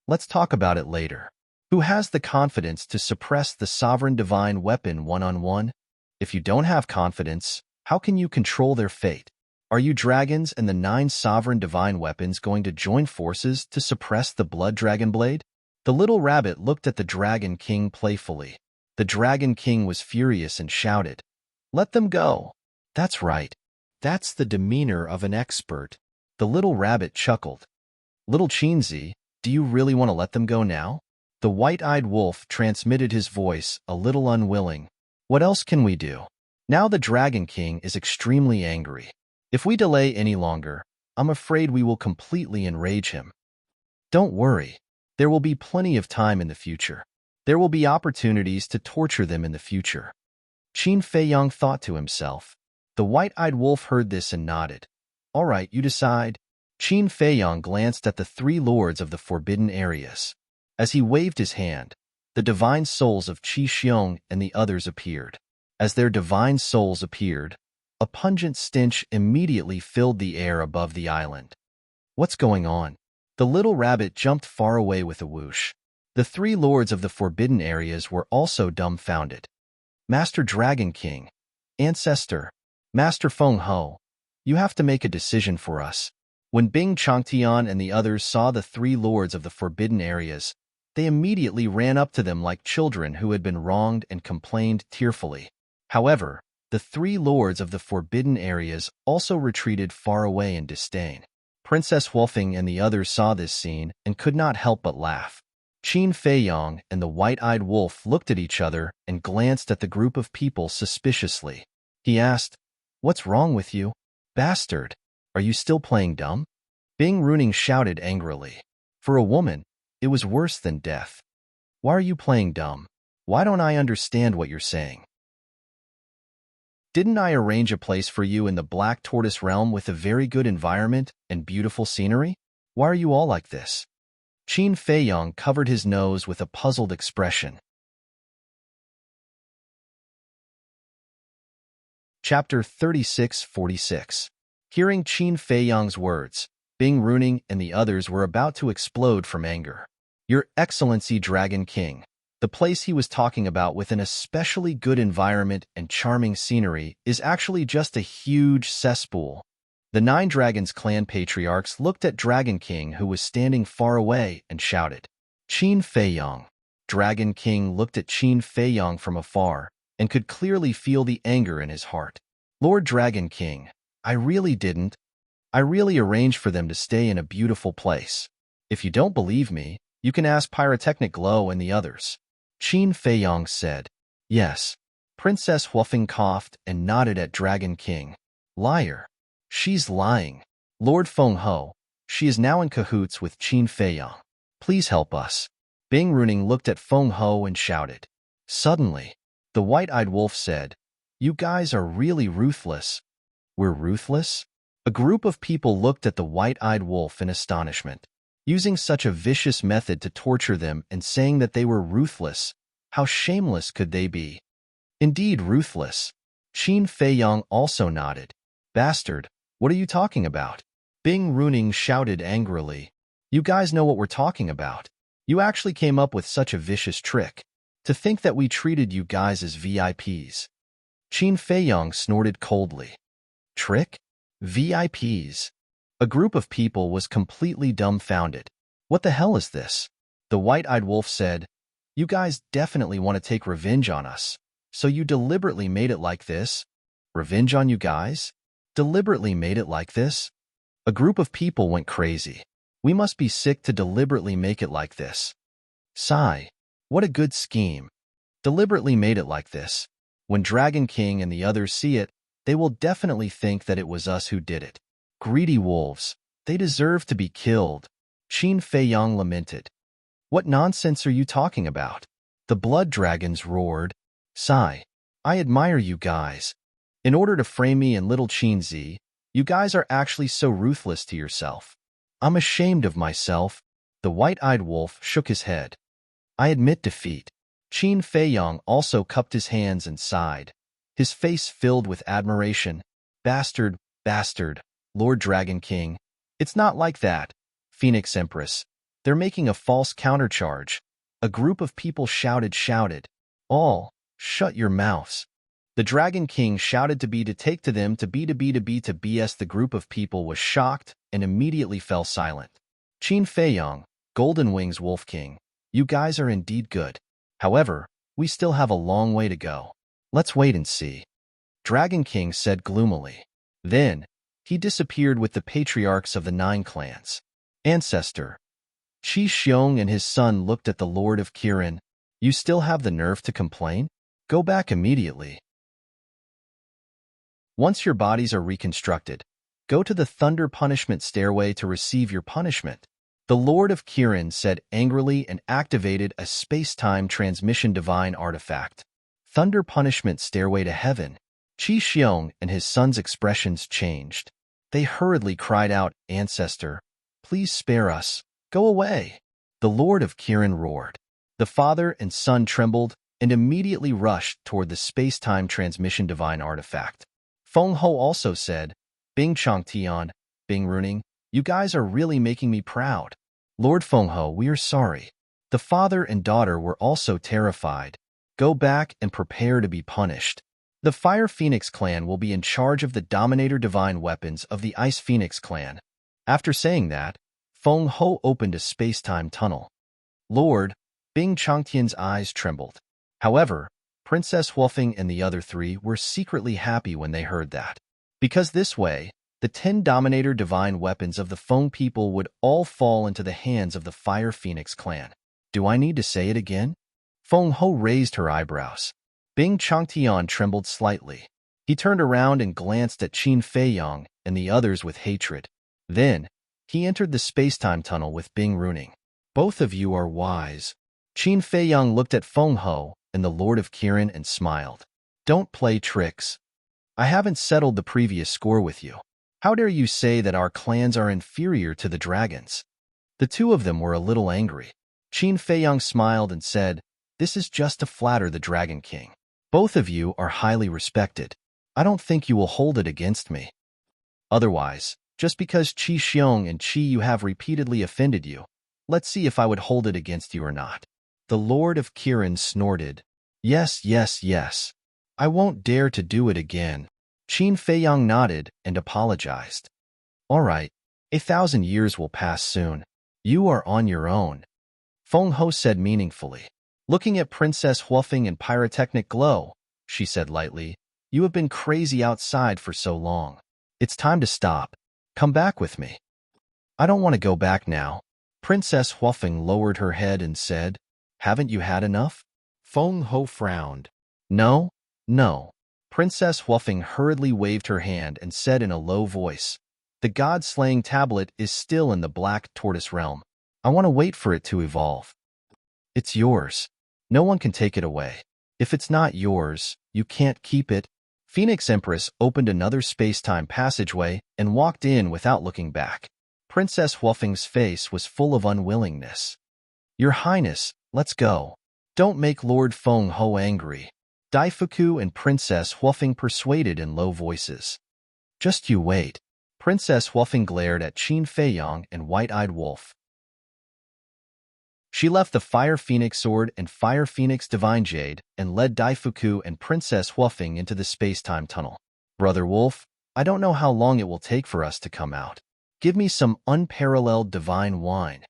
Let's talk about it later. Who has the confidence to suppress the sovereign divine weapon one-on-one? If you don't have confidence, how can you control their fate? Are you dragons and the 9 sovereign divine weapons going to join forces to suppress the Blood Dragon Blade? The little rabbit looked at the Dragon King playfully. The Dragon King was furious and shouted, Let them go. That's right. That's the demeanor of an expert. The little rabbit chuckled. Little Chinzi, do you really want to let them go now? The white-eyed wolf transmitted his voice, a little unwilling. What else can we do? Now the Dragon King is extremely angry. If we delay any longer, I'm afraid we will completely enrage him. Don't worry. There will be plenty of time in the future. There will be opportunities to torture them in the future. Qin Feiyang thought to himself. The white-eyed wolf heard this and nodded. All right, you decide. Qin Feiyang glanced at the 3 lords of the forbidden areas. As he waved his hand, the divine souls of Qi Xiong and the others appeared. As their divine souls appeared, a pungent stench immediately filled the air above the island. What's going on? The little rabbit jumped far away with a whoosh. The 3 lords of the forbidden areas were also dumbfounded. Master Dragon King, Ancestor, Master Feng Ho, you have to make a decision for us. When Bing Changtian and the others saw the 3 lords of the forbidden areas, they immediately ran up to them like children who had been wronged and complained tearfully. However, the 3 lords of the forbidden areas also retreated far away in disdain. Princess Wolfing and the others saw this scene and could not help but laugh. Qin Feiyang and the white-eyed wolf looked at each other and glanced at the group of people suspiciously. He asked, What's wrong with you? Bastard, are you still playing dumb? Bing Runing shouted angrily. For a woman, it was worse than death. Why are you playing dumb? Why don't I understand what you're saying? Didn't I arrange a place for you in the Black Tortoise realm with a very good environment and beautiful scenery? Why are you all like this? Qin Feiyong covered his nose with a puzzled expression. Chapter 3646. Hearing Qin Feiyong's words, Bing Runing and the others were about to explode from anger. Your Excellency Dragon King, the place he was talking about with an especially good environment and charming scenery is actually just a huge cesspool. The 9 Dragons clan patriarchs looked at Dragon King, who was standing far away, and shouted, Qin Feiyong. Dragon King looked at Qin Feiyong from afar and could clearly feel the anger in his heart. Lord Dragon King, I really arranged for them to stay in a beautiful place. If you don't believe me, you can ask Pyrotechnic Glow and the others. Qin Feiyong said. Yes. Princess Huofeng coughed and nodded at Dragon King. Liar. She's lying. Lord Feng Ho, she is now in cahoots with Qin Feiyong. Please help us. Bing Runing looked at Feng Ho and shouted. Suddenly, the white-eyed wolf said, You guys are really ruthless. We're ruthless? A group of people looked at the white-eyed wolf in astonishment. Using such a vicious method to torture them and saying that they were ruthless, how shameless could they be? Indeed ruthless. Qin Feiyong also nodded. Bastard, what are you talking about? Bing Runing shouted angrily. You guys know what we're talking about. You actually came up with such a vicious trick. To think that we treated you guys as VIPs. Qin Feiyong snorted coldly. Trick? VIPs? A group of people was completely dumbfounded. What the hell is this? The white-eyed wolf said, You guys definitely want to take revenge on us. So you deliberately made it like this? Revenge on you guys? Deliberately made it like this? A group of people went crazy. We must be sick to deliberately make it like this. Sigh. What a good scheme. Deliberately made it like this. When Dragon King and the others see it, they will definitely think that it was us who did it. Greedy wolves. They deserve to be killed. Qin Feiyong lamented. What nonsense are you talking about? The blood dragons roared. Sigh. I admire you guys. In order to frame me and little Qin Zi, you guys are actually so ruthless to yourself. I'm ashamed of myself. The white-eyed wolf shook his head. I admit defeat. Qin Feiyong also cupped his hands and sighed. His face filled with admiration. Bastard, bastard. Lord Dragon King, it's not like that. Phoenix Empress, they're making a false countercharge. A group of people shouted. All, shut your mouths. The Dragon King shouted to take to them to BS. The group of people was shocked and immediately fell silent. Qin Feiyong, Golden Wings Wolf King, you guys are indeed good. However, we still have a long way to go. Let's wait and see. Dragon King said gloomily. Then, he disappeared with the patriarchs of the 9 clans. Ancestor. Qi Xiong and his son looked at the Lord of Kirin. You still have the nerve to complain? Go back immediately. Once your bodies are reconstructed, go to the Thunder Punishment Stairway to receive your punishment. The Lord of Kirin said angrily and activated a space-time transmission divine artifact. Thunder Punishment Stairway to Heaven. Qi Xiong and his son's expressions changed. They hurriedly cried out, Ancestor, please spare us. Go away. The Lord of Kirin roared. The father and son trembled and immediately rushed toward the space-time transmission divine artifact. Feng Ho also said, Bing Changtian, Bing Runing, you guys are really making me proud. Lord Feng Ho, we are sorry. The father and daughter were also terrified. Go back and prepare to be punished. The Fire Phoenix clan will be in charge of the Dominator Divine weapons of the Ice Phoenix clan. After saying that, Feng Ho opened a space-time tunnel. Lord, Bing Changtian's eyes trembled. However, Princess Huofeng and the other 3 were secretly happy when they heard that. Because this way, the 10 Dominator Divine weapons of the Feng people would all fall into the hands of the Fire Phoenix clan. Do I need to say it again? Feng Ho raised her eyebrows. Bing Changtian trembled slightly. He turned around and glanced at Qin Feiyong and the others with hatred. Then, he entered the space-time tunnel with Bing Runing. Both of you are wise. Qin Feiyong looked at Feng Ho and the Lord of Kirin and smiled. Don't play tricks. I haven't settled the previous score with you. How dare you say that our clans are inferior to the dragons? The two of them were a little angry. Qin Feiyang smiled and said, "This is just to flatter the Dragon King. Both of you are highly respected. I don't think you will hold it against me. Otherwise, just because Qi Xiong and Qi Yu have repeatedly offended you, let's see if I would hold it against you or not." The Lord of Kirin snorted. "Yes, yes, yes. I won't dare to do it again." Qin Feiyang nodded and apologized. "All right, 1,000 years will pass soon. You are on your own," Feng Ho said meaningfully. Looking at Princess Huofeng in pyrotechnic glow, she said lightly, "You have been crazy outside for so long. It's time to stop. Come back with me." "I don't want to go back now." Princess Huofeng lowered her head and said, "Haven't you had enough?" Feng Ho frowned. "No, no." Princess Huofeng hurriedly waved her hand and said in a low voice, "The God-slaying tablet is still in the Black Tortoise realm. I want to wait for it to evolve. It's yours. No one can take it away. If it's not yours, you can't keep it." Phoenix Empress opened another space-time passageway and walked in without looking back. Princess Huofeng's face was full of unwillingness. "Your Highness, let's go. Don't make Lord Feng Ho angry." Daifuku and Princess Huofeng persuaded in low voices. "Just you wait." Princess Huofeng glared at Qin Feiyang and White-Eyed Wolf. She left the Fire Phoenix Sword and Fire Phoenix Divine Jade and led Daifuku and Princess Huofeng into the space-time tunnel. "Brother Wolf, I don't know how long it will take for us to come out. Give me some unparalleled divine wine."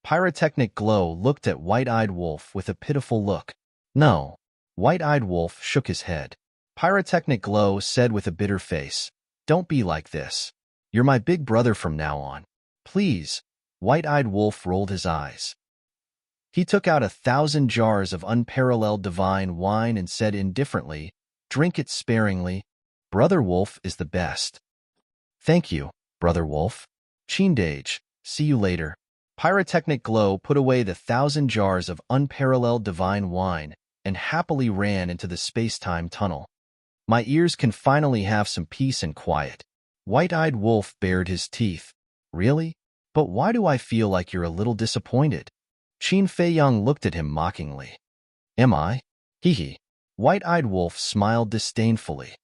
Pyrotechnic Glow looked at White-Eyed Wolf with a pitiful look. "No." White-Eyed Wolf shook his head. Pyrotechnic Glow said with a bitter face, "Don't be like this. You're my big brother from now on. Please." White-Eyed Wolf rolled his eyes. He took out 1,000 jars of unparalleled divine wine and said indifferently, "Drink it sparingly. Brother Wolf is the best." "Thank you, Brother Wolf." "Chindage, see you later." Pyrotechnic Glow put away the 1,000 jars of unparalleled divine wine and happily ran into the space-time tunnel. "My ears can finally have some peace and quiet." White-Eyed Wolf bared his teeth. "Really? But why do I feel like you're a little disappointed?" Qin Feiyang looked at him mockingly. "Am I? Hee. White-Eyed Wolf smiled disdainfully.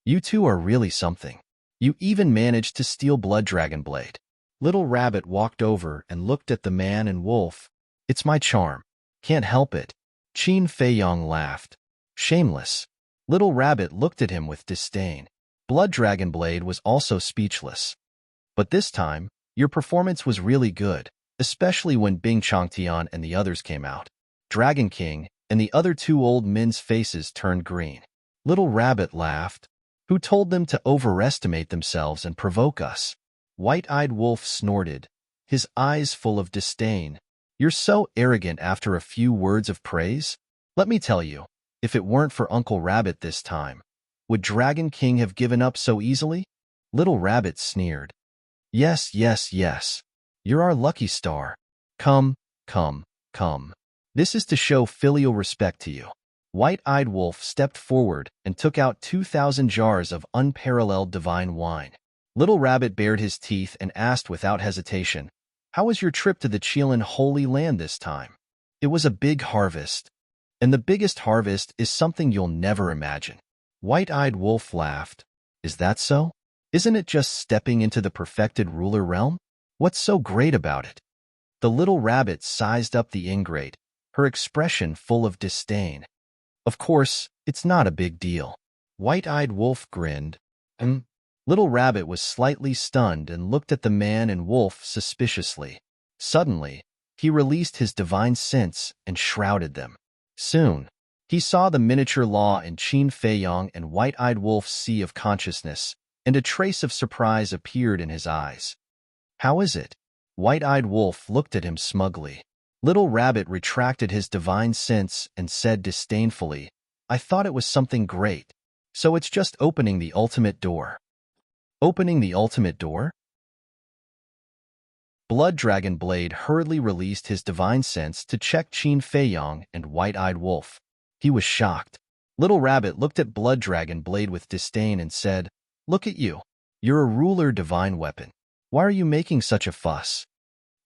"You two are really something. You even managed to steal Blood Dragon Blade." Little Rabbit walked over and looked at the man and wolf. "It's my charm. Can't help it." Qin Feiyang laughed. "Shameless." Little Rabbit looked at him with disdain. Blood Dragon Blade was also speechless. "But this time, your performance was really good, especially when Bing Changtian and the others came out." Dragon King and the other two old men's faces turned green. Little Rabbit laughed. "Who told them to overestimate themselves and provoke us?" White-Eyed Wolf snorted, his eyes full of disdain. "You're so arrogant after a few words of praise? Let me tell you, if it weren't for Uncle Rabbit this time, would Dragon King have given up so easily?" Little Rabbit sneered. Yes, yes, yes. You're our lucky star. Come, come, come. This is to show filial respect to you." White-Eyed Wolf stepped forward and took out 2,000 jars of unparalleled divine wine. Little Rabbit bared his teeth and asked without hesitation, "How was your trip to the Qilin Holy Land this time?" "It was a big harvest. And the biggest harvest is something you'll never imagine." White-Eyed Wolf laughed. "Is that so? Isn't it just stepping into the perfected ruler realm? What's so great about it?" The little rabbit sized up the ingrate, her expression full of disdain. "Of course, it's not a big deal." White-Eyed Wolf grinned. Little Rabbit was slightly stunned and looked at the man and wolf suspiciously. Suddenly, he released his divine sense and shrouded them. Soon, he saw the miniature law in Qin Feiyang and White-Eyed Wolf's sea of consciousness, and a trace of surprise appeared in his eyes. "How is it?" White-Eyed Wolf looked at him smugly. Little Rabbit retracted his divine sense and said disdainfully, "I thought it was something great. So it's just opening the ultimate door." Opening the ultimate door? Blood Dragon Blade hurriedly released his divine sense to check Qin Feiyang and White-Eyed Wolf. He was shocked. Little Rabbit looked at Blood Dragon Blade with disdain and said, "Look at you. You're a ruler divine weapon. Why are you making such a fuss?"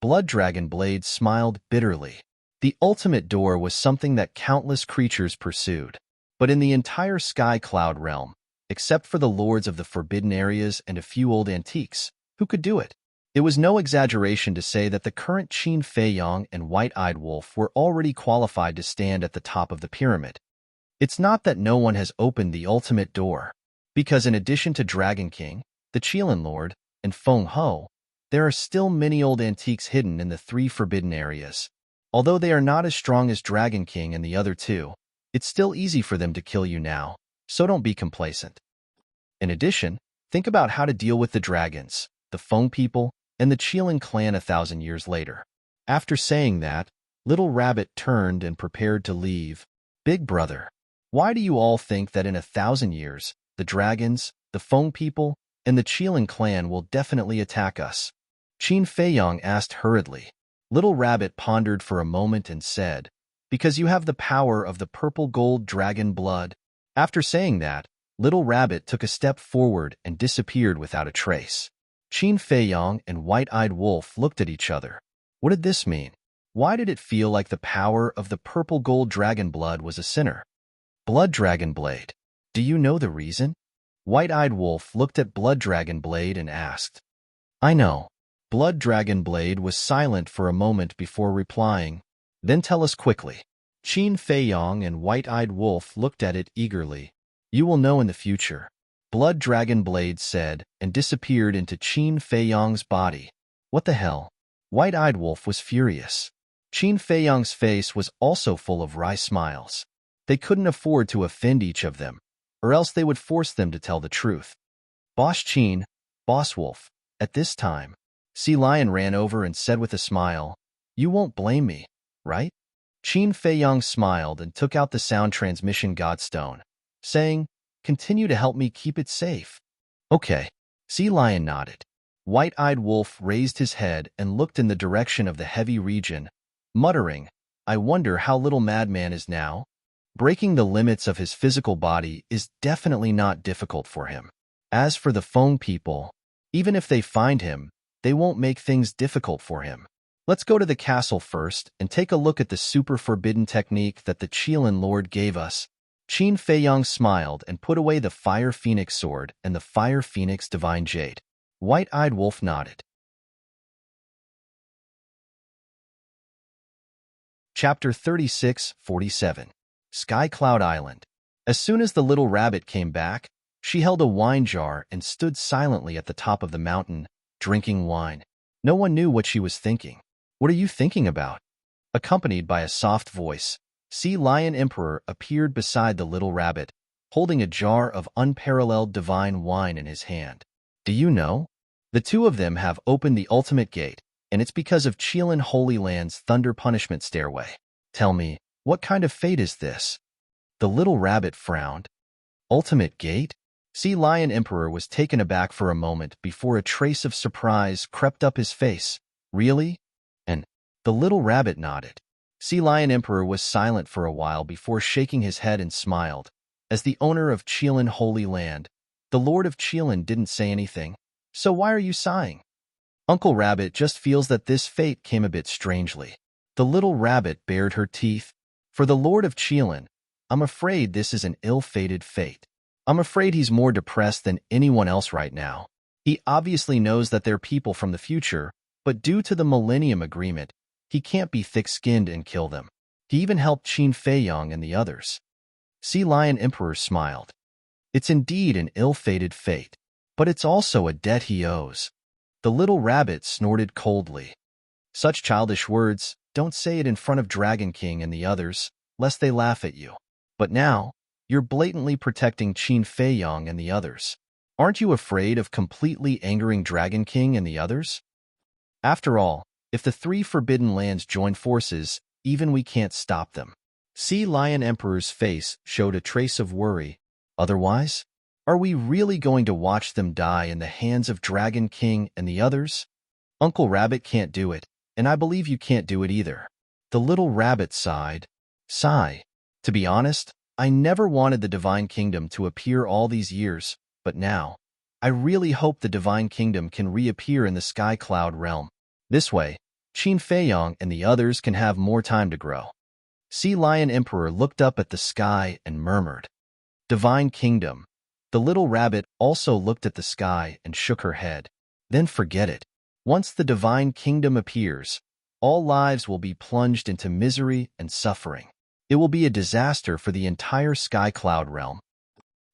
Blood Dragon Blade smiled bitterly. The ultimate door was something that countless creatures pursued. But in the entire Sky Cloud realm, except for the lords of the forbidden areas and a few old antiques, who could do it? It was no exaggeration to say that the current Qin Fei Yang and White-Eyed Wolf were already qualified to stand at the top of the pyramid. It's not that no one has opened the ultimate door, because in addition to Dragon King, the Qilin Lord, and Feng Ho, there are still many old antiques hidden in the 3 forbidden areas. Although they are not as strong as Dragon King and the other 2, it's still easy for them to kill you now, so don't be complacent. In addition, think about how to deal with the dragons, the Feng people, and the Qilin clan 1,000 years later. After saying that, Little Rabbit turned and prepared to leave. Big brother, why do you all think that in 1,000 years, the dragons, the Feng people, and the Qilin clan will definitely attack us? Qin Fei Yang asked hurriedly. Little Rabbit pondered for a moment and said, "Because you have the power of the purple-gold dragon blood." After saying that, Little Rabbit took a step forward and disappeared without a trace. Qin Fei Yang and White-Eyed Wolf looked at each other. What did this mean? Why did it feel like the power of the purple-gold dragon blood was a sinner? Blood Dragon Blade, do you know the reason? White-Eyed Wolf looked at Blood Dragon Blade and asked. I know. Blood Dragon Blade was silent for a moment before replying. Then tell us quickly. Qin Fei Yang and White-Eyed Wolf looked at it eagerly. You will know in the future, Blood Dragon Blade said, and disappeared into Qin Fei Yang's body. What the hell? White-Eyed Wolf was furious. Qin Fei Yang's face was also full of wry smiles. They couldn't afford to offend each of them, or else they would force them to tell the truth. Boss Qin, Boss Wolf, at this time, Sea Lion ran over and said with a smile, "You won't blame me, right?" Qin Fei Yang smiled and took out the sound transmission godstone, saying, "Continue to help me keep it safe." Okay. Sea Lion nodded. White-Eyed Wolf raised his head and looked in the direction of the heavy region, muttering, "I wonder how Little Madman is now?" Breaking the limits of his physical body is definitely not difficult for him. As for the Feng people, even if they find him, they won't make things difficult for him. Let's go to the castle first and take a look at the super forbidden technique that the Qilin Lord gave us. Qin Fei Yang smiled and put away the Fire Phoenix sword and the Fire Phoenix Divine Jade. White-Eyed Wolf nodded. Chapter 36-47 Sky Cloud Island. As soon as the little rabbit came back, she held a wine jar and stood silently at the top of the mountain, drinking wine. No one knew what she was thinking. What are you thinking about? Accompanied by a soft voice, Sea Lion Emperor appeared beside the little rabbit, holding a jar of unparalleled divine wine in his hand. Do you know? The two of them have opened the ultimate gate, and it's because of Qilin Holy Land's Thunder Punishment Stairway. Tell me, what kind of fate is this? The little rabbit frowned. Ultimate gate? Sea Lion Emperor was taken aback for a moment before a trace of surprise crept up his face. Really? And the little rabbit nodded. Sea Lion Emperor was silent for a while before shaking his head and smiled. As the owner of Qilin Holy Land, the Lord of Qilin didn't say anything. So why are you sighing? Uncle Rabbit just feels that this fate came a bit strangely. The little rabbit bared her teeth. For the Lord of Qilin, I'm afraid this is an ill-fated fate. I'm afraid he's more depressed than anyone else right now. He obviously knows that they're people from the future, but due to the Millennium Agreement, he can't be thick-skinned and kill them. He even helped Qin Fei Yang and the others. Sea Lion Emperor smiled. It's indeed an ill-fated fate, but it's also a debt he owes. The little rabbit snorted coldly. Such childish words, don't say it in front of Dragon King and the others, lest they laugh at you. But now, you're blatantly protecting Qin Fei Yang and the others. Aren't you afraid of completely angering Dragon King and the others? After all, if the 3 forbidden lands join forces, even we can't stop them. Sea Lion Emperor's face showed a trace of worry. Otherwise, are we really going to watch them die in the hands of Dragon King and the others? Uncle Rabbit can't do it, and I believe you can't do it either. The little rabbit sighed. Sigh. To be honest, I never wanted the Divine Kingdom to appear all these years, but now, I really hope the Divine Kingdom can reappear in the Sky Cloud realm. This way, Qin Feiyong and the others can have more time to grow. Sea Lion Emperor looked up at the sky and murmured, Divine Kingdom. The little rabbit also looked at the sky and shook her head. Then forget it. Once the Divine Kingdom appears, all lives will be plunged into misery and suffering. It will be a disaster for the entire Sky Cloud realm.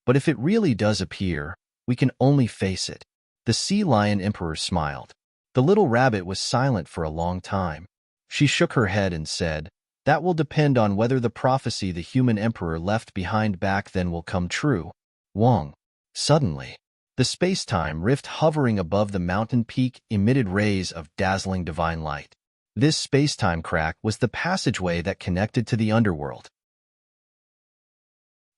But if it really does appear, we can only face it. The Sea Lion Emperor smiled. The little rabbit was silent for a long time. She shook her head and said, That will depend on whether the prophecy the human emperor left behind back then will come true. Wong. Suddenly, the space-time rift hovering above the mountain peak emitted rays of dazzling divine light. This space-time crack was the passageway that connected to the underworld.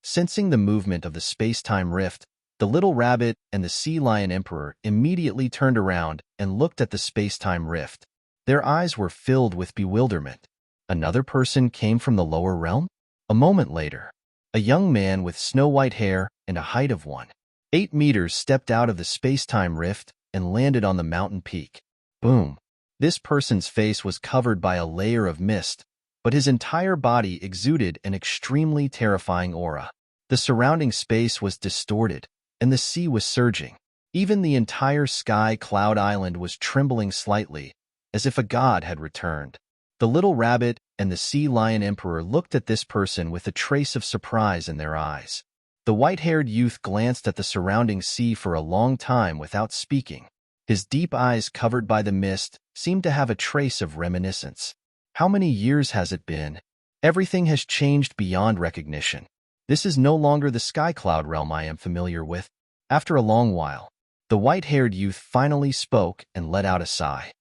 Sensing the movement of the space-time rift, the little rabbit and the Sea Lion Emperor immediately turned around and looked at the space-time rift. Their eyes were filled with bewilderment. Another person came from the lower realm? A moment later, a young man with snow-white hair and a height of 1.8 meters stepped out of the space-time rift and landed on the mountain peak. Boom! This person's face was covered by a layer of mist, but his entire body exuded an extremely terrifying aura. The surrounding space was distorted, and the sea was surging. Even the entire Sky Cloud Island was trembling slightly, as if a god had returned. The little rabbit and the Sea Lion Emperor looked at this person with a trace of surprise in their eyes. The white-haired youth glanced at the surrounding sea for a long time without speaking. His deep eyes covered by the mist seemed to have a trace of reminiscence. How many years has it been? Everything has changed beyond recognition. This is no longer the Sky Cloud realm I am familiar with. After a long while, the white-haired youth finally spoke and let out a sigh.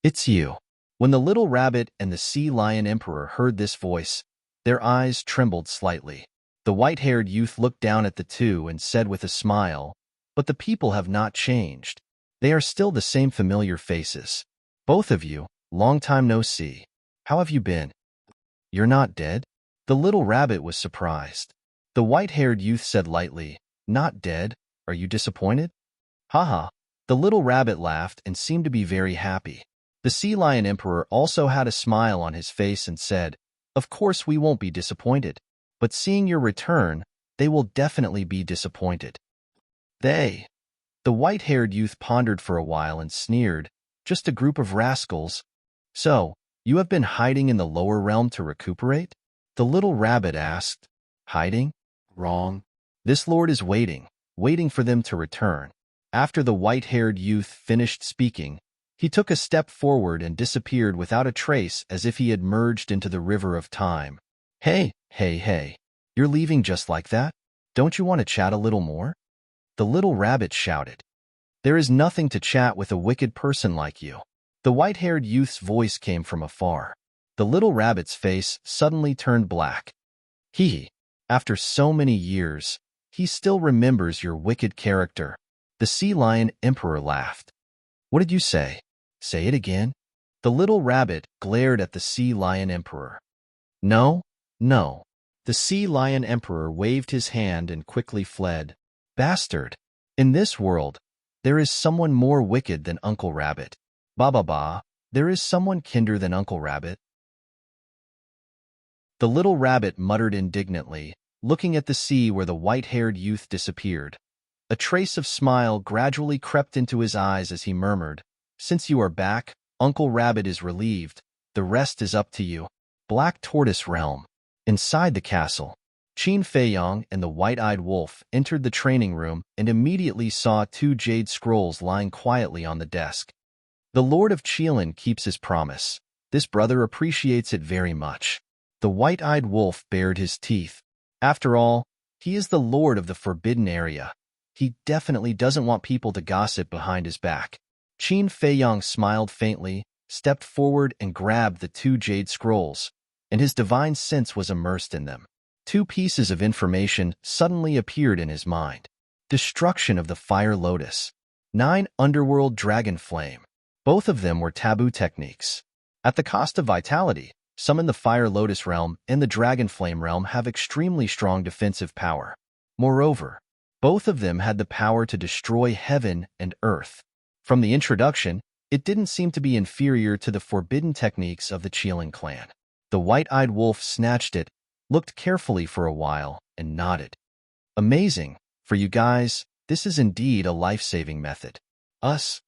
It's you. When the little rabbit and the Sea Lion Emperor heard this voice, their eyes trembled slightly. The white-haired youth looked down at the two and said with a smile, But the people have not changed. They are still the same familiar faces. Both of you, long time no see. How have you been? You're not dead? The little rabbit was surprised. The white-haired youth said lightly, Not dead? Are you disappointed? Haha. The little rabbit laughed and seemed to be very happy. The Sea Lion Emperor also had a smile on his face and said, Of course we won't be disappointed. But seeing your return, they will definitely be disappointed. They. The white-haired youth pondered for a while and sneered, Just a group of rascals. So, you have been hiding in the lower realm to recuperate? The little rabbit asked. Hiding? Wrong. This lord is waiting for them to return. After the white-haired youth finished speaking, he took a step forward and disappeared without a trace as if he had merged into the river of time. Hey, you're leaving just like that? Don't you want to chat a little more? The little rabbit shouted. There is nothing to chat with a wicked person like you. The white-haired youth's voice came from afar. The little rabbit's face suddenly turned black. After so many years, he still remembers your wicked character. The Sea Lion Emperor laughed. What did you say? Say it again. The little rabbit glared at the Sea Lion Emperor. No. The Sea Lion Emperor waved his hand and quickly fled. Bastard! In this world, there is someone more wicked than Uncle Rabbit. Ba, there is someone kinder than Uncle Rabbit. The little rabbit muttered indignantly, looking at the sea where the white-haired youth disappeared. A trace of smile gradually crept into his eyes as he murmured, Since you are back, Uncle Rabbit is relieved. The rest is up to you. Black Tortoise Realm. Inside the castle, Qin Feiyong and the white-eyed wolf entered the training room and immediately saw 2 jade scrolls lying quietly on the desk. The Lord of Qilin keeps his promise. This brother appreciates it very much. The white-eyed wolf bared his teeth. After all, he is the lord of the forbidden area. He definitely doesn't want people to gossip behind his back. Qin Feiyong smiled faintly, stepped forward and grabbed the 2 jade scrolls, and his divine sense was immersed in them. 2 pieces of information suddenly appeared in his mind. Destruction of the Fire Lotus. 9 Underworld Dragon Flame. Both of them were taboo techniques. At the cost of vitality, Some in the Fire Lotus realm and the Dragon Flame realm have extremely strong defensive power. Moreover, both of them had the power to destroy heaven and earth. From the introduction, it didn't seem to be inferior to the forbidden techniques of the Qilin clan. The white-eyed wolf snatched it, looked carefully for a while, and nodded. Amazing. For you guys, this is indeed a life-saving method. Us?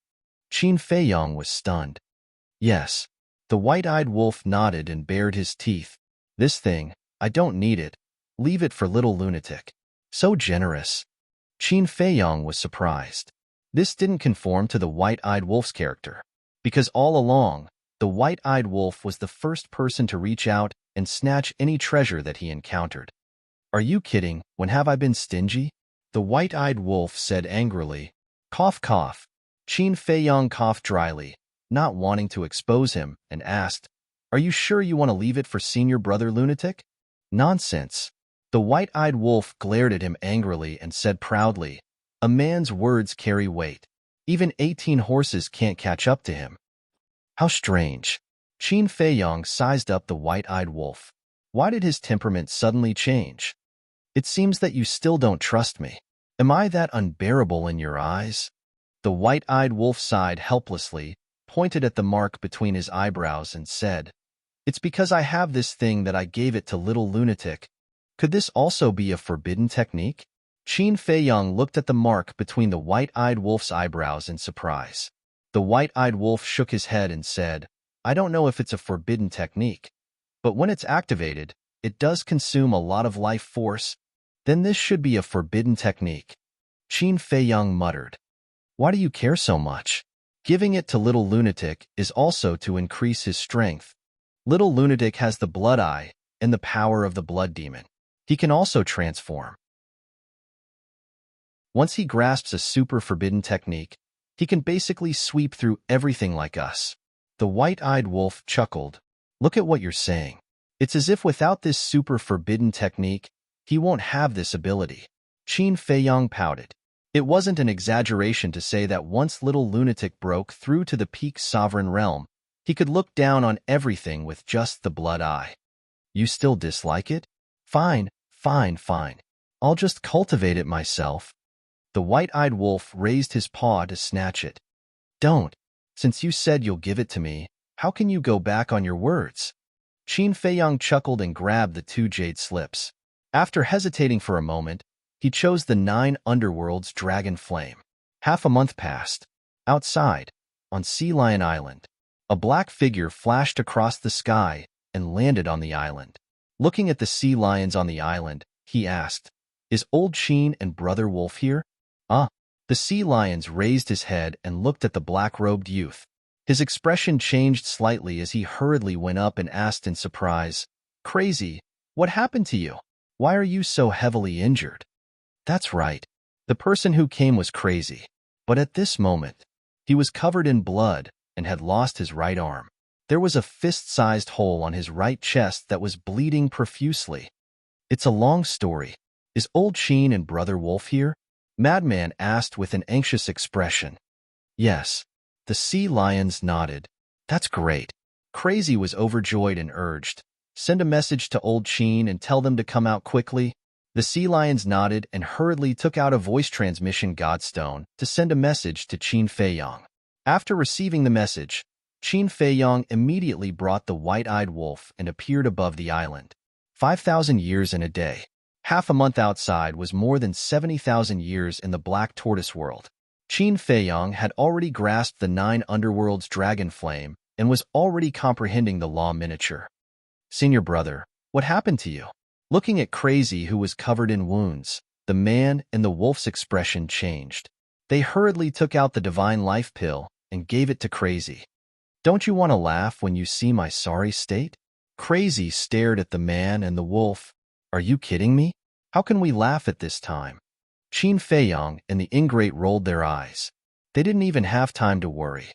Qin Feiyong was stunned. Yes. The white-eyed wolf nodded and bared his teeth. This thing, I don't need it. Leave it for little lunatic. So generous. Qin Feiyong was surprised. This didn't conform to the white-eyed wolf's character, because all along, the white-eyed wolf was the first person to reach out and snatch any treasure that he encountered. Are you kidding? When have I been stingy? The white-eyed wolf said angrily. Cough, cough. Qin Feiyong coughed dryly, not wanting to expose him, and asked, Are you sure you want to leave it for senior brother lunatic? Nonsense. The white-eyed wolf glared at him angrily and said proudly, A man's words carry weight. Even 18 horses can't catch up to him. How strange. Qin Feiyong sized up the white-eyed wolf. Why did his temperament suddenly change? It seems that you still don't trust me. Am I that unbearable in your eyes? The white-eyed wolf sighed helplessly, pointed at the mark between his eyebrows and said, It's because I have this thing that I gave it to little lunatic. Could this also be a forbidden technique? Qin Feiyong looked at the mark between the white-eyed wolf's eyebrows in surprise. The white-eyed wolf shook his head and said, I don't know if it's a forbidden technique, but when it's activated, it does consume a lot of life force. Then this should be a forbidden technique. Qin Feiyong muttered. Why do you care so much? Giving it to little lunatic is also to increase his strength. Little lunatic has the blood eye and the power of the blood demon. He can also transform. Once he grasps a super forbidden technique, he can basically sweep through everything like us. The white-eyed wolf chuckled. Look at what you're saying. It's as if without this super forbidden technique, he won't have this ability. Qin Feiyong pouted. It wasn't an exaggeration to say that once little lunatic broke through to the peak sovereign realm, he could look down on everything with just the blood eye. You still dislike it? Fine, fine, fine. I'll just cultivate it myself. The white-eyed wolf raised his paw to snatch it. Don't. Since you said you'll give it to me, how can you go back on your words? Qin Feiyong chuckled and grabbed the 2 jade slips. After hesitating for a moment, he chose the 9 underworld's dragon flame. Half a month passed. Outside, on Sea Lion Island, a black figure flashed across the sky and landed on the island. Looking at the sea lions on the island, he asked, Is old Qin and brother wolf here? The sea lions raised his head and looked at the black-robed youth. His expression changed slightly as he hurriedly went up and asked in surprise, Crazy, what happened to you? Why are you so heavily injured? That's right. The person who came was crazy. But at this moment, he was covered in blood and had lost his right arm. There was a fist-sized hole on his right chest that was bleeding profusely. It's a long story. Is old Qin and brother wolf here? Madman asked with an anxious expression. Yes. The sea lions nodded. That's great. Crazy was overjoyed and urged, Send a message to old Qin and tell them to come out quickly. The sea lions nodded and hurriedly took out a voice transmission godstone to send a message to Qin Feiyong. After receiving the message, Qin Feiyong immediately brought the white-eyed wolf and appeared above the island. 5,000 years in a day. Half a month outside was more than 70,000 years in the Black Tortoise world. Qin Feiyong had already grasped the 9 underworld's dragon flame and was already comprehending the law miniature. Senior brother, what happened to you? Looking at Crazy, who was covered in wounds, the man and the wolf's expression changed. They hurriedly took out the divine life pill and gave it to Crazy. Don't you want to laugh when you see my sorry state? Crazy stared at the man and the wolf. Are you kidding me? How can we laugh at this time? Qin Feiyong and the ingrate rolled their eyes. They didn't even have time to worry.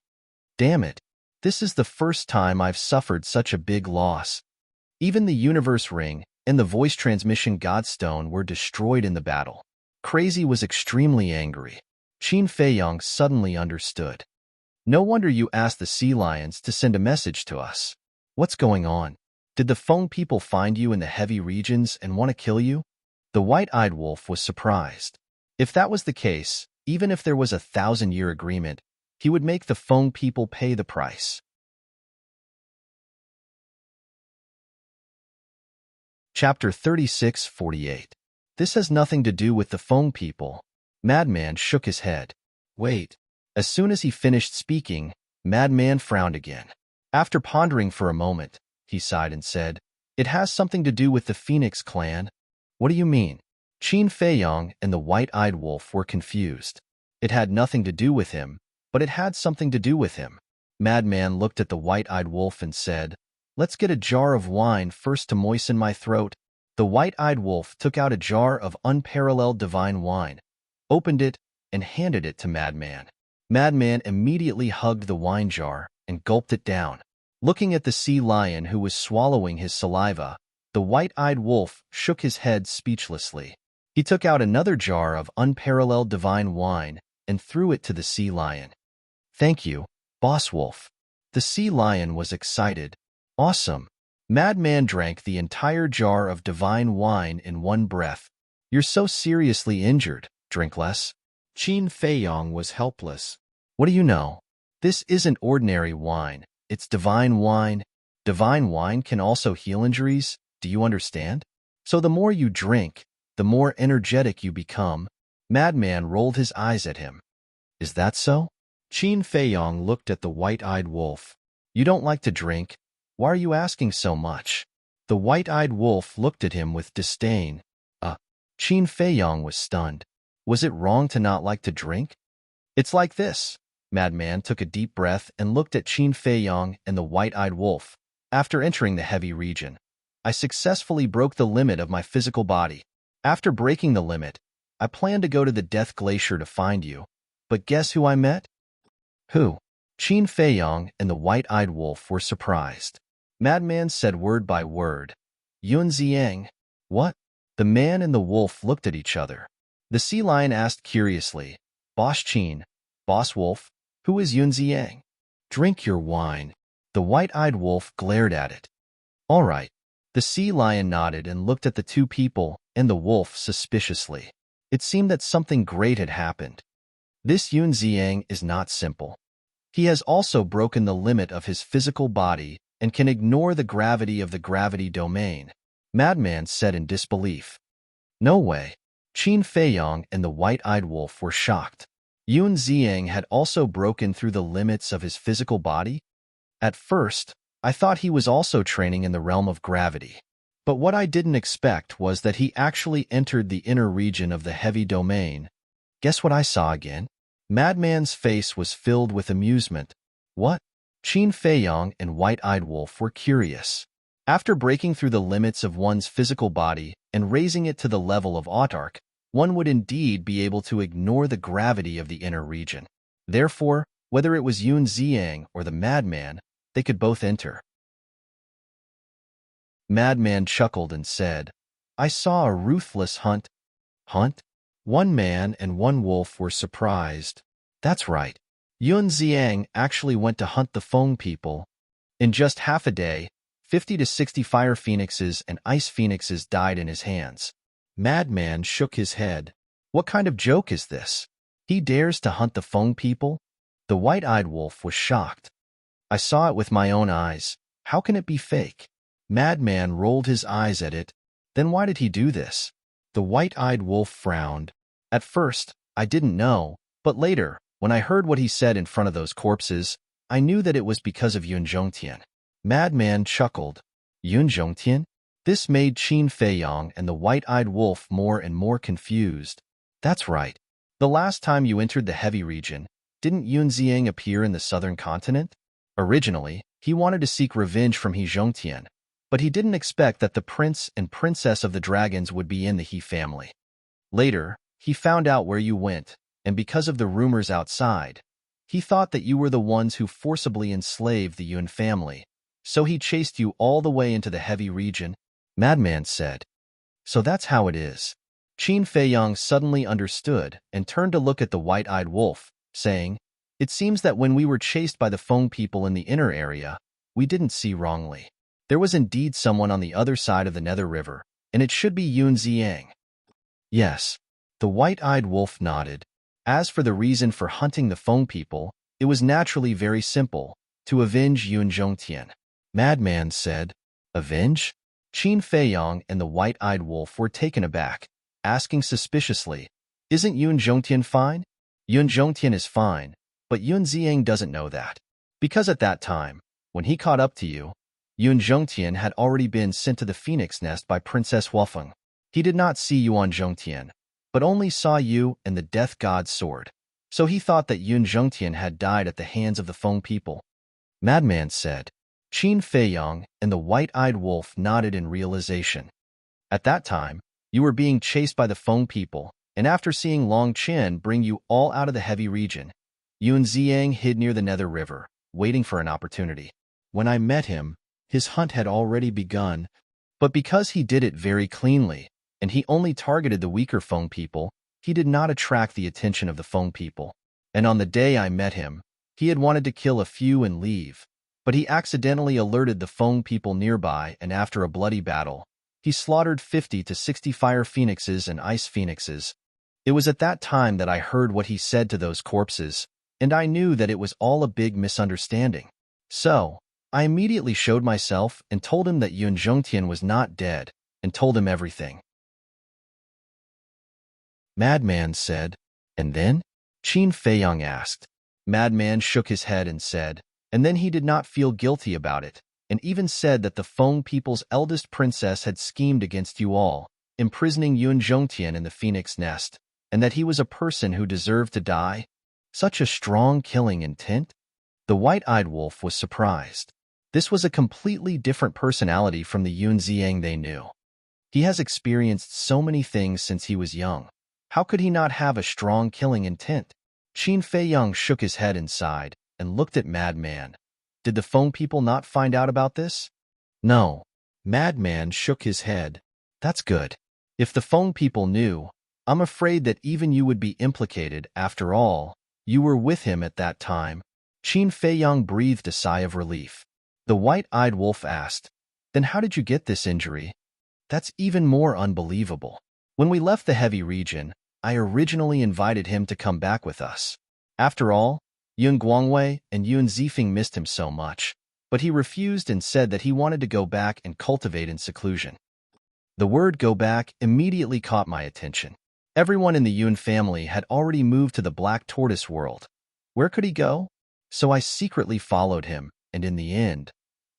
Damn it. This is the first time I've suffered such a big loss. Even the universe ring and the voice transmission godstone were destroyed in the battle. Crazy was extremely angry. Qin Feiyong suddenly understood. No wonder you asked the sea lions to send a message to us. What's going on? Did the Feng people find you in the heavy regions and want to kill you? The white-eyed wolf was surprised. If that was the case, even if there was a 1,000-year agreement, he would make the Feng people pay the price. Chapter 36:48. This has nothing to do with the Feng people. Madman shook his head. Wait. As soon as he finished speaking, Madman frowned again. After pondering for a moment, he sighed and said, "It has something to do with the Phoenix clan." "What do you mean?" Qin Feiyong and the white-eyed wolf were confused. It had nothing to do with him, but it had something to do with him. Madman looked at the white-eyed wolf and said, "Let's get a jar of wine first to moisten my throat." The white-eyed wolf took out a jar of unparalleled divine wine, opened it, and handed it to Madman. Madman immediately hugged the wine jar and gulped it down. Looking at the sea lion who was swallowing his saliva, the white-eyed wolf shook his head speechlessly. He took out another jar of unparalleled divine wine and threw it to the sea lion. "Thank you, Boss Wolf." The sea lion was excited. "Awesome." Madman drank the entire jar of divine wine in one breath. "You're so seriously injured. Drink less." Qin Feiyong was helpless. "What do you know? This isn't ordinary wine. It's divine wine. Divine wine can also heal injuries. Do you understand? So the more you drink, the more energetic you become." Madman rolled his eyes at him. "Is that so?" Qin Feiyong looked at the white-eyed wolf. "You don't like to drink? Why are you asking so much?" The white-eyed wolf looked at him with disdain. Qin Feiyong was stunned. Was it wrong to not like to drink? "It's like this." Madman took a deep breath and looked at Qin Feiyong and the white-eyed wolf. "After entering the heavy region, I successfully broke the limit of my physical body. After breaking the limit, I planned to go to the Death Glacier to find you. But guess who I met?" "Who?" Qin Feiyong and the white-eyed wolf were surprised. Madman said word by word, "Yun Ziang." "What?" The man and the wolf looked at each other. The sea lion asked curiously, "Boss Qin, Boss Wolf, who is Yun Ziang?" "Drink your wine." The white-eyed wolf glared at it. "All right." The sea lion nodded and looked at the two people and the wolf suspiciously. It seemed that something great had happened. This Yun Ziang is not simple. He has also broken the limit of his physical body and can ignore the gravity of the gravity domain. Madman said in disbelief. "No way." Qin Feiyong and the white-eyed wolf were shocked. Yun Ziang had also broken through the limits of his physical body? At first, I thought he was also training in the realm of gravity. But what I didn't expect was that he actually entered the inner region of the heavy domain. Guess what I saw again? Madman's face was filled with amusement. "What?" Qin Feiyong and white-eyed wolf were curious. After breaking through the limits of one's physical body and raising it to the level of autark, one would indeed be able to ignore the gravity of the inner region. Therefore, whether it was Yun Ziang or the madman, they could both enter. Madman chuckled and said, "I saw a ruthless hunt." "Hunt?" One man and one wolf were surprised. "That's right. Yun Ziang actually went to hunt the Feng people. In just half a day, 50 to 60 fire phoenixes and ice phoenixes died in his hands." Madman shook his head. "What kind of joke is this? He dares to hunt the Feng people?" The white-eyed wolf was shocked. "I saw it with my own eyes. How can it be fake?" Madman rolled his eyes at it. "Then why did he do this?" The white-eyed wolf frowned. "At first, I didn't know, but later, when I heard what he said in front of those corpses, I knew that it was because of Yun Zhongtian." Madman chuckled. "Yun Zhongtian?" This made Qin Feiyong and the white-eyed wolf more and more confused. "That's right. The last time you entered the heavy region, didn't Yun Ziang appear in the southern continent? Originally, he wanted to seek revenge from He Zhongtian, but he didn't expect that the prince and princess of the dragons would be in the He family. Later, he found out where you went, and because of the rumors outside, he thought that you were the ones who forcibly enslaved the Yun family, so he chased you all the way into the heavy region." Madman said. "So that's how it is." Qin Feiyong suddenly understood and turned to look at the white-eyed wolf, saying, "It seems that when we were chased by the Feng people in the inner area, we didn't see wrongly. There was indeed someone on the other side of the Nether River, and it should be Yun Ziang. Yes. The white-eyed wolf nodded. As for the reason for hunting the Feng people, it was naturally very simple, to avenge Yun Zhongtian. Madman said, Avenge? Qin Feiyong and the white-eyed wolf were taken aback, asking suspiciously, Isn't Yun Zhongtian fine? Yun Zhongtian is fine, but Yun Ziang doesn't know that. Because at that time, when he caught up to you, Yun Zhongtian had already been sent to the phoenix nest by Princess Wufeng. He did not see Yuan Zhongtian, but only saw you and the death god's sword. So he thought that Yun Zhongtian had died at the hands of the Feng people. Madman said. Qin Feiyong and the white-eyed wolf nodded in realization. At that time, you were being chased by the Feng people, and after seeing Long Chen bring you all out of the heavy region, Yun Ziang hid near the Nether River, waiting for an opportunity. When I met him, his hunt had already begun, but because he did it very cleanly, and he only targeted the weaker Feng people, he did not attract the attention of the Feng people. And on the day I met him, he had wanted to kill a few and leave, but he accidentally alerted the Feng people nearby, and after a bloody battle, he slaughtered 50 to 60 fire phoenixes and ice phoenixes. It was at that time that I heard what he said to those corpses, and I knew that it was all a big misunderstanding. So, I immediately showed myself and told him that Yun Zhongtian was not dead, and told him everything. Madman said, And then? Qin Feiyong asked. Madman shook his head and said, And then he did not feel guilty about it, and even said that the Feng people's eldest princess had schemed against you all, imprisoning Yun Zhongtian in the phoenix nest, and that he was a person who deserved to die. Such a strong killing intent? The white-eyed wolf was surprised. This was a completely different personality from the Yun Ziang they knew. He has experienced so many things since he was young. How could he not have a strong killing intent? Qin Feiyong shook his head and sighed, and looked at Madman. Did the Feng people not find out about this? No. Madman shook his head. That's good. If the Feng people knew, I'm afraid that even you would be implicated. After all, you were with him at that time. Qin Feiyong breathed a sigh of relief. The white-eyed wolf asked, Then how did you get this injury? That's even more unbelievable. When we left the heavy region, I originally invited him to come back with us. After all, Yun Guangwei and Yun Zifeng missed him so much, but he refused and said that he wanted to go back and cultivate in seclusion. The word go back immediately caught my attention. Everyone in the Yun family had already moved to the Black Tortoise world. Where could he go? So I secretly followed him, and in the end,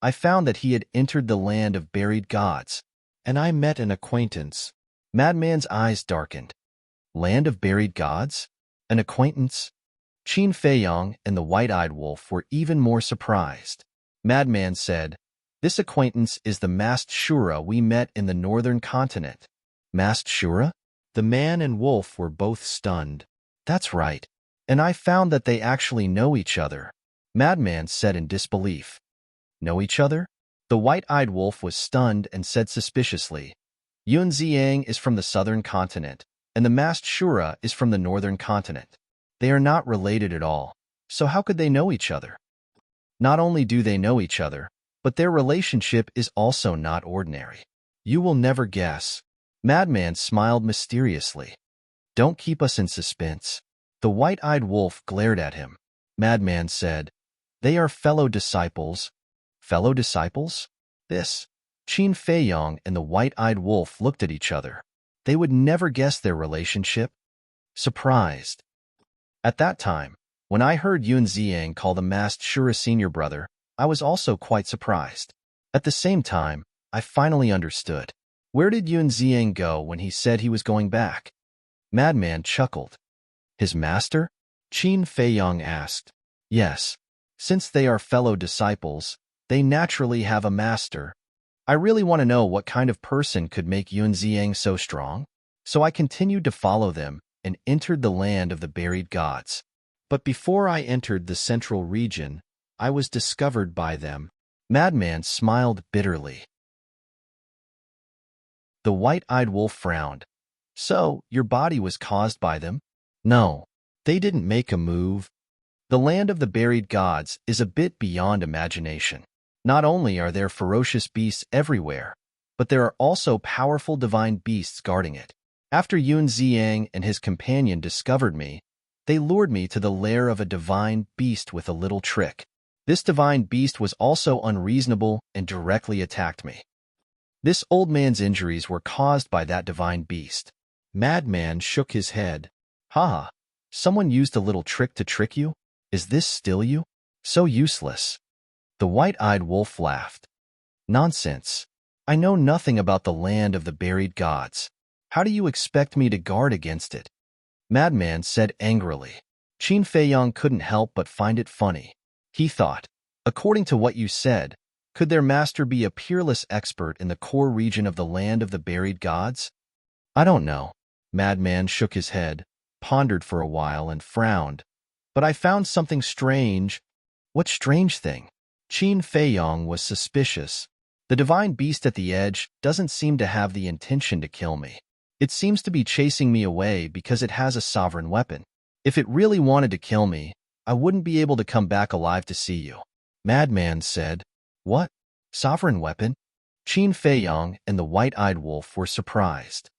I found that he had entered the land of buried gods, and I met an acquaintance. Madman's eyes darkened. Land of buried gods? An acquaintance? Qin Feiyong and the white-eyed wolf were even more surprised. Madman said, This acquaintance is the masked Shura we met in the northern continent. Masked Shura? The man and wolf were both stunned. That's right. And I found that they actually know each other. Madman said in disbelief. Know each other? The white-eyed wolf was stunned and said suspiciously, Yun Ziang is from the southern continent, and the masked Shura is from the northern continent. They are not related at all, so how could they know each other? Not only do they know each other, but their relationship is also not ordinary. You will never guess. Madman smiled mysteriously. Don't keep us in suspense. The white-eyed wolf glared at him. Madman said, They are fellow disciples. Fellow disciples? This. Qin Feiyong and the white-eyed wolf looked at each other. They would never guess their relationship. Surprised. At that time, when I heard Yun Ziang call the masked Shura senior brother, I was also quite surprised. At the same time, I finally understood. Where did Yun Ziang go when he said he was going back? Madman chuckled. His master? Qin Feiyong asked. Yes. Since they are fellow disciples, they naturally have a master. I really want to know what kind of person could make Yun Ziang so strong. So I continued to follow them and entered the land of the buried gods. But before I entered the central region, I was discovered by them. Madman smiled bitterly. The white-eyed wolf frowned. So, your body was caused by them? No, they didn't make a move. The land of the buried gods is a bit beyond imagination. Not only are there ferocious beasts everywhere, but there are also powerful divine beasts guarding it. After Yun Ziang and his companion discovered me, they lured me to the lair of a divine beast with a little trick. This divine beast was also unreasonable and directly attacked me. This old man's injuries were caused by that divine beast. Madman shook his head. Haha, someone used a little trick to trick you? Is this still you? So useless. The white-eyed wolf laughed. Nonsense. I know nothing about the land of the buried gods. How do you expect me to guard against it? Madman said angrily. Qin Feiyang couldn't help but find it funny. He thought, according to what you said, could their master be a peerless expert in the core region of the land of the buried gods? I don't know. Madman shook his head, pondered for a while, and frowned. But I found something strange. What strange thing? Qin Feiyang was suspicious. The divine beast at the edge doesn't seem to have the intention to kill me. It seems to be chasing me away because it has a sovereign weapon. If it really wanted to kill me, I wouldn't be able to come back alive to see you. Madman said. What? Sovereign weapon? Qin Feiyang and the white-eyed wolf were surprised.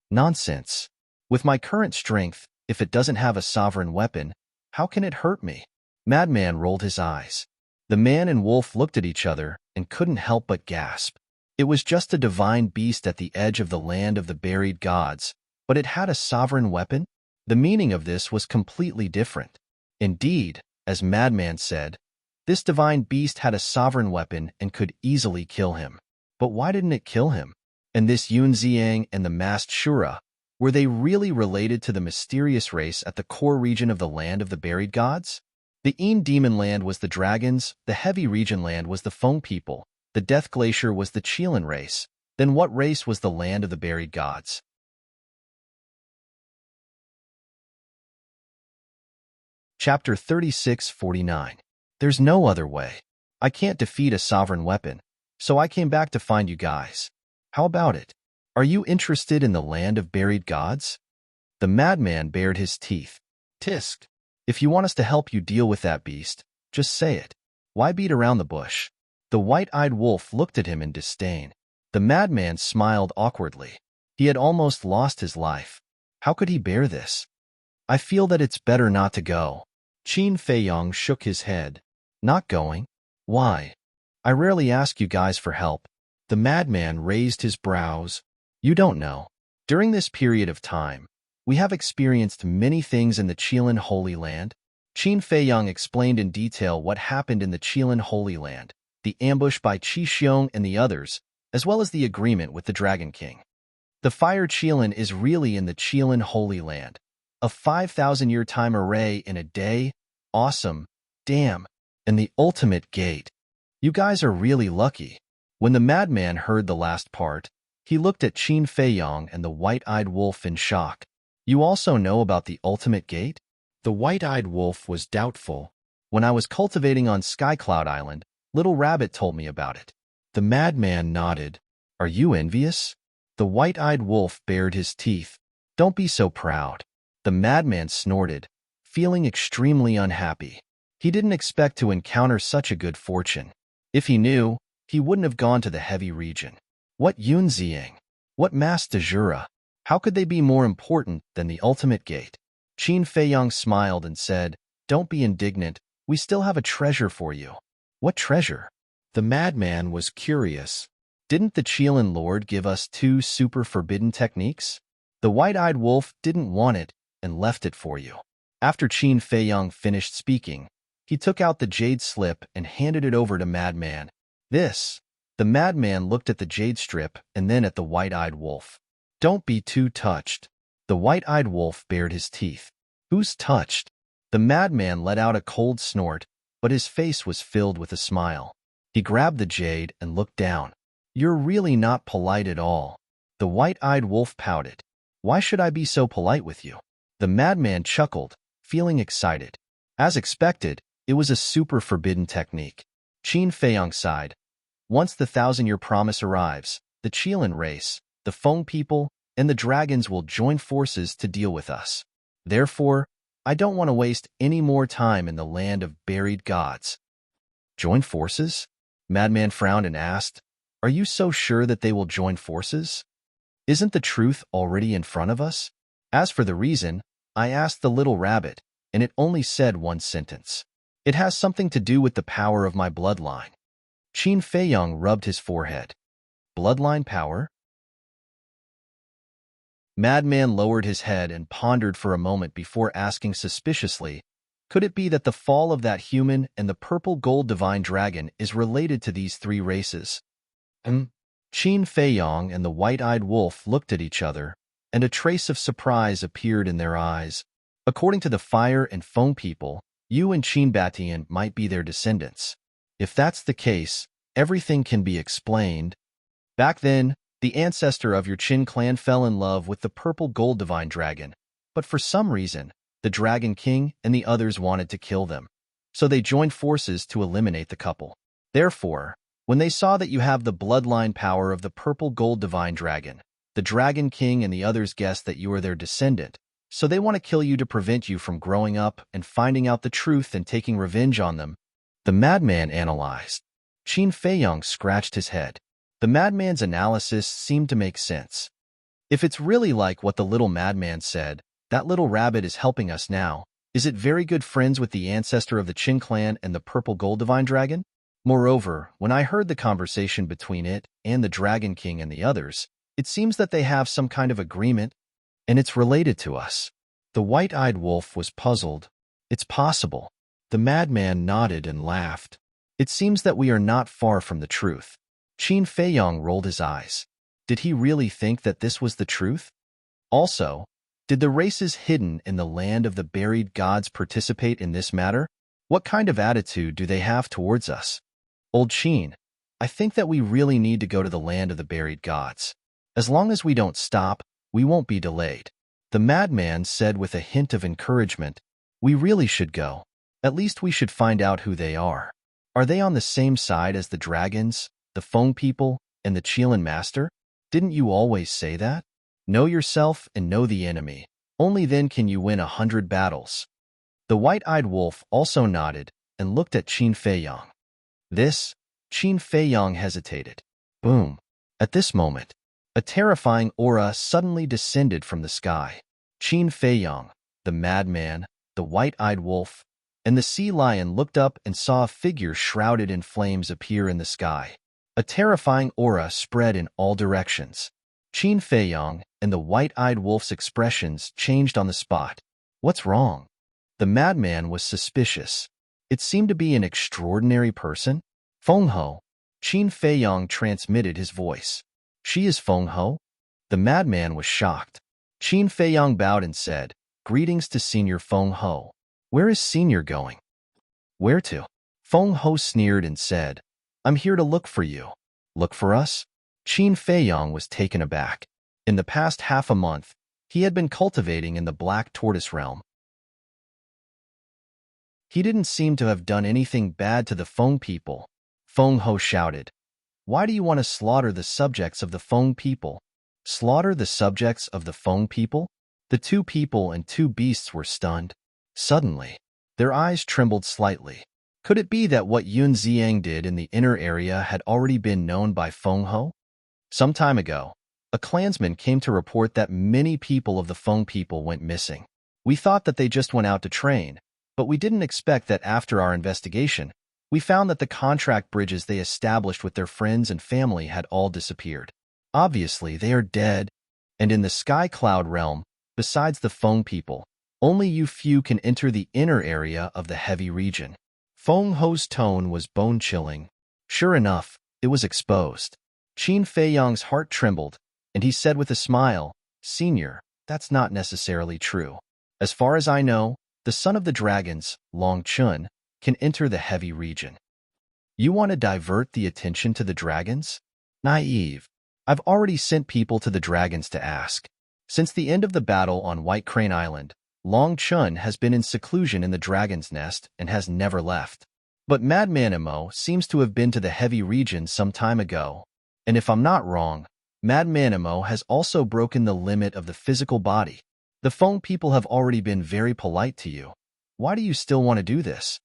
Nonsense. With my current strength, if it doesn't have a sovereign weapon, how can it hurt me? Madman rolled his eyes. The man and wolf looked at each other and couldn't help but gasp. It was just a divine beast at the edge of the land of the buried gods, but it had a sovereign weapon? The meaning of this was completely different. Indeed, as Madman said, this divine beast had a sovereign weapon and could easily kill him. But why didn't it kill him? And this Yun Ziang and the masked Shura, were they really related to the mysterious race at the core region of the land of the buried gods? The Een Demon land was the dragons, the heavy region land was the Feng people, the Death Glacier was the Qilin race. Then what race was the land of the buried gods? Chapter 36:49. There's no other way. I can't defeat a sovereign weapon, so I came back to find you guys. How about it? Are you interested in the land of buried gods? The madman bared his teeth. Tisk. If you want us to help you deal with that beast, just say it. Why beat around the bush? The white-eyed wolf looked at him in disdain. The madman smiled awkwardly. He had almost lost his life. How could he bear this? I feel that it's better not to go. Qin Feiyang shook his head. Not going? Why? I rarely ask you guys for help. The madman raised his brows. You don't know. During this period of time, we have experienced many things in the Qilin Holy Land. Qin Feiyang explained in detail what happened in the Qilin Holy Land, the ambush by Qi Xiong and the others, as well as the agreement with the Dragon King. The Fire Qilin is really in the Qilin Holy Land. A 5,000-year time array in a day. Awesome. Damn. And the ultimate gate. You guys are really lucky. When the madman heard the last part, he looked at Qin Feiyang and the white-eyed wolf in shock. You also know about the ultimate gate? The white-eyed wolf was doubtful. When I was cultivating on Skycloud Island, Little Rabbit told me about it. The madman nodded. Are you envious? The white-eyed wolf bared his teeth. Don't be so proud. The madman snorted, feeling extremely unhappy. He didn't expect to encounter such a good fortune. If he knew, he wouldn't have gone to the heavy region. What Yun Ziang? What Mas de Jura? How could they be more important than the ultimate gate? Qin Feiyang smiled and said, Don't be indignant. We still have a treasure for you. What treasure? The madman was curious. Didn't the Qilin Lord give us 2 super forbidden techniques? The white-eyed wolf didn't want it and left it for you. After Qin Feiyang finished speaking, he took out the jade slip and handed it over to Madman. This. The madman looked at the jade strip and then at the white-eyed wolf. Don't be too touched. The white-eyed wolf bared his teeth. Who's touched? The madman let out a cold snort, but his face was filled with a smile. He grabbed the jade and looked down. You're really not polite at all. The white-eyed wolf pouted. Why should I be so polite with you? The madman chuckled, feeling excited. As expected, it was a super forbidden technique. Qin Feiyang sighed. Once the 1,000-year promise arrives, the Qilin race, the Feng people, and the dragons will join forces to deal with us. Therefore, I don't want to waste any more time in the land of buried gods. Join forces? Madman frowned and asked, "Are you so sure that they will join forces? Isn't the truth already in front of us?" As for the reason, I asked the little rabbit, and it only said one sentence. "It has something to do with the power of my bloodline." Qin Feiyong rubbed his forehead. Bloodline power? Madman lowered his head and pondered for a moment before asking suspiciously, "Could it be that the fall of that human and the purple gold divine dragon is related to these three races?" Qin Feiyong and the white-eyed wolf looked at each other, and a trace of surprise appeared in their eyes. "According to the fire and foam people, you and Qin Batian might be their descendants. If that's the case, everything can be explained. Back then, the ancestor of your Qin clan fell in love with the purple gold divine dragon, but for some reason, the Dragon King and the others wanted to kill them. So they joined forces to eliminate the couple. Therefore, when they saw that you have the bloodline power of the purple gold divine dragon, the Dragon King and the others guessed that you are their descendant, so they want to kill you to prevent you from growing up and finding out the truth and taking revenge on them." The madman analyzed. Qin Feiyong scratched his head. The madman's analysis seemed to make sense. If it's really like what the little madman said, that little rabbit is helping us now. Is it very good friends with the ancestor of the Qin clan and the purple gold divine dragon? Moreover, when I heard the conversation between it and the Dragon King and the others, it seems that they have some kind of agreement, and it's related to us. The white-eyed wolf was puzzled. "It's possible." The madman nodded and laughed. "It seems that we are not far from the truth." Qin Feiyong rolled his eyes. Did he really think that this was the truth? Also, did the races hidden in the land of the buried gods participate in this matter? What kind of attitude do they have towards us? "Old Qin, I think that we really need to go to the land of the buried gods. As long as we don't stop, we won't be delayed." The madman said with a hint of encouragement, "We really should go. At least we should find out who they are. Are they on the same side as the dragons, the Feng people, and the Qilin master? Didn't you always say that? Know yourself and know the enemy. Only then can you win 100 battles." The white-eyed wolf also nodded and looked at Qin Feiyong. Qin Feiyong hesitated. Boom. At this moment, a terrifying aura suddenly descended from the sky. Qin Feiyong, the madman, the white-eyed wolf, and the sea lion looked up and saw a figure shrouded in flames appear in the sky. A terrifying aura spread in all directions. Qin Feiyong and the white-eyed wolf's expressions changed on the spot. "What's wrong?" The madman was suspicious. It seemed to be an extraordinary person. "Feng Ho." Qin Feiyong transmitted his voice. "She is Feng Ho?" The madman was shocked. Qin Feiyong bowed and said, "Greetings to Senior Feng Ho. Where is Senior going?" "Where to?" Feng Ho sneered and said, "I'm here to look for you." "Look for us?" Qin Feiyong was taken aback. In the past half a month, he had been cultivating in the Black Tortoise realm. He didn't seem to have done anything bad to the Feng people. Feng Ho shouted, "Why do you want to slaughter the subjects of the Feng people?" "Slaughter the subjects of the Feng people?" The two people and two beasts were stunned. Suddenly, their eyes trembled slightly. Could it be that what Yun Ziang did in the inner area had already been known by Feng Ho? Some time ago, a clansman came to report that many people of the Feng people went missing. We thought that they just went out to train, but we didn't expect that after our investigation, we found that the contract bridges they established with their friends and family had all disappeared. Obviously, they are dead, and in the Sky Cloud realm, besides the Feng people, only you few can enter the inner area of the heavy region. Feng Ho's tone was bone-chilling. Sure enough, it was exposed. Qin Feiyong's heart trembled, and he said with a smile, "Senior, that's not necessarily true. As far as I know, the son of the dragons, Long Chun, can enter the heavy region." "You want to divert the attention to the dragons?" Naive. I've already sent people to the dragons to ask. Since the end of the battle on White Crane Island, Long Chun has been in seclusion in the dragon's nest and has never left. But Madman Imo seems to have been to the heavy region some time ago. And if I'm not wrong, Madman Imo has also broken the limit of the physical body. The Feng people have already been very polite to you. Why do you still want to do this?"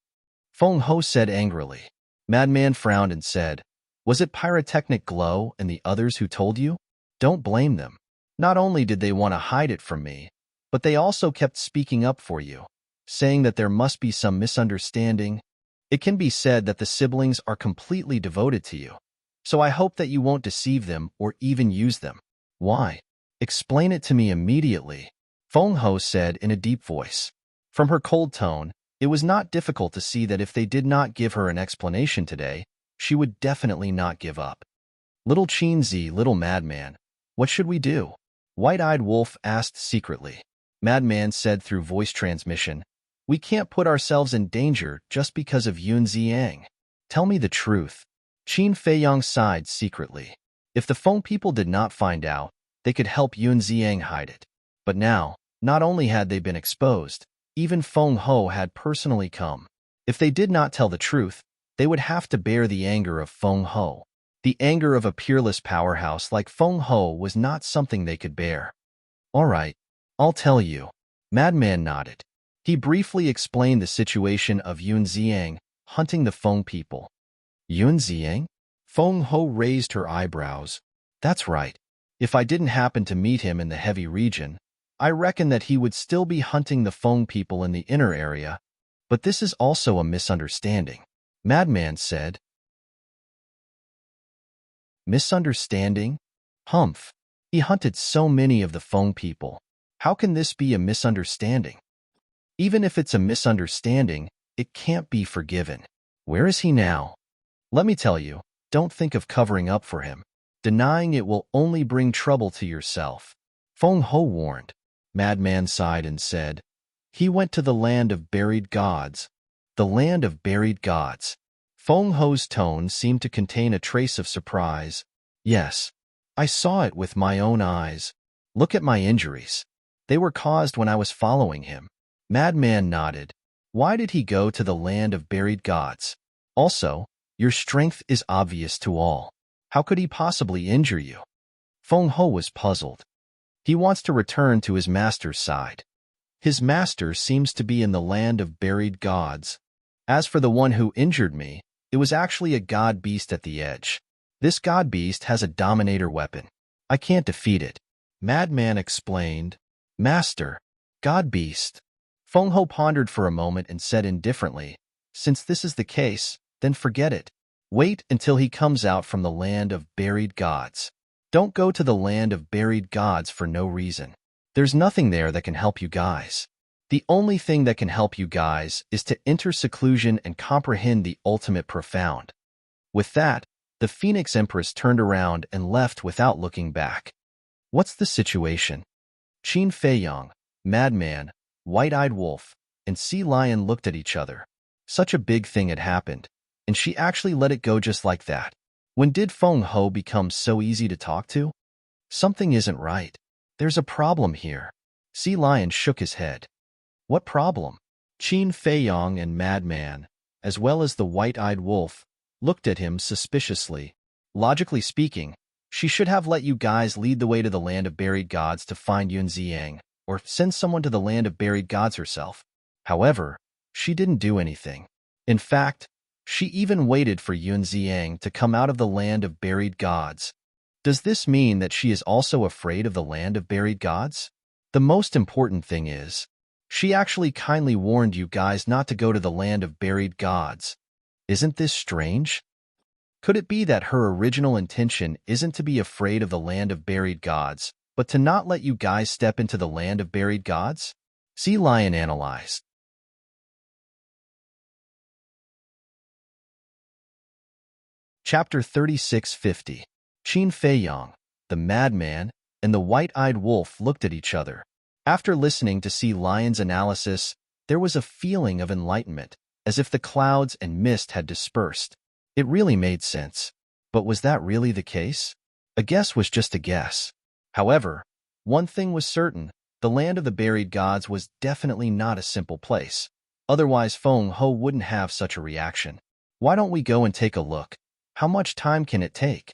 Feng Ho said angrily. Madman frowned and said, "Was it pyrotechnic glow and the others who told you? Don't blame them. Not only did they want to hide it from me, but they also kept speaking up for you, saying that there must be some misunderstanding. It can be said that the siblings are completely devoted to you, so I hope that you won't deceive them or even use them." "Why? Explain it to me immediately," Feng Ho said in a deep voice. From her cold tone, it was not difficult to see that if they did not give her an explanation today, she would definitely not give up. "Little Chinzi, little madman, what should we do?" White-eyed Wolf asked secretly. Madman said through voice transmission, "We can't put ourselves in danger just because of Yun Ziang. Tell me the truth." Qin Feiyang sighed secretly. If the Feng people did not find out, they could help Yun Ziang hide it. But now, not only had they been exposed, even Feng Ho had personally come. If they did not tell the truth, they would have to bear the anger of Feng Ho. The anger of a peerless powerhouse like Feng Ho was not something they could bear. "All right, I'll tell you." Madman nodded. He briefly explained the situation of Yun Ziang hunting the Feng people. "Yun Ziang?" Feng Ho raised her eyebrows. "That's right. If I didn't happen to meet him in the heavy region, I reckon that he would still be hunting the Feng people in the inner area. But this is also a misunderstanding," Madman said. "Misunderstanding? Humph. He hunted so many of the Feng people. How can this be a misunderstanding? Even if it's a misunderstanding, it can't be forgiven. Where is he now? Let me tell you, don't think of covering up for him. Denying it will only bring trouble to yourself," Feng Ho warned. Madman sighed and said, "He went to the land of buried gods." The land of buried gods. Feng Ho's tone seemed to contain a trace of surprise. "Yes, I saw it with my own eyes. Look at my injuries. They were caused when I was following him." Madman nodded. "Why did he go to the land of buried gods? Also, your strength is obvious to all. How could he possibly injure you?" Feng Ho was puzzled. "He wants to return to his master's side. His master seems to be in the land of buried gods. As for the one who injured me, it was actually a god beast at the edge. This god beast has a dominator weapon. I can't defeat it," Madman explained. "Master, god beast." Feng Ho pondered for a moment and said indifferently, "Since this is the case, then forget it. Wait until he comes out from the land of buried gods. Don't go to the land of buried gods for no reason. There's nothing there that can help you guys. The only thing that can help you guys is to enter seclusion and comprehend the ultimate profound." With that, the Phoenix Empress turned around and left without looking back. "What's the situation?" Qin Feiyang, Madman, White-Eyed Wolf, and Sea Lion looked at each other. Such a big thing had happened, and she actually let it go just like that. When did Feng Ho become so easy to talk to? Something isn't right. There's a problem here. Sea Lion shook his head. "What problem?" Qin Feiyang and Madman, as well as the White-Eyed Wolf, looked at him suspiciously. Logically speaking, she should have let you guys lead the way to the land of buried gods to find Yun Ziang, or send someone to the land of buried gods herself. However, she didn't do anything. In fact, she even waited for Yun Ziang to come out of the land of buried gods. Does this mean that she is also afraid of the land of buried gods? The most important thing is, she actually kindly warned you guys not to go to the land of buried gods. Isn't this strange? Could it be that her original intention isn't to be afraid of the land of buried gods, but to not let you guys step into the land of buried gods? Sea Lion analyzed. Chapter 3650. Qin Feiyang, the Madman, and the White-Eyed Wolf looked at each other. After listening to Sea Lion's analysis, there was a feeling of enlightenment, as if the clouds and mist had dispersed. It really made sense. But was that really the case? A guess was just a guess. However, one thing was certain, the land of the buried gods was definitely not a simple place. Otherwise Feng Ho wouldn't have such a reaction. "Why don't we go and take a look? How much time can it take?"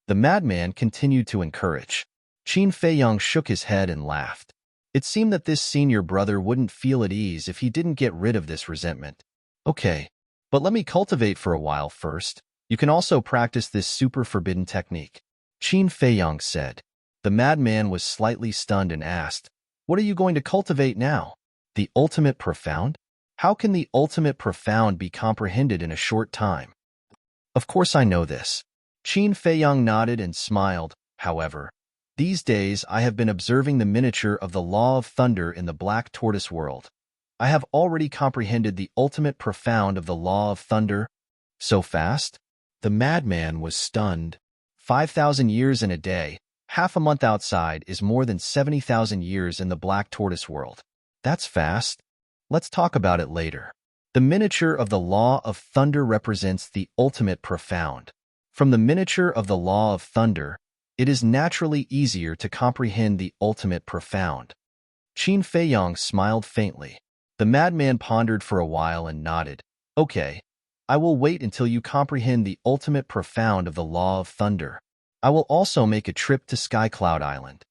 The Madman continued to encourage. Qin Feiyang shook his head and laughed. It seemed that this senior brother wouldn't feel at ease if he didn't get rid of this resentment. "Okay, But let me cultivate for a while first. You can also practice this super forbidden technique. Qin Feiyang said. The madman was slightly stunned and asked, "What are you going to cultivate now? The ultimate profound? How can the ultimate profound be comprehended in a short time?" Of course I know this. Qin Feiyang nodded and smiled. However, these days I have been observing the miniature of the law of thunder in the black tortoise world. I have already comprehended the ultimate profound of the law of thunder. So fast? The madman was stunned. 5,000 years in a day, half a month outside, is more than 70,000 years in the black tortoise world. That's fast. Let's talk about it later. The miniature of the law of thunder represents the ultimate profound. From the miniature of the law of thunder, it is naturally easier to comprehend the ultimate profound. Qin Feiyang smiled faintly. The madman pondered for a while and nodded. Okay, I will wait until you comprehend the ultimate profound of the law of thunder. I will also make a trip to Sky Cloud Island.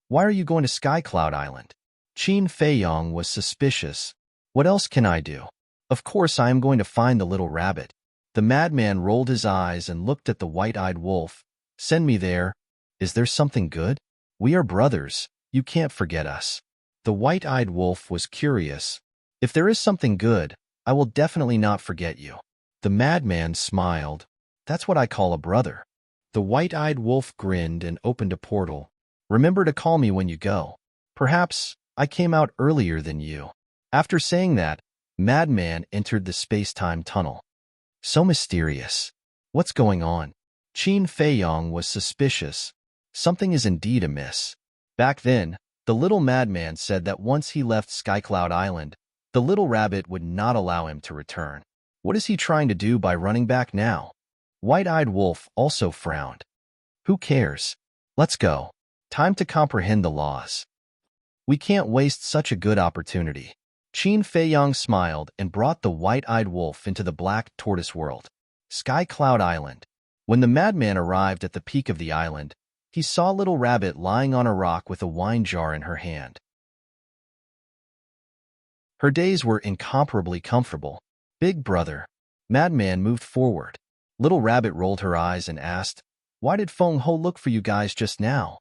Why are you going to Sky Cloud Island? Qin Feiyang was suspicious. What else can I do? Of course I am going to find the little rabbit. The madman rolled his eyes and looked at the white-eyed wolf. Send me there. Is there something good? We are brothers. You can't forget us. The white-eyed wolf was curious. If there is something good, I will definitely not forget you. The madman smiled. That's what I call a brother. The white-eyed wolf grinned and opened a portal. Remember to call me when you go. Perhaps I came out earlier than you. After saying that, madman entered the space-time tunnel. So mysterious. What's going on? Qin Feiyang was suspicious. Something is indeed amiss. Back then, the little madman said that once he left Skycloud Island, the little rabbit would not allow him to return. What is he trying to do by running back now? White-eyed wolf also frowned. Who cares? Let's go. Time to comprehend the laws. We can't waste such a good opportunity. Qin Feiyang smiled and brought the white-eyed wolf into the black tortoise world. Sky Cloud Island. When the madman arrived at the peak of the island, he saw Little Rabbit lying on a rock with a wine jar in her hand. Her days were incomparably comfortable. Big brother. Madman moved forward. Little Rabbit rolled her eyes and asked, "Why did Feng Ho look for you guys just now?"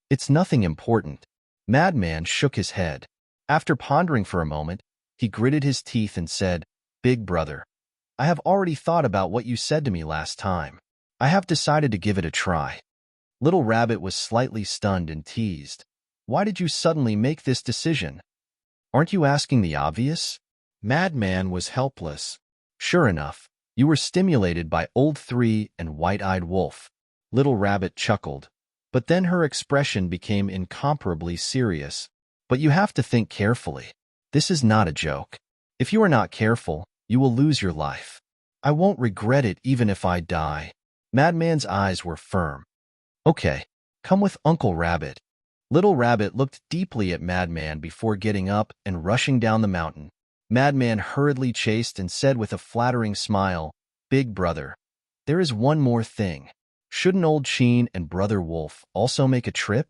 "It's nothing important." Madman shook his head. After pondering for a moment, he gritted his teeth and said, "Big brother, I have already thought about what you said to me last time. I have decided to give it a try." Little Rabbit was slightly stunned and teased. "Why did you suddenly make this decision? Aren't you asking the obvious?" Madman was helpless. "Sure enough, you were stimulated by Old Three and White-Eyed Wolf." Little Rabbit chuckled, but then her expression became incomparably serious. "But you have to think carefully. This is not a joke. If you are not careful, you will lose your life. I won't regret it even if I die." Madman's eyes were firm. "Okay, come with Uncle Rabbit." Little Rabbit looked deeply at Madman before getting up and rushing down the mountain. Madman hurriedly chased and said with a flattering smile, "Big brother, there is one more thing. Shouldn't Old Sheen and Brother Wolf also make a trip?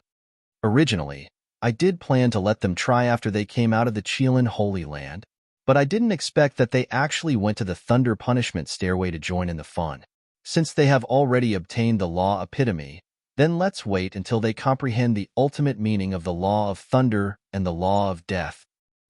Originally, I did plan to let them try after they came out of the Qilin Holy Land, but I didn't expect that they actually went to the Thunder Punishment Stairway to join in the fun. Since they have already obtained the Law Epitome, then let's wait until they comprehend the ultimate meaning of the Law of Thunder and the Law of Death.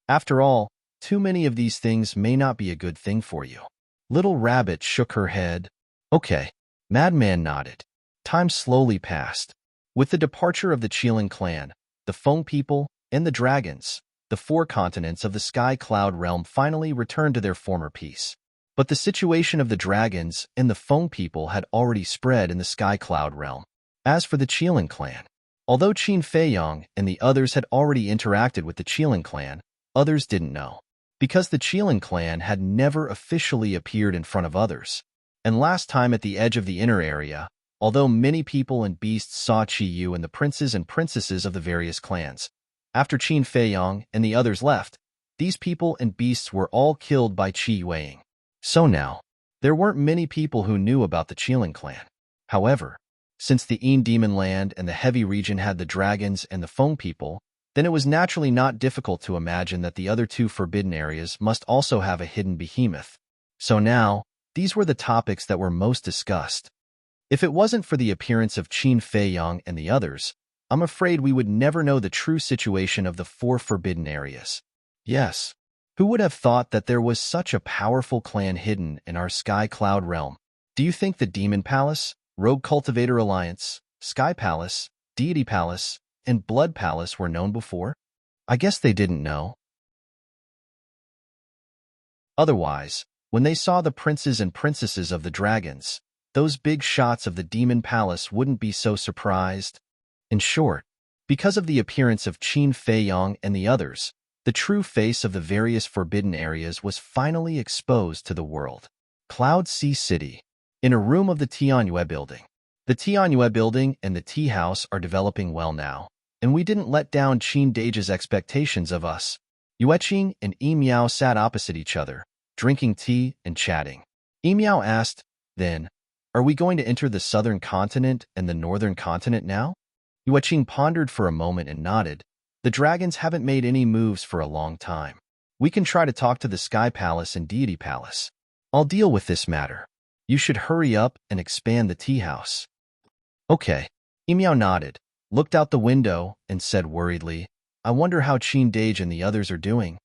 After all, too many of these things may not be a good thing for you." Little Rabbit shook her head. "Okay." Madman nodded. Time slowly passed. With the departure of the Qilin clan, the Feng people, and the dragons, the 4 continents of the Sky Cloud realm finally returned to their former peace. But the situation of the dragons and the Feng people had already spread in the Sky Cloud realm. As for the Qilin clan, although Qin Feiyang and the others had already interacted with the Qilin clan, others didn't know, because the Qilin clan had never officially appeared in front of others. And last time at the edge of the inner area, although many people and beasts saw Qi Yu and the princes and princesses of the various clans, after Qin Feiyang and the others left, these people and beasts were all killed by Qi Yueying. So now, there weren't many people who knew about the Qilin clan. However, since the Een Demon Land and the Heavy region had the dragons and the Feng people, then it was naturally not difficult to imagine that the other 2 forbidden areas must also have a hidden behemoth. So now, these were the topics that were most discussed. If it wasn't for the appearance of Qin Feiyang and the others, I'm afraid we would never know the true situation of the 4 forbidden areas. Yes, who would have thought that there was such a powerful clan hidden in our Sky Cloud realm? Do you think the Demon Palace, Rogue Cultivator Alliance, Sky Palace, Deity Palace, and Blood Palace were known before? I guess they didn't know. Otherwise, when they saw the princes and princesses of the dragons, those big shots of the Demon Palace wouldn't be so surprised. In short, because of the appearance of Qin Feiyang and the others, the true face of the various forbidden areas was finally exposed to the world. Cloud Sea City. In a room of the Tianyue building. The Tianyue building and the tea house are developing well now, and we didn't let down Qin Dage's expectations of us. Yueqing and Yi Miao sat opposite each other, drinking tea and chatting. Yi Miao asked, then, are we going to enter the southern continent and the northern continent now? Yueqing pondered for a moment and nodded. The dragons haven't made any moves for a long time. We can try to talk to the Sky Palace and Deity Palace. I'll deal with this matter. You should hurry up and expand the tea house. Okay. Yi Miao nodded, looked out the window, and said worriedly, I wonder how Qin Dage and the others are doing.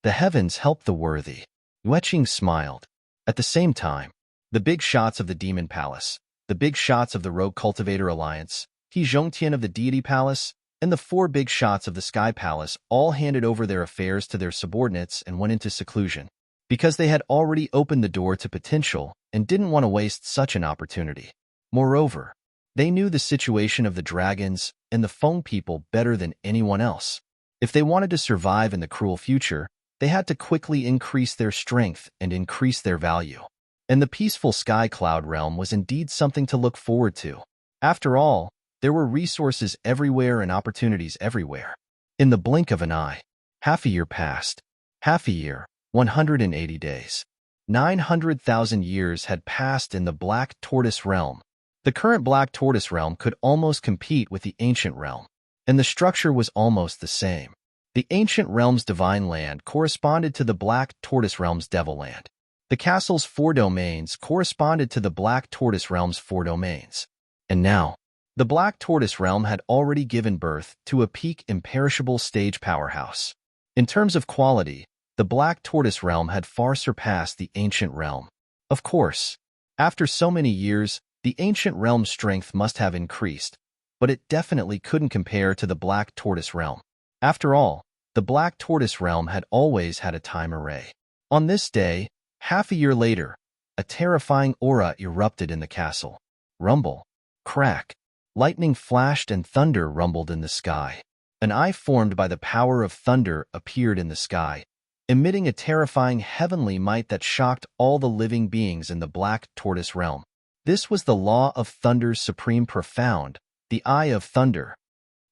The heavens help the worthy. Yueqing smiled. At the same time, the big shots of the Demon Palace, the big shots of the Rogue Cultivator Alliance, He Zhongtian of the Deity Palace, and the 4 big shots of the Sky Palace all handed over their affairs to their subordinates and went into seclusion, because they had already opened the door to potential and didn't want to waste such an opportunity. Moreover, they knew the situation of the dragons and the Feng people better than anyone else. If they wanted to survive in the cruel future, they had to quickly increase their strength and increase their value. And the peaceful Sky Cloud realm was indeed something to look forward to. After all, there were resources everywhere and opportunities everywhere. In the blink of an eye, half a year passed. Half a year, 180 days. 900,000 years had passed in the Black Tortoise realm. The current Black Tortoise realm could almost compete with the ancient realm, and the structure was almost the same. The ancient realm's divine land corresponded to the Black Tortoise realm's devil land. The castle's 4 domains corresponded to the Black Tortoise realm's 4 domains. And now, the Black Tortoise realm had already given birth to a peak imperishable stage powerhouse. In terms of quality, the Black Tortoise realm had far surpassed the ancient realm. Of course, after so many years, the ancient realm's strength must have increased, but it definitely couldn't compare to the Black Tortoise realm. After all, the Black Tortoise realm had always had a time array. On this day, half a year later, a terrifying aura erupted in the castle. Rumble, crack, lightning flashed and thunder rumbled in the sky. An eye formed by the power of thunder appeared in the sky, emitting a terrifying heavenly might that shocked all the living beings in the Black Tortoise realm. This was the law of thunder's supreme profound, the eye of thunder.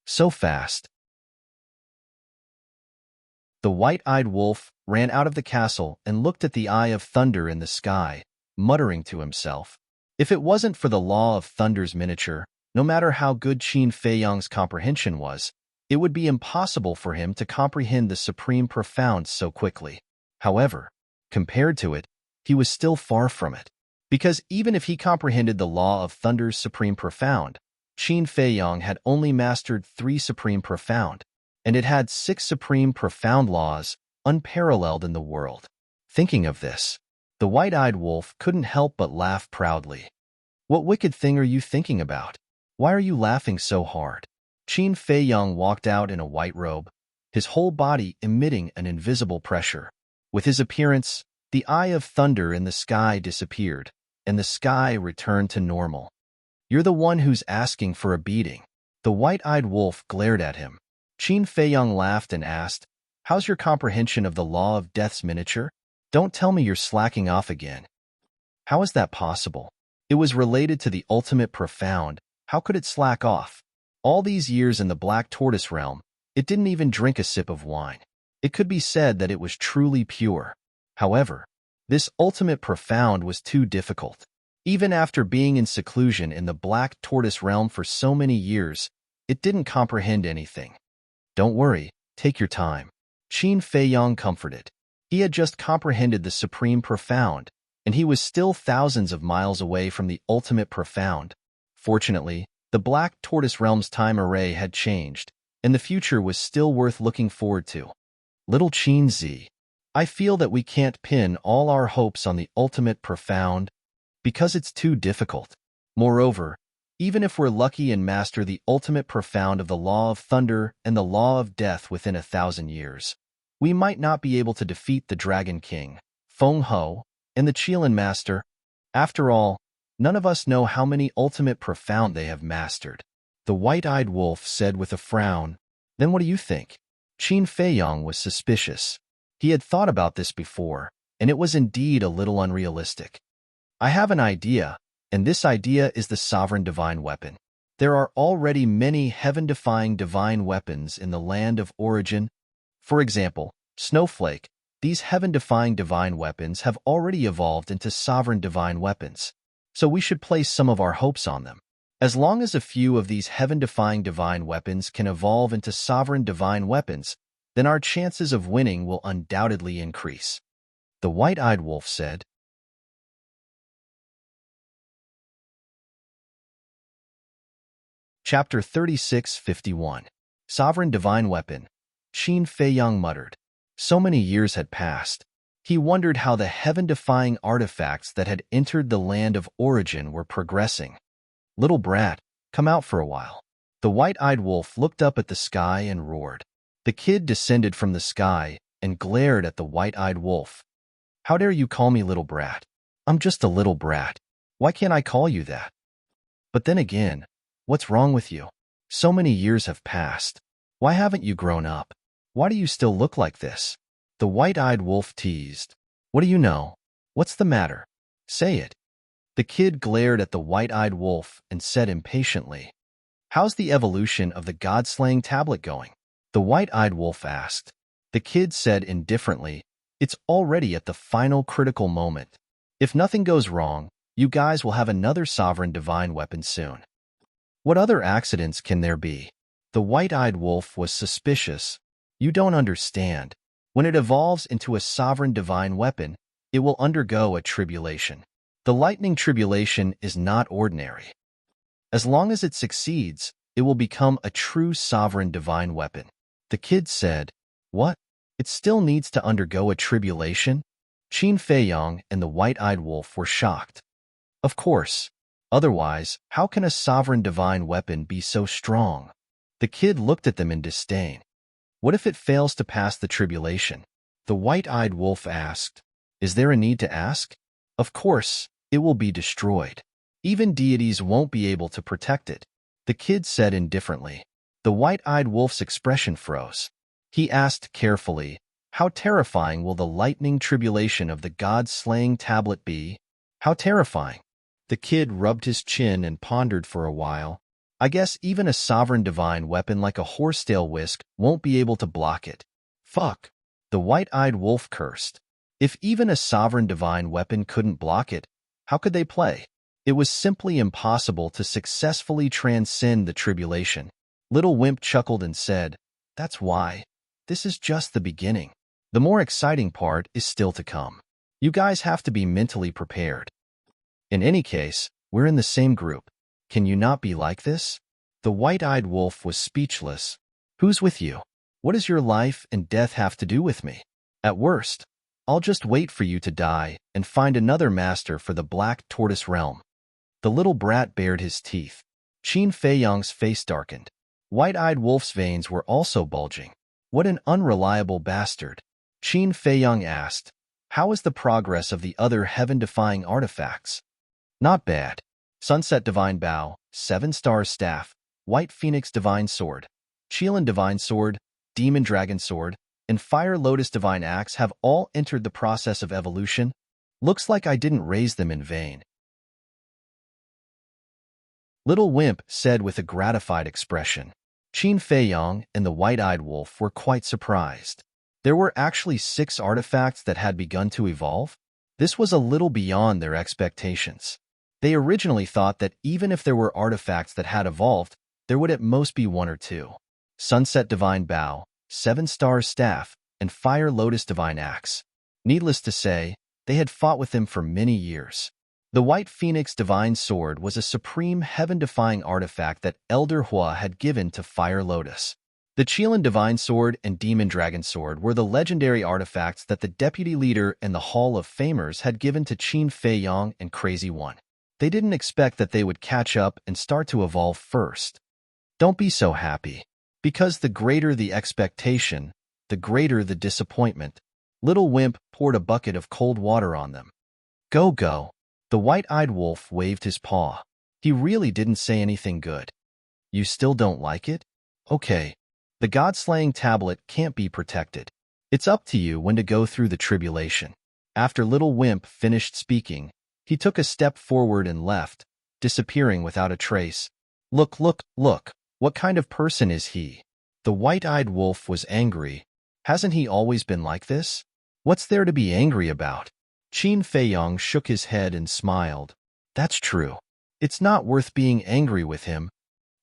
So fast. The white-eyed wolf ran out of the castle and looked at the eye of thunder in the sky, muttering to himself. If it wasn't for the law of thunder's miniature, no matter how good Qin Feiyang's comprehension was, it would be impossible for him to comprehend the supreme profound so quickly. However, compared to it, he was still far from it. Because even if he comprehended the law of thunder's supreme profound, Qin Feiyang had only mastered 3 supreme profound, and it had 6 supreme profound laws, unparalleled in the world. Thinking of this, the white-eyed wolf couldn't help but laugh proudly. What wicked thing are you thinking about? Why are you laughing so hard? Qin Feiyang walked out in a white robe, his whole body emitting an invisible pressure. With his appearance, the eye of thunder in the sky disappeared, and the sky returned to normal. You're the one who's asking for a beating. The white-eyed wolf glared at him. Qin Feiyang laughed and asked, how's your comprehension of the law of death's miniature? Don't tell me you're slacking off again. How is that possible? It was related to the ultimate profound. How could it slack off? All these years in the Black Tortoise realm, it didn't even drink a sip of wine. It could be said that it was truly pure. However, this ultimate profound was too difficult. Even after being in seclusion in the Black Tortoise realm for so many years, it didn't comprehend anything. Don't worry, take your time. Qin Feiyang comforted. He had just comprehended the supreme profound, and he was still thousands of miles away from the ultimate profound. Fortunately, the Black Tortoise Realm's time array had changed, and the future was still worth looking forward to. Little Chin Z, I feel that we can't pin all our hopes on the ultimate profound because it's too difficult. Moreover, even if we're lucky and master the ultimate profound of the law of thunder and the law of death within 1,000 years, we might not be able to defeat the Dragon King, Feng Ho, and the Qilin Master. After all, none of us know how many ultimate profound they have mastered. The white-eyed wolf said with a frown. Then what do you think? Qin Feiyong was suspicious. He had thought about this before, and it was indeed a little unrealistic. I have an idea, and this idea is the sovereign divine weapon. There are already many heaven-defying divine weapons in the land of origin. For example, Snowflake. These heaven-defying divine weapons have already evolved into sovereign divine weapons, so we should place some of our hopes on them. As long as a few of these heaven-defying divine weapons can evolve into sovereign divine weapons, then our chances of winning will undoubtedly increase. The white-eyed wolf said. Chapter 36:51. Sovereign Divine Weapon. Qin Feiyong muttered. So many years had passed. He wondered how the heaven-defying artifacts that had entered the land of origin were progressing. Little brat, come out for a while. The white-eyed wolf looked up at the sky and roared. The kid descended from the sky and glared at the white-eyed wolf. How dare you call me little brat? I'm just a little brat. Why can't I call you that? But then again, what's wrong with you? So many years have passed. Why haven't you grown up? Why do you still look like this? The white-eyed wolf teased. What do you know? What's the matter? Say it. The kid glared at the white-eyed wolf and said impatiently. How's the evolution of the god-slaying tablet going? The white-eyed wolf asked. The kid said indifferently, it's already at the final critical moment. If nothing goes wrong, you guys will have another sovereign divine weapon soon. What other accidents can there be? The white-eyed wolf was suspicious. You don't understand. When it evolves into a sovereign divine weapon, it will undergo a tribulation. The lightning tribulation is not ordinary. As long as it succeeds, it will become a true sovereign divine weapon. The kid said, What? It still needs to undergo a tribulation? Qin Feiyong and the white-eyed wolf were shocked. Of course. Otherwise, how can a sovereign divine weapon be so strong? The kid looked at them in disdain. What if it fails to pass the tribulation? The white-eyed wolf asked. Is there a need to ask? Of course, it will be destroyed. Even deities won't be able to protect it. The kid said indifferently. The white-eyed wolf's expression froze. He asked carefully, How terrifying will the lightning tribulation of the god-slaying tablet be? How terrifying? The kid rubbed his chin and pondered for a while. I guess even a sovereign divine weapon like a horsetail whisk won't be able to block it. Fuck. The white-eyed wolf cursed. If even a sovereign divine weapon couldn't block it, how could they play? It was simply impossible to successfully transcend the tribulation. Little Wimp chuckled and said, That's why. This is just the beginning. The more exciting part is still to come. You guys have to be mentally prepared. In any case, we're in the same group. Can you not be like this? The white-eyed wolf was speechless. Who's with you? What does your life and death have to do with me? At worst, I'll just wait for you to die and find another master for the Black Tortoise Realm. The little brat bared his teeth. Qin Feiyong's face darkened. White-eyed wolf's veins were also bulging. What an unreliable bastard. Qin Feiyong asked, How is the progress of the other heaven-defying artifacts? Not bad. Sunset Divine Bow, 7-star Staff, White Phoenix Divine Sword, Qilin Divine Sword, Demon Dragon Sword, and Fire Lotus Divine Axe have all entered the process of evolution. Looks like I didn't raise them in vain. Little Wimp said with a gratified expression. Qin Feiyong and the white-eyed wolf were quite surprised. There were actually 6 artifacts that had begun to evolve. This was a little beyond their expectations. They originally thought that even if there were artifacts that had evolved, there would at most be 1 or 2. Sunset Divine Bow, 7-star Staff, and Fire Lotus Divine Axe. Needless to say, They had fought with him for many years. The White Phoenix Divine Sword was a supreme heaven-defying artifact that Elder Hua had given to Fire Lotus. The Qilin Divine Sword and Demon Dragon Sword were the legendary artifacts that the deputy leader and the Hall of Famers had given to Qin Fei Yang and Crazy One. They didn't expect that they would catch up and start to evolve first. Don't be so happy. Because the greater the expectation, the greater the disappointment. Little Wimp poured a bucket of cold water on them. Go, go. The white-eyed wolf waved his paw. He really didn't say anything good. You still don't like it? Okay. The God-slaying tablet can't be protected. It's up to you when to go through the tribulation. After Little Wimp finished speaking, he took a step forward and left, disappearing without a trace. Look, look, look. What kind of person is he? The white-eyed wolf was angry. Hasn't he always been like this? What's there to be angry about? Qin Fei Yang shook his head and smiled. That's true. It's not worth being angry with him.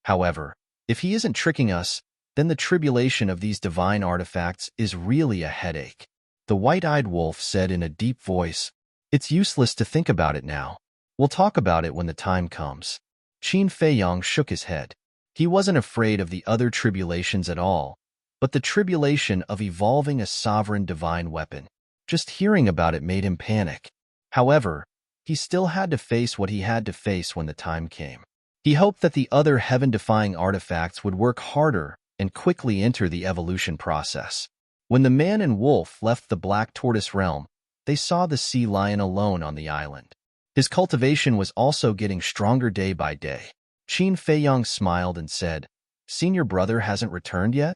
However, if he isn't tricking us, then the tribulation of these divine artifacts is really a headache. The white-eyed wolf said in a deep voice, It's useless to think about it now. We'll talk about it when the time comes. Qin Fei Yang shook his head. He wasn't afraid of the other tribulations at all, but the tribulation of evolving a sovereign divine weapon. Just hearing about it made him panic. However, he still had to face what he had to face when the time came. He hoped that the other heaven-defying artifacts would work harder and quickly enter the evolution process. When the man and wolf left the Black Tortoise realm, they saw the sea lion alone on the island. His cultivation was also getting stronger day by day. Qin Fei Yang smiled and said, Senior brother hasn't returned yet?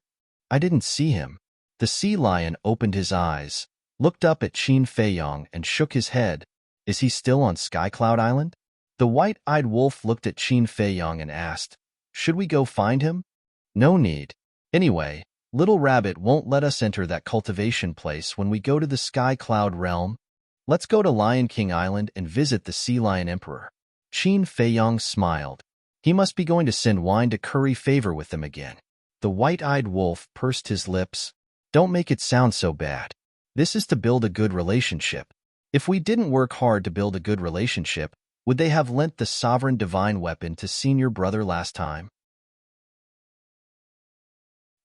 I didn't see him. The sea lion opened his eyes, looked up at Qin Fei Yang and shook his head. Is he still on Sky Cloud Island? The white-eyed wolf looked at Qin Fei Yang and asked, Should we go find him? No need. Anyway, Little Rabbit won't let us enter that cultivation place when we go to the Sky Cloud realm. Let's go to Lion King Island and visit the Sea Lion Emperor. Qin Fei Yang smiled. He must be going to send wine to curry favor with them again. The white-eyed wolf pursed his lips. Don't make it sound so bad. This is to build a good relationship. If we didn't work hard to build a good relationship, would they have lent the sovereign divine weapon to senior brother last time?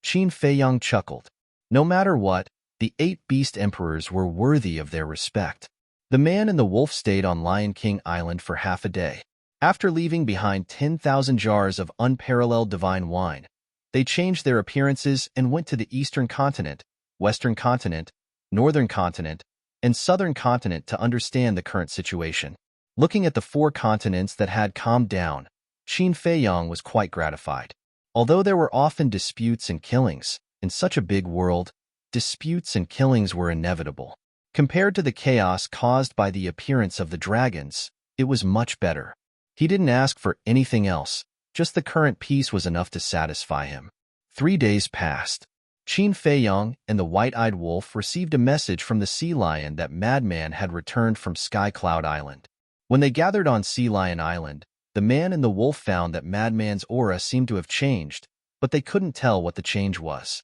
Qin Fei Yang chuckled. No matter what, the 8 beast emperors were worthy of their respect. The man and the wolf stayed on Lion King Island for half a day. After leaving behind 10,000 jars of unparalleled divine wine, they changed their appearances and went to the Eastern Continent, Western Continent, Northern Continent, and Southern Continent to understand the current situation. Looking at the 4 continents that had calmed down, Qin Fei Yang was quite gratified. Although there were often disputes and killings, in such a big world, disputes and killings were inevitable. Compared to the chaos caused by the appearance of the dragons, it was much better. He didn't ask for anything else, just the current peace was enough to satisfy him. 3 days passed. Qin Fei Yang and the white-eyed wolf received a message from the sea lion that Madman had returned from Sky Cloud Island. When they gathered on Sea Lion Island, the man and the wolf found that Madman's aura seemed to have changed, but they couldn't tell what the change was.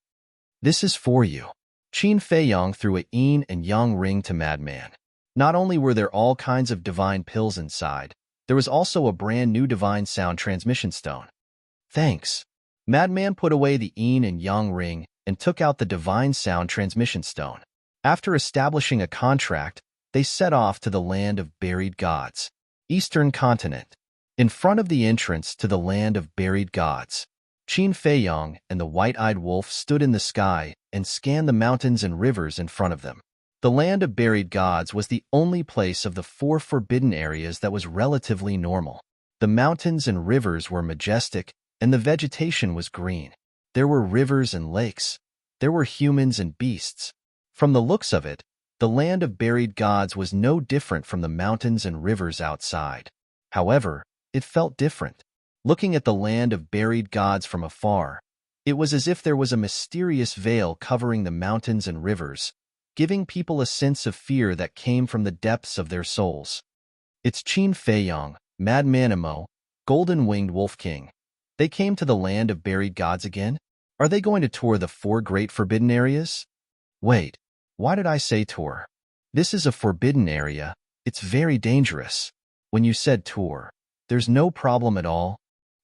This is for you. Qin Fei Yang threw a yin and yang ring to Madman. Not only were there all kinds of divine pills inside, there was also a brand new divine sound transmission stone. Thanks. Madman put away the yin and yang ring and took out the divine sound transmission stone. After establishing a contract, they set off to the land of buried gods, Eastern Continent. In front of the entrance to the land of buried gods, Qin Fei Yang and the white-eyed wolf stood in the sky and scanned the mountains and rivers in front of them. The land of buried gods was the only place of the 4 forbidden areas that was relatively normal. The mountains and rivers were majestic, and the vegetation was green. There were rivers and lakes. There were humans and beasts. From the looks of it, the land of buried gods was no different from the mountains and rivers outside. However, it felt different. Looking at the land of buried gods from afar, it was as if there was a mysterious veil covering the mountains and rivers, giving people a sense of fear that came from the depths of their souls. It's Qin Fei Yang, Madman Emo, Golden-Winged Wolf King. They came to the land of buried gods again? Are they going to tour the 4 great forbidden areas? Wait, why did I say tour? This is a forbidden area. It's very dangerous. When you said tour, there's no problem at all.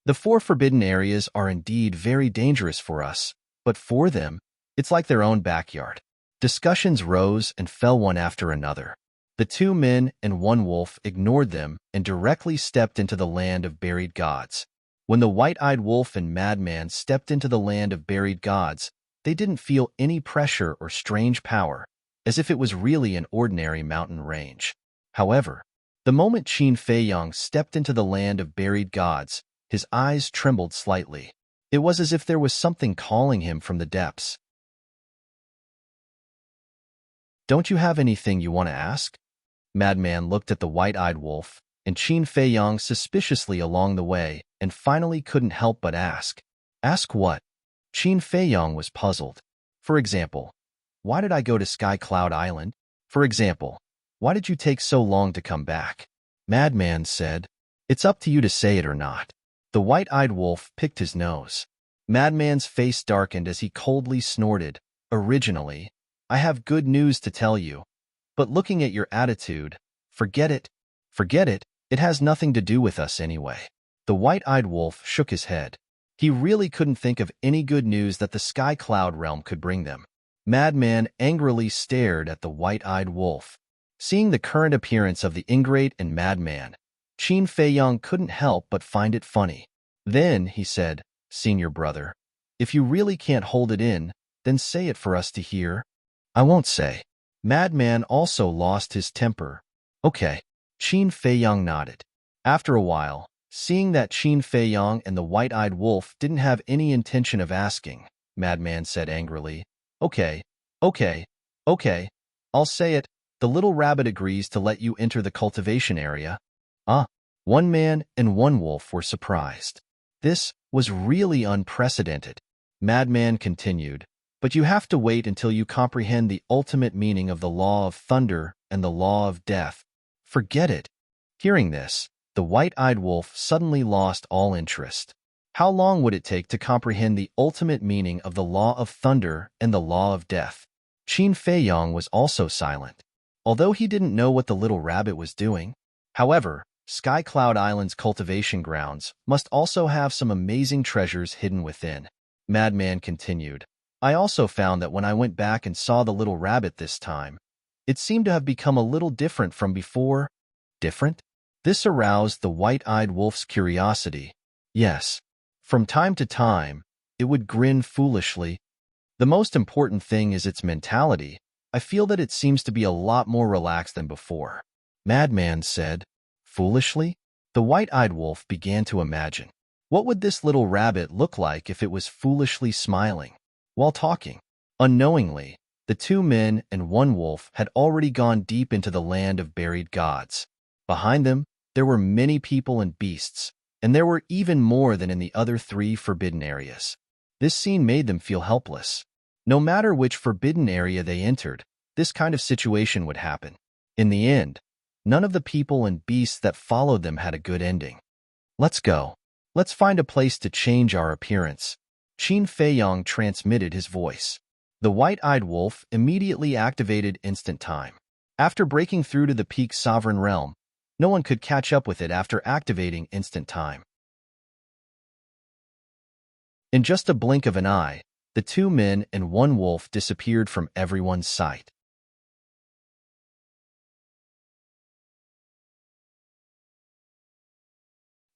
The 4 forbidden areas are indeed very dangerous for us, but for them, it's like their own backyard. Discussions rose and fell one after another. The 2 men and 1 wolf ignored them and directly stepped into the land of buried gods. When the white-eyed wolf and madman stepped into the land of buried gods, they didn't feel any pressure or strange power, as if it was really an ordinary mountain range. However, the moment Qin Feiyang stepped into the land of buried gods, his eyes trembled slightly. It was as if there was something calling him from the depths. "Don't you have anything you want to ask?" Madman looked at the white-eyed wolf and Qin Feiyang suspiciously along the way and finally couldn't help but ask. "Ask what?" Qin Feiyang was puzzled. "For example, why did I go to Sky Cloud Island? For example, why did you take so long to come back?" Madman said, "It's up to you to say it or not." The white-eyed wolf picked his nose. Madman's face darkened as he coldly snorted. "Originally, I have good news to tell you. But looking at your attitude, forget it. Forget it. It has nothing to do with us anyway." The white-eyed wolf shook his head. He really couldn't think of any good news that the Sky Cloud realm could bring them. Madman angrily stared at the white-eyed wolf. Seeing the current appearance of the ingrate and madman, Qin Feiyang couldn't help but find it funny. Then he said, "Senior brother, if you really can't hold it in, then say it for us to hear." "I won't say." Madman also lost his temper. "Okay." Qin Feiyang nodded. After a while, seeing that Qin Feiyang and the white-eyed wolf didn't have any intention of asking, Madman said angrily, Okay, okay, I'll say it. The little rabbit agrees to let you enter the cultivation area." Ah, 1 man and 1 wolf were surprised. This was really unprecedented. Madman continued, "But you have to wait until you comprehend the ultimate meaning of the law of thunder and the law of death." "Forget it." Hearing this, the white-eyed wolf suddenly lost all interest. How long would it take to comprehend the ultimate meaning of the law of thunder and the law of death? Qin Feiyang was also silent, although he didn't know what the little rabbit was doing. However, Sky Cloud Island's cultivation grounds must also have some amazing treasures hidden within. Madman continued, "I also found that when I went back and saw the little rabbit this time, it seemed to have become a little different from before." "Different?" This aroused the white-eyed wolf's curiosity. Yes. From time to time, it would grin foolishly. "The most important thing is its mentality. I feel that it seems to be a lot more relaxed than before." Madman said, "Foolishly?" The white-eyed wolf began to imagine. What would this little rabbit look like if it was foolishly smiling? While talking, unknowingly, the 2 men and 1 wolf had already gone deep into the land of buried gods. Behind them, there were many people and beasts, and there were even more than in the other 3 forbidden areas. This scene made them feel helpless. No matter which forbidden area they entered, this kind of situation would happen. In the end, none of the people and beasts that followed them had a good ending. "Let's go. Let's find a place to change our appearance." Qin Feiyang transmitted his voice. The white-eyed wolf immediately activated instant time. After breaking through to the peak sovereign realm, no one could catch up with it after activating instant time. In just a blink of an eye, the 2 men and 1 wolf disappeared from everyone's sight.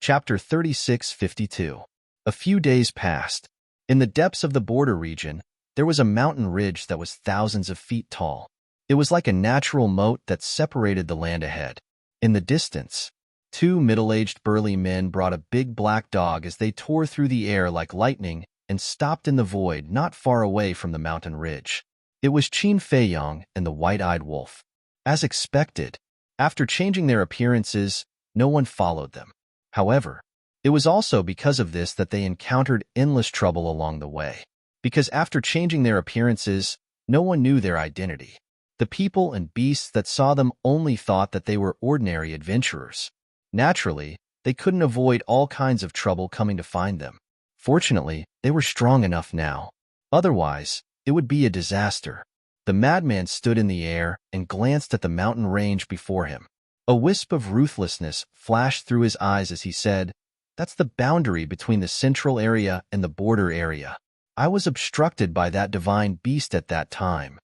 Chapter 3652. A few days passed. In the depths of the border region, there was a mountain ridge that was thousands of feet tall. It was like a natural moat that separated the land ahead. In the distance, 2 middle-aged burly men brought a big black dog as they tore through the air like lightning and stopped in the void not far away from the mountain ridge. It was Qin Feiyang and the white-eyed wolf. As expected, after changing their appearances, no one followed them. However, it was also because of this that they encountered endless trouble along the way. Because after changing their appearances, no one knew their identity. The people and beasts that saw them only thought that they were ordinary adventurers. Naturally, they couldn't avoid all kinds of trouble coming to find them. Fortunately, they were strong enough now. Otherwise, it would be a disaster. The madman stood in the air and glanced at the mountain range before him. A wisp of ruthlessness flashed through his eyes as he said, "That's the boundary between the central area and the border area. I was obstructed by that divine beast at that time."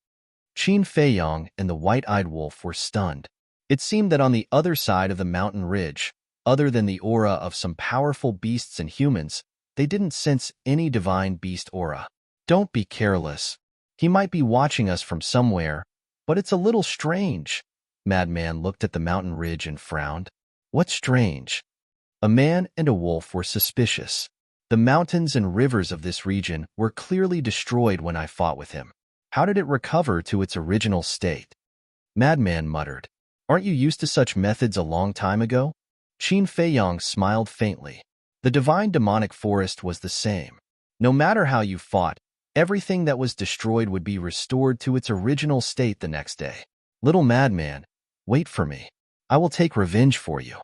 Qin Feiyong and the white-eyed wolf were stunned. It seemed that on the other side of the mountain ridge, other than the aura of some powerful beasts and humans, they didn't sense any divine beast aura. "Don't be careless. He might be watching us from somewhere, but it's a little strange." Madman looked at the mountain ridge and frowned. "What's strange?" A man and a wolf were suspicious. "The mountains and rivers of this region were clearly destroyed when I fought with him. How did it recover to its original state?" Madman muttered. "Aren't you used to such methods a long time ago?" Qin Feiyong smiled faintly. "The divine demonic forest was the same. No matter how you fought, everything that was destroyed would be restored to its original state the next day. Little madman, wait for me. I will take revenge for you."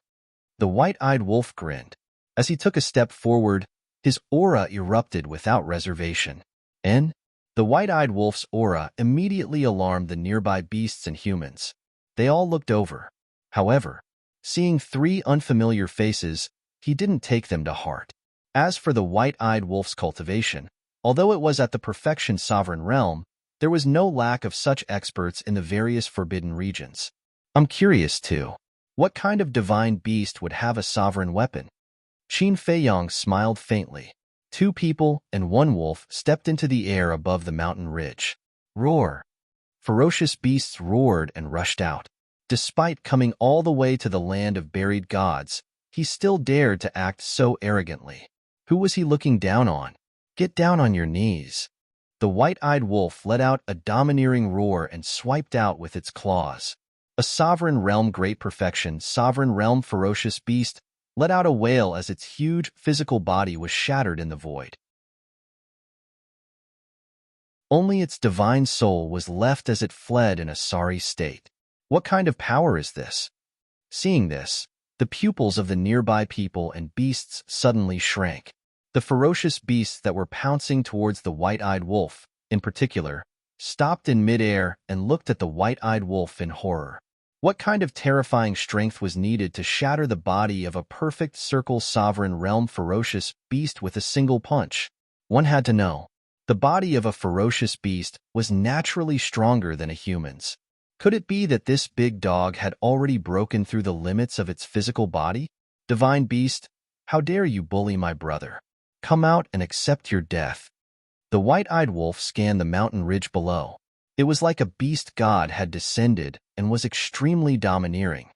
The white-eyed wolf grinned. As he took a step forward, his aura erupted without reservation. And the white-eyed wolf's aura immediately alarmed the nearby beasts and humans. They all looked over. However, seeing three unfamiliar faces, he didn't take them to heart. As for the white-eyed wolf's cultivation, although it was at the perfection sovereign realm, there was no lack of such experts in the various forbidden regions. "I'm curious too. What kind of divine beast would have a sovereign weapon?" Qin Feiyong smiled faintly. Two people and one wolf stepped into the air above the mountain ridge. Roar! Ferocious beasts roared and rushed out. Despite coming all the way to the land of buried gods, he still dared to act so arrogantly. Who was he looking down on? "Get down on your knees." The white-eyed wolf let out a domineering roar and swiped out with its claws. A sovereign realm great perfection, sovereign realm ferocious beast, let out a wail as its huge physical body was shattered in the void. Only its divine soul was left as it fled in a sorry state. What kind of power is this? Seeing this, the pupils of the nearby people and beasts suddenly shrank. The ferocious beasts that were pouncing towards the white-eyed wolf, in particular, stopped in midair and looked at the white-eyed wolf in horror. What kind of terrifying strength was needed to shatter the body of a perfect circle sovereign realm ferocious beast with a single punch? One had to know. The body of a ferocious beast was naturally stronger than a human's. Could it be that this big dog had already broken through the limits of its physical body? "Divine beast, how dare you bully my brother? Come out and accept your death." The white-eyed wolf scanned the mountain ridge below. It was like a beast god had descended and was extremely domineering.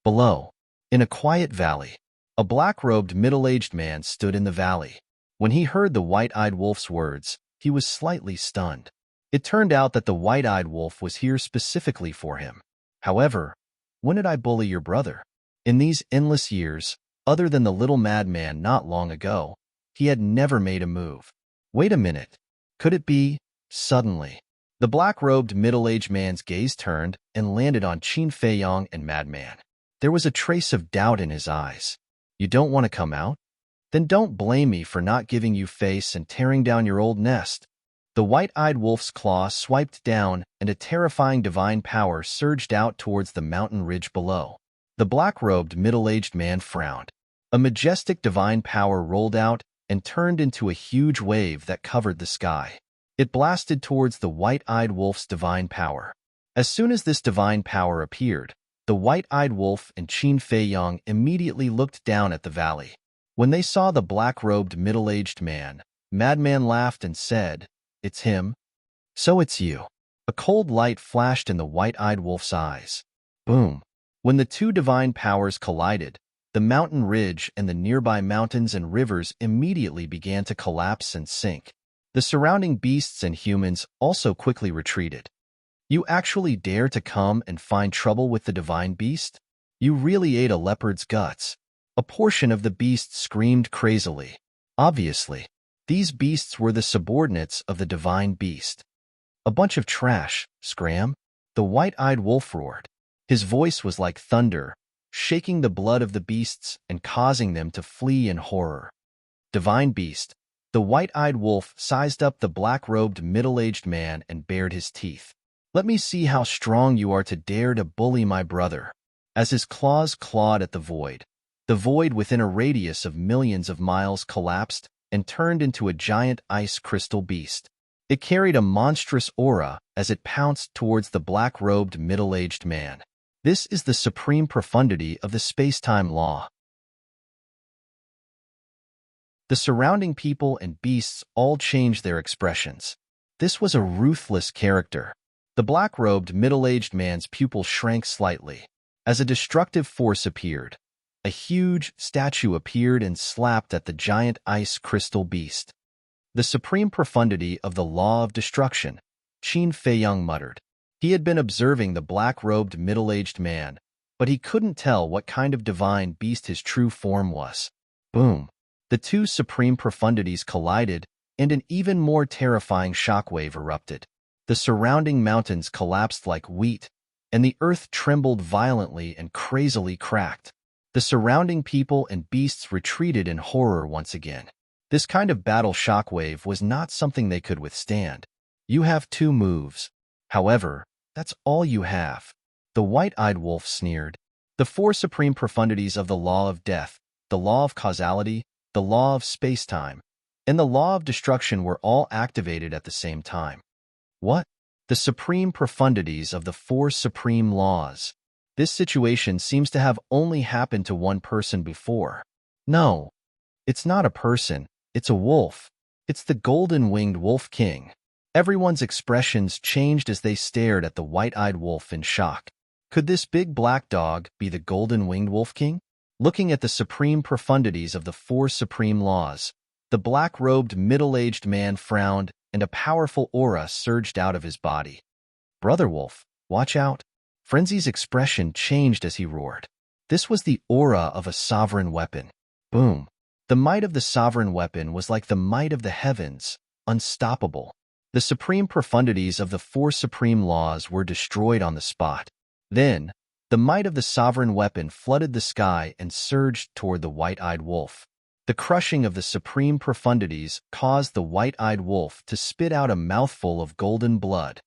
Below, in a quiet valley, a black-robed middle-aged man stood in the valley. When he heard the white-eyed wolf's words, he was slightly stunned. It turned out that the white-eyed wolf was here specifically for him. "However, when did I bully your brother?" In these endless years, other than the little madman not long ago, he had never made a move. Wait a minute. Could it be? Suddenly, the black-robed middle-aged man's gaze turned and landed on Qin Feiyong and Madman. There was a trace of doubt in his eyes. "You don't want to come out? Then don't blame me for not giving you face and tearing down your old nest." The white-eyed wolf's claw swiped down, and a terrifying divine power surged out towards the mountain ridge below. The black-robed middle-aged man frowned. A majestic divine power rolled out and turned into a huge wave that covered the sky. It blasted towards the white-eyed wolf's divine power. As soon as this divine power appeared, the white-eyed wolf and Qin Feiyong immediately looked down at the valley. When they saw the black-robed middle-aged man, Madman laughed and said, "It's him? So it's you." A cold light flashed in the white-eyed wolf's eyes. Boom! When the two divine powers collided, the mountain ridge and the nearby mountains and rivers immediately began to collapse and sink. The surrounding beasts and humans also quickly retreated. "You actually dare to come and find trouble with the divine beast? You really ate a leopard's guts." A portion of the beast screamed crazily. Obviously, these beasts were the subordinates of the divine beast. "A bunch of trash, Scram," the white-eyed wolf roared. His voice was like thunder, shaking the blood of the beasts and causing them to flee in horror. "Divine beast, The white-eyed wolf sized up the black-robed middle-aged man and bared his teeth. "Let me see how strong you are to dare to bully my brother." As his claws clawed at the void within a radius of millions of miles collapsed and turned into a giant ice crystal beast. It carried a monstrous aura as it pounced towards the black-robed middle-aged man. This is the supreme profundity of the space-time law. The surrounding people and beasts all changed their expressions. This was a ruthless character. The black-robed middle-aged man's pupil shrank slightly. As a destructive force appeared, a huge statue appeared and slapped at the giant ice crystal beast. The supreme profundity of the law of destruction, Qin Feiyang muttered. He had been observing the black-robed middle-aged man, but he couldn't tell what kind of divine beast his true form was. Boom! The two supreme profundities collided, and an even more terrifying shockwave erupted. The surrounding mountains collapsed like wheat, and the earth trembled violently and crazily cracked. The surrounding people and beasts retreated in horror once again. This kind of battle shockwave was not something they could withstand. "You have 2 moves. However, that's all you have." The white-eyed wolf sneered. The 4 supreme profundities of the law of death, the law of causality, the law of space-time, and the law of destruction were all activated at the same time. What? The supreme profundities of the 4 supreme laws. This situation seems to have only happened to one person before. No, it's not a person, it's a wolf. It's the golden-winged wolf king. Everyone's expressions changed as they stared at the white-eyed wolf in shock. Could this big black dog be the golden-winged wolf king? Looking at the supreme profundities of the 4 supreme laws, the black-robed middle-aged man frowned and a powerful aura surged out of his body. "Brother Wolf, watch out." Frenzy's expression changed as he roared. This was the aura of a sovereign weapon. Boom! The might of the sovereign weapon was like the might of the heavens, unstoppable. The supreme profundities of the 4 supreme laws were destroyed on the spot. Then, the might of the sovereign weapon flooded the sky and surged toward the white-eyed wolf. The crushing of the supreme profundities caused the white-eyed wolf to spit out a mouthful of golden blood.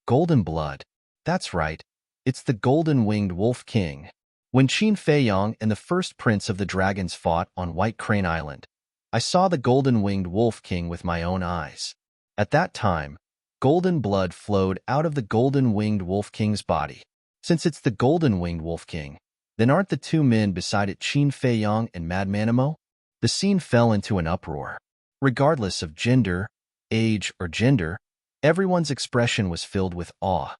Golden blood. That's right. It's the golden-winged wolf king. When Qin Feiyang and the first prince of the dragons fought on White Crane Island, I saw the golden-winged wolf king with my own eyes. At that time, golden blood flowed out of the golden-winged wolf king's body. Since it's the golden-winged wolf king, then aren't the 2 men beside it Qin Feiyang and Madman Emo? The scene fell into an uproar. Regardless of gender, age, or gender, everyone's expression was filled with awe.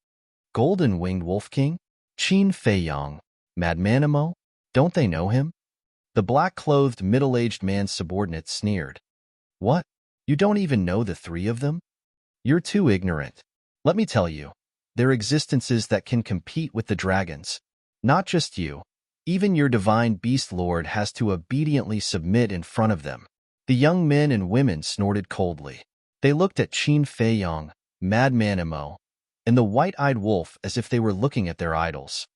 Golden-winged wolf king? Qin Feiyang, Madman Emo? Don't they know him? The black-clothed middle-aged man's subordinate sneered. What? You don't even know the 3 of them? You're too ignorant. Let me tell you. They're existences that can compete with the dragons. Not just you. Even your divine beast lord has to obediently submit in front of them. The young men and women snorted coldly. They looked at Qin Feiyang, Madman Emo, and the white-eyed wolf as if they were looking at their idols.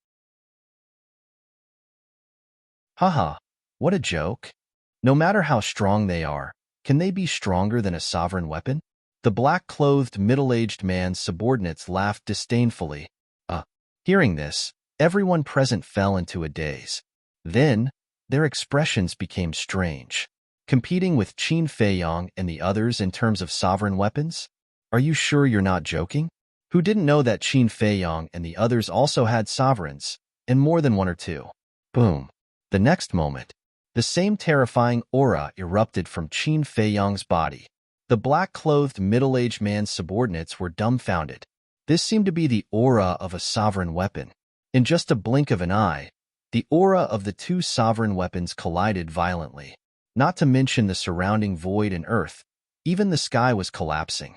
Haha, what a joke. No matter how strong they are, can they be stronger than a sovereign weapon? The black-clothed middle-aged man's subordinates laughed disdainfully. Hearing this, everyone present fell into a daze. Then, their expressions became strange. Competing with Qin Feiyang and the others in terms of sovereign weapons? Are you sure you're not joking? Who didn't know that Qin Feiyang and the others also had sovereigns, and more than 1 or 2? Boom. The next moment, the same terrifying aura erupted from Qin Feiyang's body. The black-clothed middle-aged man's subordinates were dumbfounded. This seemed to be the aura of a sovereign weapon. In just a blink of an eye, the aura of the 2 sovereign weapons collided violently. Not to mention the surrounding void and earth. Even the sky was collapsing.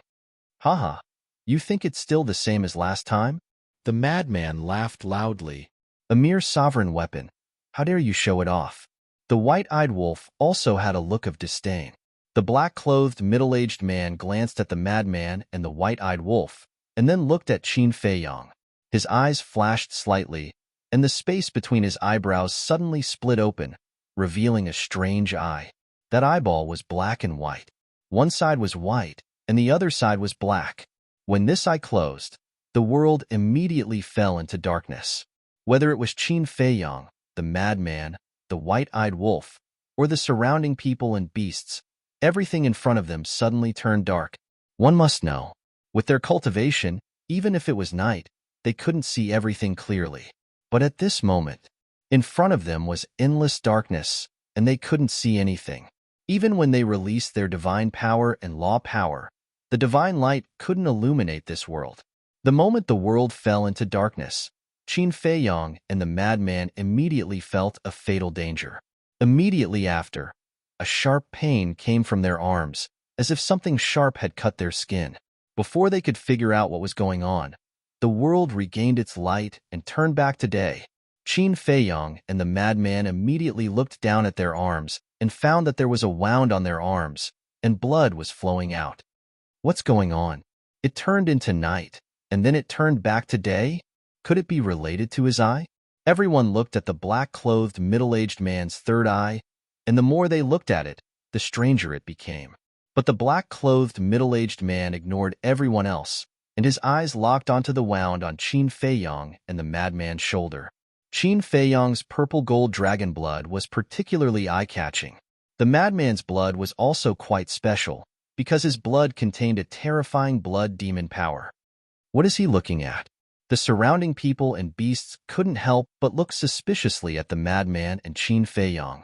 Haha, you think it's still the same as last time? The madman laughed loudly. A mere sovereign weapon. How dare you show it off? The white-eyed wolf also had a look of disdain. The black-clothed middle-aged man glanced at the madman and the white-eyed wolf, and then looked at Qin Feiyang. His eyes flashed slightly, and the space between his eyebrows suddenly split open, revealing a strange eye. That eyeball was black and white. One side was white, and the other side was black. When this eye closed, the world immediately fell into darkness. Whether it was Qin Feiyang, the madman, the white-eyed wolf, or the surrounding people and beasts, everything in front of them suddenly turned dark. One must know, with their cultivation, even if it was night, they couldn't see everything clearly. But at this moment, in front of them was endless darkness, and they couldn't see anything. Even when they released their divine power and law power, the divine light couldn't illuminate this world. The moment the world fell into darkness, Qin Feiyang and the madman immediately felt a fatal danger. Immediately after, a sharp pain came from their arms, as if something sharp had cut their skin. Before they could figure out what was going on, the world regained its light and turned back to day. Qin Feiyang and the madman immediately looked down at their arms and found that there was a wound on their arms, and blood was flowing out. What's going on? It turned into night, and then it turned back to day? Could it be related to his eye? Everyone looked at the black-clothed middle-aged man's third eye, and the more they looked at it, the stranger it became. But the black-clothed middle-aged man ignored everyone else, and his eyes locked onto the wound on Qin Feiyang and the madman's shoulder. Qin Feiyang's purple-gold dragon blood was particularly eye-catching. The madman's blood was also quite special, because his blood contained a terrifying blood demon power. What is he looking at? The surrounding people and beasts couldn't help but look suspiciously at the madman and Qin Feiyang.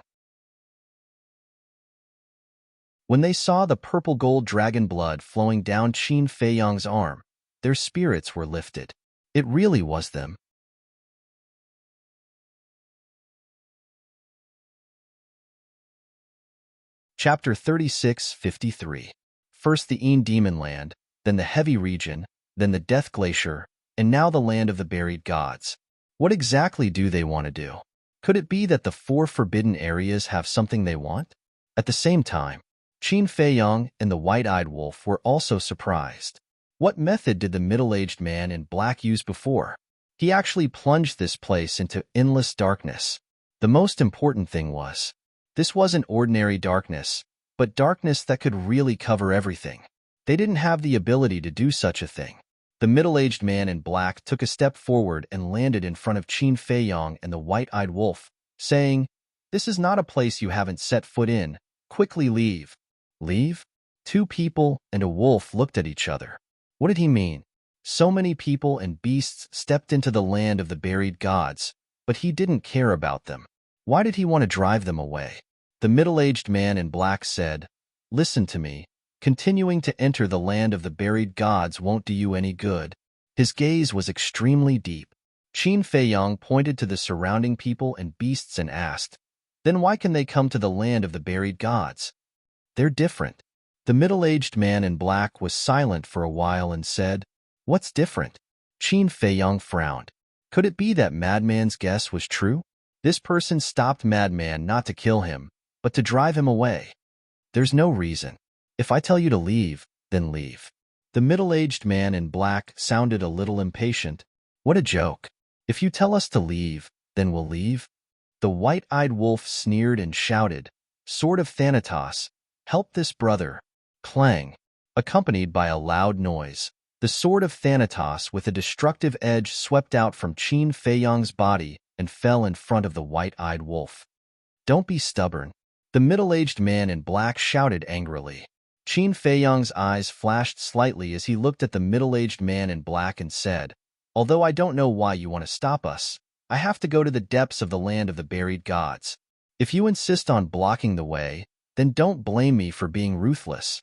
When they saw the purple-gold dragon blood flowing down Qin Feiyang's arm, their spirits were lifted. It really was them. Chapter 36:53. First the Een Demon Land, then the Heavy Region, then the Death Glacier, and now the Land of the Buried Gods. What exactly do they want to do? Could it be that the four forbidden areas have something they want? At the same time, Qin Feiyang and the white-eyed wolf were also surprised. What method did the middle-aged man in black use before? He actually plunged this place into endless darkness. The most important thing was, this wasn't ordinary darkness, but darkness that could really cover everything. They didn't have the ability to do such a thing. The middle-aged man in black took a step forward and landed in front of Qin Feiyang and the white-eyed wolf, saying, "This is not a place you haven't set foot in. Quickly leave." Leave? Two people and a wolf looked at each other. What did he mean? So many people and beasts stepped into the land of the buried gods, but he didn't care about them. Why did he want to drive them away? The middle-aged man in black said, "Listen to me. Continuing to enter the land of the buried gods won't do you any good." His gaze was extremely deep. Qin Feiyang pointed to the surrounding people and beasts and asked, "Then why can they come to the land of the buried gods?" "They're different." The middle-aged man in black was silent for a while and said, "What's different?" Qin Feiyang frowned. Could it be that Madman's guess was true? This person stopped Madman not to kill him, but to drive him away. "There's no reason. If I tell you to leave, then leave." The middle-aged man in black sounded a little impatient. "What a joke. If you tell us to leave, then we'll leave." The white-eyed wolf sneered and shouted, "Sword of Thanatos, help this brother." Clang. Accompanied by a loud noise, the sword of Thanatos with a destructive edge swept out from Qin Feiyang's body and fell in front of the white-eyed wolf. "Don't be stubborn." The middle-aged man in black shouted angrily. Qin Feiyang's eyes flashed slightly as he looked at the middle-aged man in black and said, "Although I don't know why you want to stop us, I have to go to the depths of the land of the buried gods. If you insist on blocking the way, then don't blame me for being ruthless."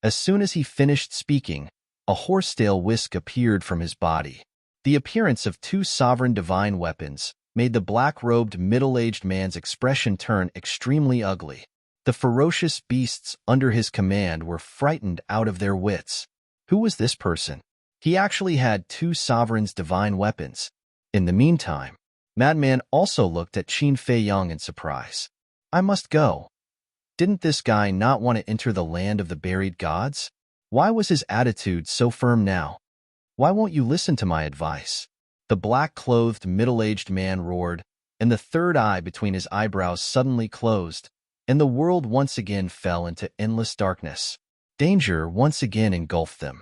As soon as he finished speaking, a horsetail whisk appeared from his body. The appearance of two sovereign divine weapons made the black-robed middle-aged man's expression turn extremely ugly. The ferocious beasts under his command were frightened out of their wits. Who was this person? He actually had two sovereigns' divine weapons. In the meantime, Madman also looked at Qin Feiyang in surprise. "I must go." Didn't this guy not want to enter the land of the buried gods? Why was his attitude so firm now? "Why won't you listen to my advice?" The black-clothed middle-aged man roared, and the third eye between his eyebrows suddenly closed, and the world once again fell into endless darkness. Danger once again engulfed them.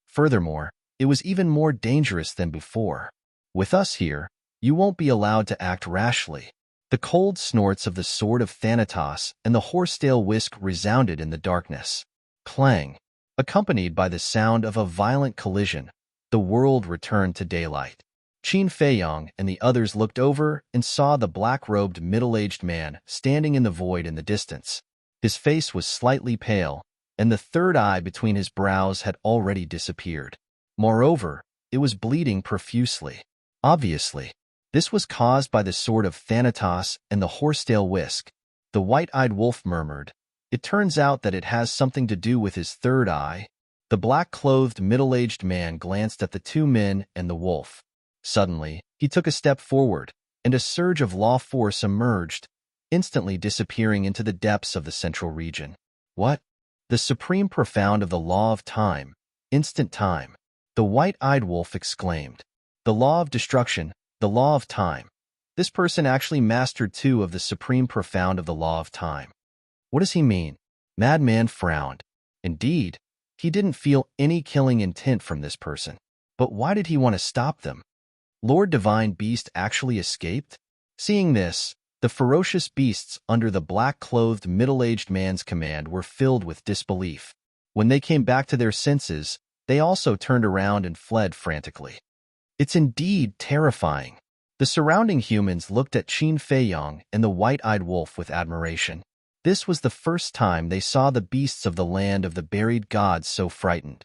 Furthermore, it was even more dangerous than before. With us here, you won't be allowed to act rashly. The cold snorts of the sword of Thanatos and the horsetail whisk resounded in the darkness. Clang! Accompanied by the sound of a violent collision, the world returned to daylight. Qin Feiyong and the others looked over and saw the black-robed middle-aged man standing in the void in the distance. His face was slightly pale, and the third eye between his brows had already disappeared. Moreover, it was bleeding profusely. Obviously, this was caused by the sword of Thanatos and the horsetail whisk. The white-eyed wolf murmured, "It turns out that it has something to do with his third eye." The black-clothed middle-aged man glanced at the two men and the wolf. Suddenly, he took a step forward, and a surge of law force emerged, instantly disappearing into the depths of the central region. What? The supreme profound of the law of time, instant time. The white-eyed wolf exclaimed. The law of destruction, the law of time. This person actually mastered two of the supreme profound of the law of time. What does he mean? Madman frowned. Indeed, he didn't feel any killing intent from this person. But why did he want to stop them? Lord Divine Beast actually escaped? Seeing this, the ferocious beasts under the black-clothed middle-aged man's command were filled with disbelief. When they came back to their senses, they also turned around and fled frantically. It's indeed terrifying. The surrounding humans looked at Qin Feiyong and the white-eyed wolf with admiration. This was the first time they saw the beasts of the land of the buried gods so frightened.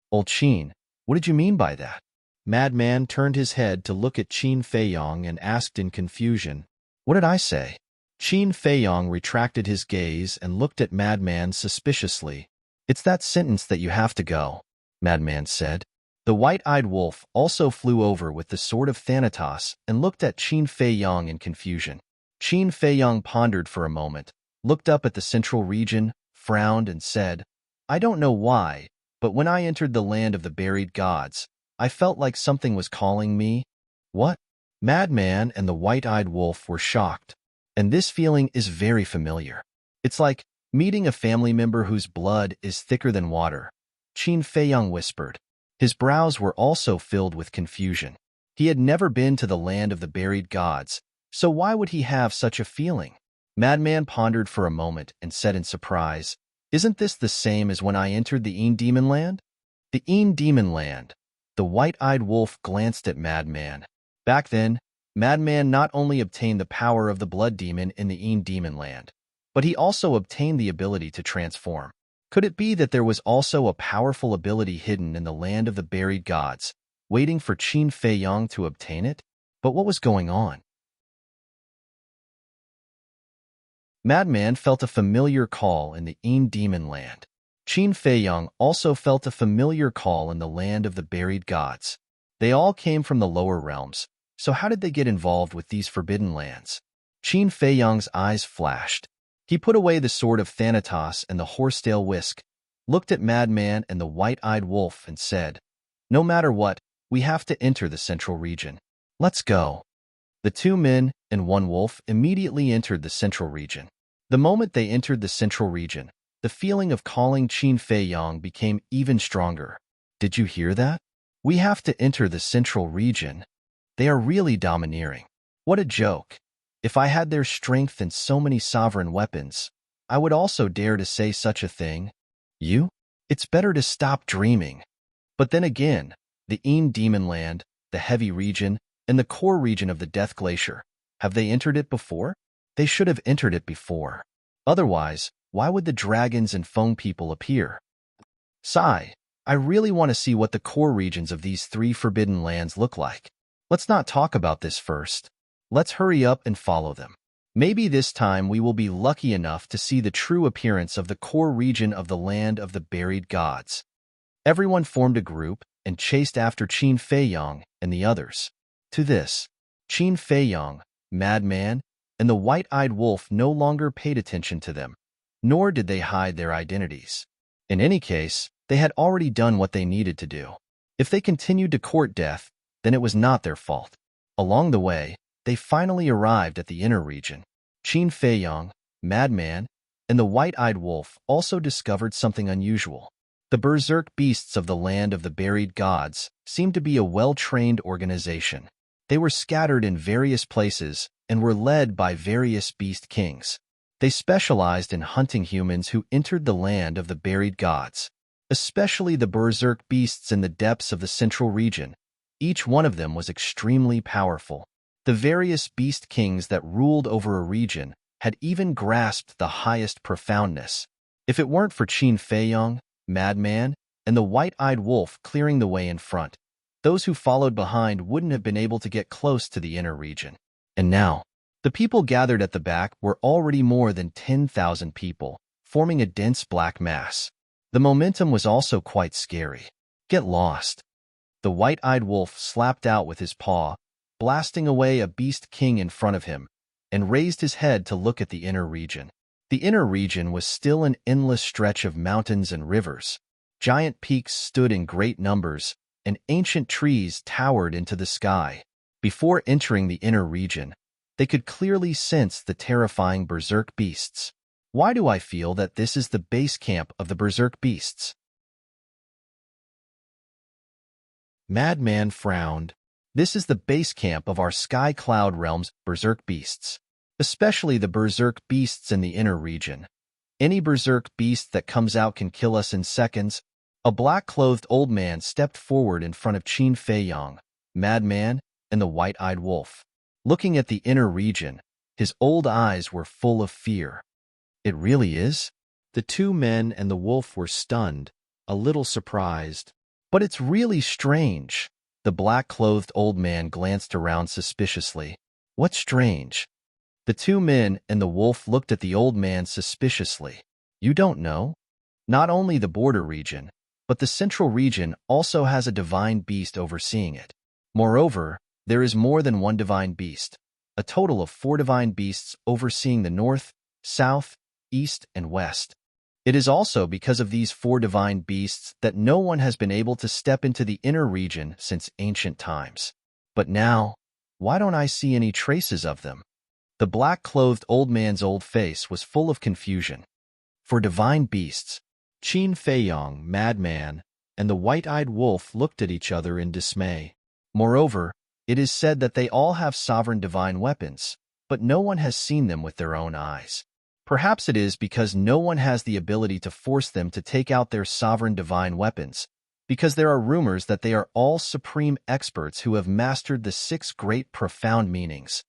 Old Qin, what did you mean by that? Madman turned his head to look at Qin Feiyong and asked in confusion, "What did I say?" Qin Feiyong retracted his gaze and looked at Madman suspiciously. "It's that sentence that you have to go," Madman said. The white-eyed wolf also flew over with the sword of Thanatos and looked at Qin Feiyong in confusion. Qin Feiyong pondered for a moment, looked up at the central region, frowned, and said, "I don't know why, but when I entered the land of the buried gods, I felt like something was calling me." What? Madman and the white-eyed wolf were shocked. And this feeling is very familiar. It's like meeting a family member whose blood is thicker than water, Qin Feiyong whispered. His brows were also filled with confusion. He had never been to the land of the buried gods, so why would he have such a feeling? Madman pondered for a moment and said in surprise, "Isn't this the same as when I entered the Demon Land?" The Demon Land. The white-eyed wolf glanced at Madman. Back then, Madman not only obtained the power of the blood demon in the Demon Land, but he also obtained the ability to transform. Could it be that there was also a powerful ability hidden in the land of the buried gods, waiting for Qin Feiyong to obtain it? But what was going on? Madman felt a familiar call in the Demon Land. Qin Feiyong also felt a familiar call in the land of the buried gods. They all came from the lower realms, so how did they get involved with these forbidden lands? Qin Feiyong's eyes flashed. He put away the sword of Thanatos and the horsetail whisk, looked at Madman and the white-eyed wolf and said, "No matter what, we have to enter the central region. Let's go." The two men and one wolf immediately entered the central region. The moment they entered the central region, the feeling of calling Qin Feiyong became even stronger. "Did you hear that? We have to enter the central region. They are really domineering. What a joke. If I had their strength and so many sovereign weapons, I would also dare to say such a thing. You? It's better to stop dreaming." But then again, the Demon Land, the heavy region, and the core region of the Death Glacier, have they entered it before? They should have entered it before. Otherwise, why would the dragons and foam people appear? Sigh, I really want to see what the core regions of these three forbidden lands look like. Let's not talk about this first. Let's hurry up and follow them. Maybe this time we will be lucky enough to see the true appearance of the core region of the land of the buried gods. Everyone formed a group and chased after Qin Feiyong and the others. To this, Qin Feiyong, Madman, and the white-eyed wolf no longer paid attention to them, nor did they hide their identities. In any case, they had already done what they needed to do. If they continued to court death, then it was not their fault. Along the way, they finally arrived at the inner region. Qin Feiyong, Madman, and the white-eyed wolf also discovered something unusual. The berserk beasts of the land of the buried gods seemed to be a well-trained organization. They were scattered in various places and were led by various beast kings. They specialized in hunting humans who entered the land of the buried gods, especially the berserk beasts in the depths of the central region. Each one of them was extremely powerful. The various beast kings that ruled over a region had even grasped the highest profoundness. If it weren't for Qin Feiyong, Madman, and the white-eyed wolf clearing the way in front, those who followed behind wouldn't have been able to get close to the inner region. And now, the people gathered at the back were already more than 10,000 people, forming a dense black mass. The momentum was also quite scary. Get lost. The white-eyed wolf slapped out with his paw, blasting away a beast king in front of him, and raised his head to look at the inner region. The inner region was still an endless stretch of mountains and rivers. Giant peaks stood in great numbers, and ancient trees towered into the sky. Before entering the inner region, they could clearly sense the terrifying berserk beasts. Why do I feel that this is the base camp of the berserk beasts? Madman frowned. This is the base camp of our Sky Cloud Realm's berserk beasts, especially the berserk beasts in the inner region. Any berserk beast that comes out can kill us in seconds. A black-clothed old man stepped forward in front of Qin Feiyong, Madman, and the white-eyed wolf. Looking at the inner region, his old eyes were full of fear. It really is? The two men and the wolf were stunned, a little surprised. But it's really strange. The black-clothed old man glanced around suspiciously. What's strange? The two men and the wolf looked at the old man suspiciously. You don't know? Not only the border region, but the central region also has a divine beast overseeing it. Moreover, there is more than one divine beast, a total of 4 divine beasts overseeing the north, south, east, and west. It is also because of these 4 divine beasts that no one has been able to step into the inner region since ancient times. But now, why don't I see any traces of them? The black-clothed old man's old face was full of confusion. For divine beasts, Qin Feiyong, Madman, and the white-eyed wolf looked at each other in dismay. Moreover, it is said that they all have sovereign divine weapons, but no one has seen them with their own eyes. Perhaps it is because no one has the ability to force them to take out their sovereign divine weapons, because there are rumors that they are all supreme experts who have mastered the 6 great profound meanings.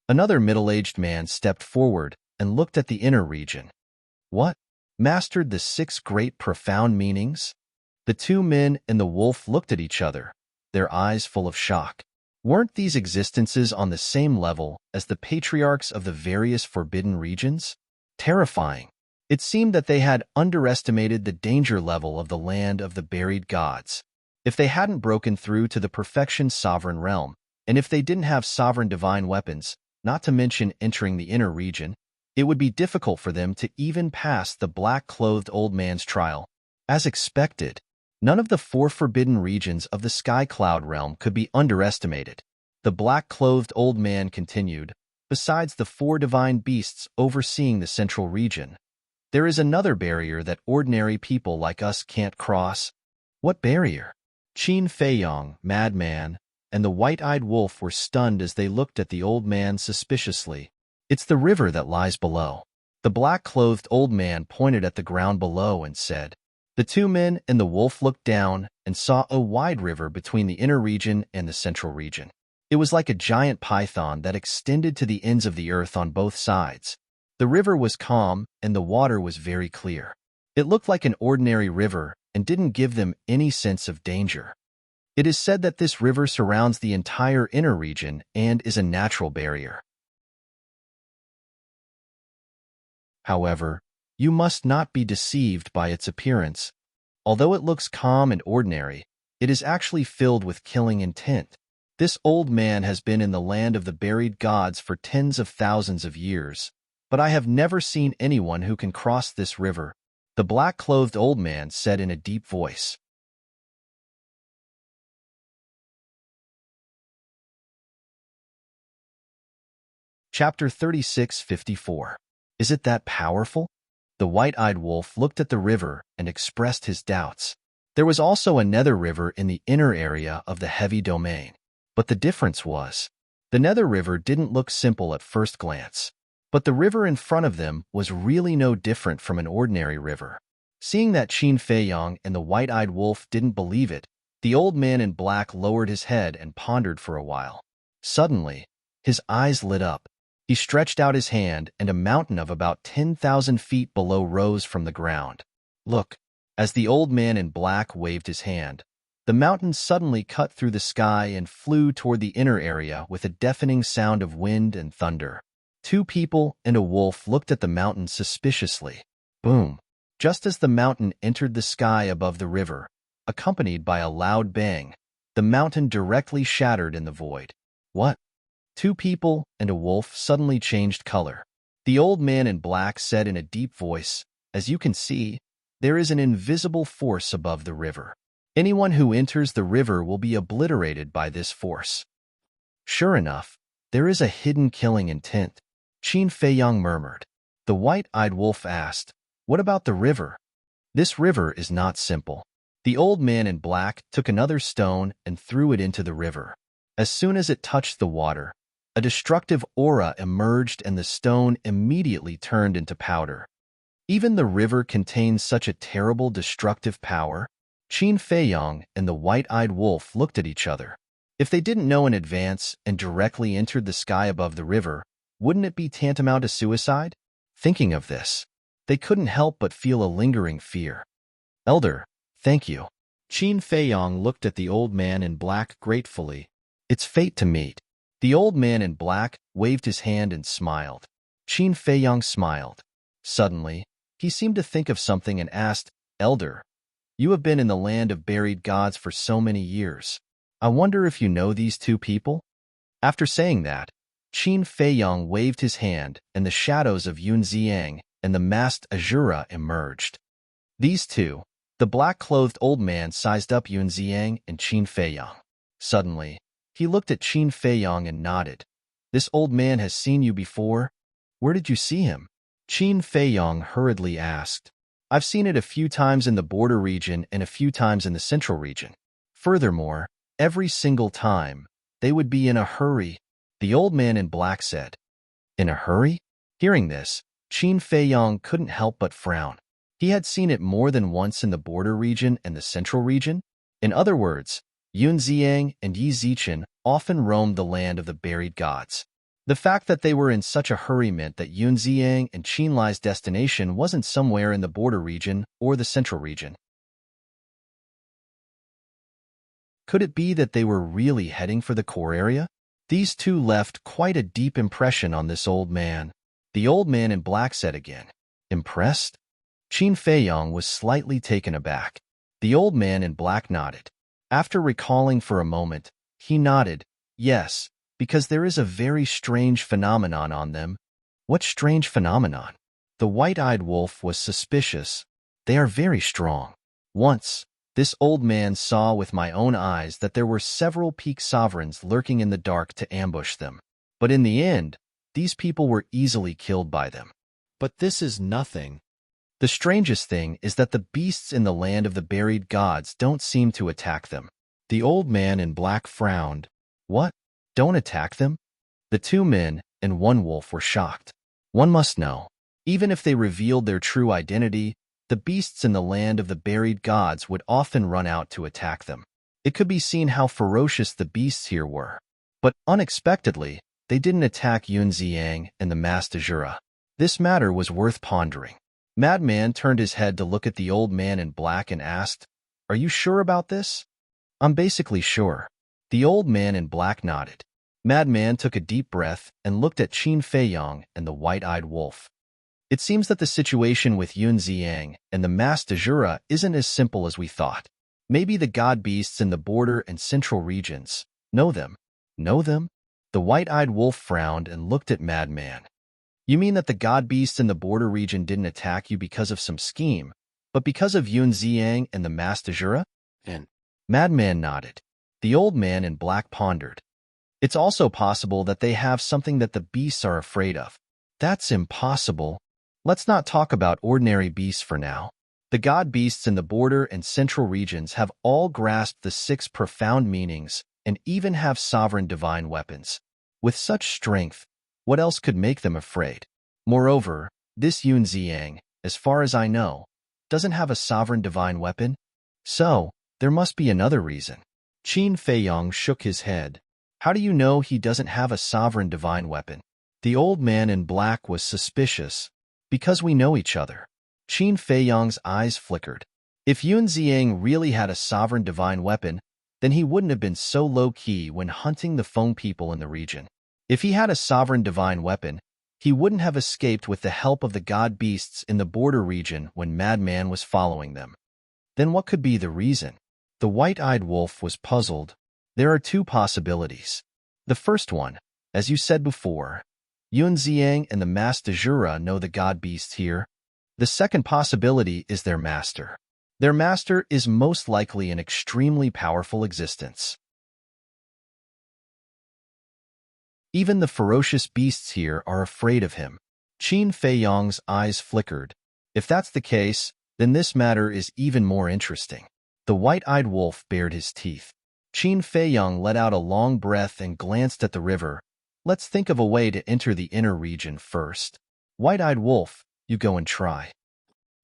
Another middle-aged man stepped forward and looked at the inner region. What? Mastered the 6 great profound meanings? The two men and the wolf looked at each other, their eyes full of shock. Weren't these existences on the same level as the patriarchs of the various forbidden regions? Terrifying. It seemed that they had underestimated the danger level of the land of the buried gods. If they hadn't broken through to the perfection sovereign realm, and if they didn't have sovereign divine weapons, not to mention entering the inner region, it would be difficult for them to even pass the black-clothed old man's trial. As expected, none of the 4 forbidden regions of the Sky Cloud Realm could be underestimated. The black-clothed old man continued. Besides the 4 divine beasts overseeing the central region, there is another barrier that ordinary people like us can't cross. What barrier? Qin Feiyong, Madman, and the white-eyed wolf were stunned as they looked at the old man suspiciously. It's the river that lies below. The black-clothed old man pointed at the ground below and said. The two men and the wolf looked down and saw a wide river between the inner region and the central region. It was like a giant python that extended to the ends of the earth on both sides. The river was calm and the water was very clear. It looked like an ordinary river and didn't give them any sense of danger. It is said that this river surrounds the entire inner region and is a natural barrier. However, you must not be deceived by its appearance. Although it looks calm and ordinary, it is actually filled with killing intent. This old man has been in the land of the buried gods for tens of thousands of years, but I have never seen anyone who can cross this river, the black-clothed old man said in a deep voice. Chapter 36:54. Is it that powerful? The white-eyed wolf looked at the river and expressed his doubts. There was also a nether river in the inner area of the heavy domain. But the difference was, the nether river didn't look simple at first glance. But the river in front of them was really no different from an ordinary river. Seeing that Qin Feiyong and the white-eyed wolf didn't believe it, the old man in black lowered his head and pondered for a while. Suddenly, his eyes lit up. He stretched out his hand, and a mountain of about 10,000 feet below rose from the ground. Look, as the old man in black waved his hand, the mountain suddenly cut through the sky and flew toward the inner area with a deafening sound of wind and thunder. Two people and a wolf looked at the mountain suspiciously. Boom! Just as the mountain entered the sky above the river, accompanied by a loud bang, the mountain directly shattered in the void. What? Two people and a wolf suddenly changed color. The old man in black said in a deep voice, "As you can see, there is an invisible force above the river. Anyone who enters the river will be obliterated by this force." Sure enough, there is a hidden killing intent, Qin Feiyong murmured. The white-eyed wolf asked, "What about the river?" "This river is not simple." The old man in black took another stone and threw it into the river. As soon as it touched the water, a destructive aura emerged and the stone immediately turned into powder. Even the river contains such a terrible destructive power? Qin Feiyong and the white-eyed wolf looked at each other. If they didn't know in advance and directly entered the sky above the river, wouldn't it be tantamount to suicide? Thinking of this, they couldn't help but feel a lingering fear. "Elder, thank you." Qin Feiyong looked at the old man in black gratefully. "It's fate to meet." The old man in black waved his hand and smiled. Qin Feiyong smiled. Suddenly, he seemed to think of something and asked, "Elder, you have been in the land of buried gods for so many years. I wonder if you know these two people?" After saying that, Qin Feiyong waved his hand and the shadows of Yun Ziang and the masked Azura emerged. These two, the black-clothed old man sized up Yun Ziang and Qin Feiyong. Suddenly, he looked at Qin Feiyong and nodded. "This old man has seen you before? Where did you see him?" Qin Feiyong hurriedly asked. "I've seen it a few times in the border region and a few times in the central region. Furthermore, every single time, they would be in a hurry," the old man in black said. "In a hurry?" Hearing this, Qin Feiyong couldn't help but frown. He had seen it more than once in the border region and the central region. In other words, Yun Ziang and Yi Zichen often roamed the land of the buried gods. The fact that they were in such a hurry meant that Yun Ziang and Qin Li's destination wasn't somewhere in the border region or the central region. Could it be that they were really heading for the core area? These two left quite a deep impression on this old man. The old man in black said again, "Impressed?" Qin Feiyong was slightly taken aback. The old man in black nodded. After recalling for a moment, he nodded, "Yes, because there is a very strange phenomenon on them." "What strange phenomenon?" The white-eyed wolf was suspicious. "They are very strong. Once, this old man saw with my own eyes that there were several peak sovereigns lurking in the dark to ambush them. But in the end, these people were easily killed by them. But this is nothing. The strangest thing is that the beasts in the land of the buried gods don't seem to attack them." The old man in black frowned. "What? Don't attack them?" The two men and one wolf were shocked. One must know, even if they revealed their true identity, the beasts in the land of the buried gods would often run out to attack them. It could be seen how ferocious the beasts here were. But unexpectedly, they didn't attack Yun Ziang and the masked Azura. This matter was worth pondering. Madman turned his head to look at the old man in black and asked, "Are you sure about this?" "I'm basically sure." The old man in black nodded. Madman took a deep breath and looked at Qin Feiyong and the white-eyed wolf. "It seems that the situation with Yun Ziang and the masked Azura isn't as simple as we thought. Maybe the god beasts in the border and central regions know them." "Know them?" The white-eyed wolf frowned and looked at Madman. "You mean that the god beasts in the border region didn't attack you because of some scheme, but because of Yun Ziang and the masked Azura?" And Madman nodded. The old man in black pondered. "It's also possible that they have something that the beasts are afraid of." "That's impossible." Let's not talk about ordinary beasts for now. The god beasts in the border and central regions have all grasped the six profound meanings and even have sovereign divine weapons. With such strength, what else could make them afraid? Moreover, this Yun Ziang, as far as I know, doesn't have a sovereign divine weapon. So, there must be another reason. Qin Feiyong shook his head. How do you know he doesn't have a sovereign divine weapon? The old man in black was suspicious. Because we know each other. Qin Feiyong's eyes flickered. If Yun Ziang really had a sovereign divine weapon, then he wouldn't have been so low-key when hunting the Feng people in the region. If he had a sovereign divine weapon, he wouldn't have escaped with the help of the god beasts in the border region when Madman was following them. Then what could be the reason? The white-eyed wolf was puzzled. There are two possibilities. The first one, as you said before, Yun Ziang and the Master Jura know the god beasts here. The second possibility is their master. Their master is most likely an extremely powerful existence. Even the ferocious beasts here are afraid of him. Qin Feiyong's eyes flickered. If that's the case, then this matter is even more interesting. The white-eyed wolf bared his teeth. Qin Feiyong let out a long breath and glanced at the river. Let's think of a way to enter the inner region first. White-eyed wolf, you go and try.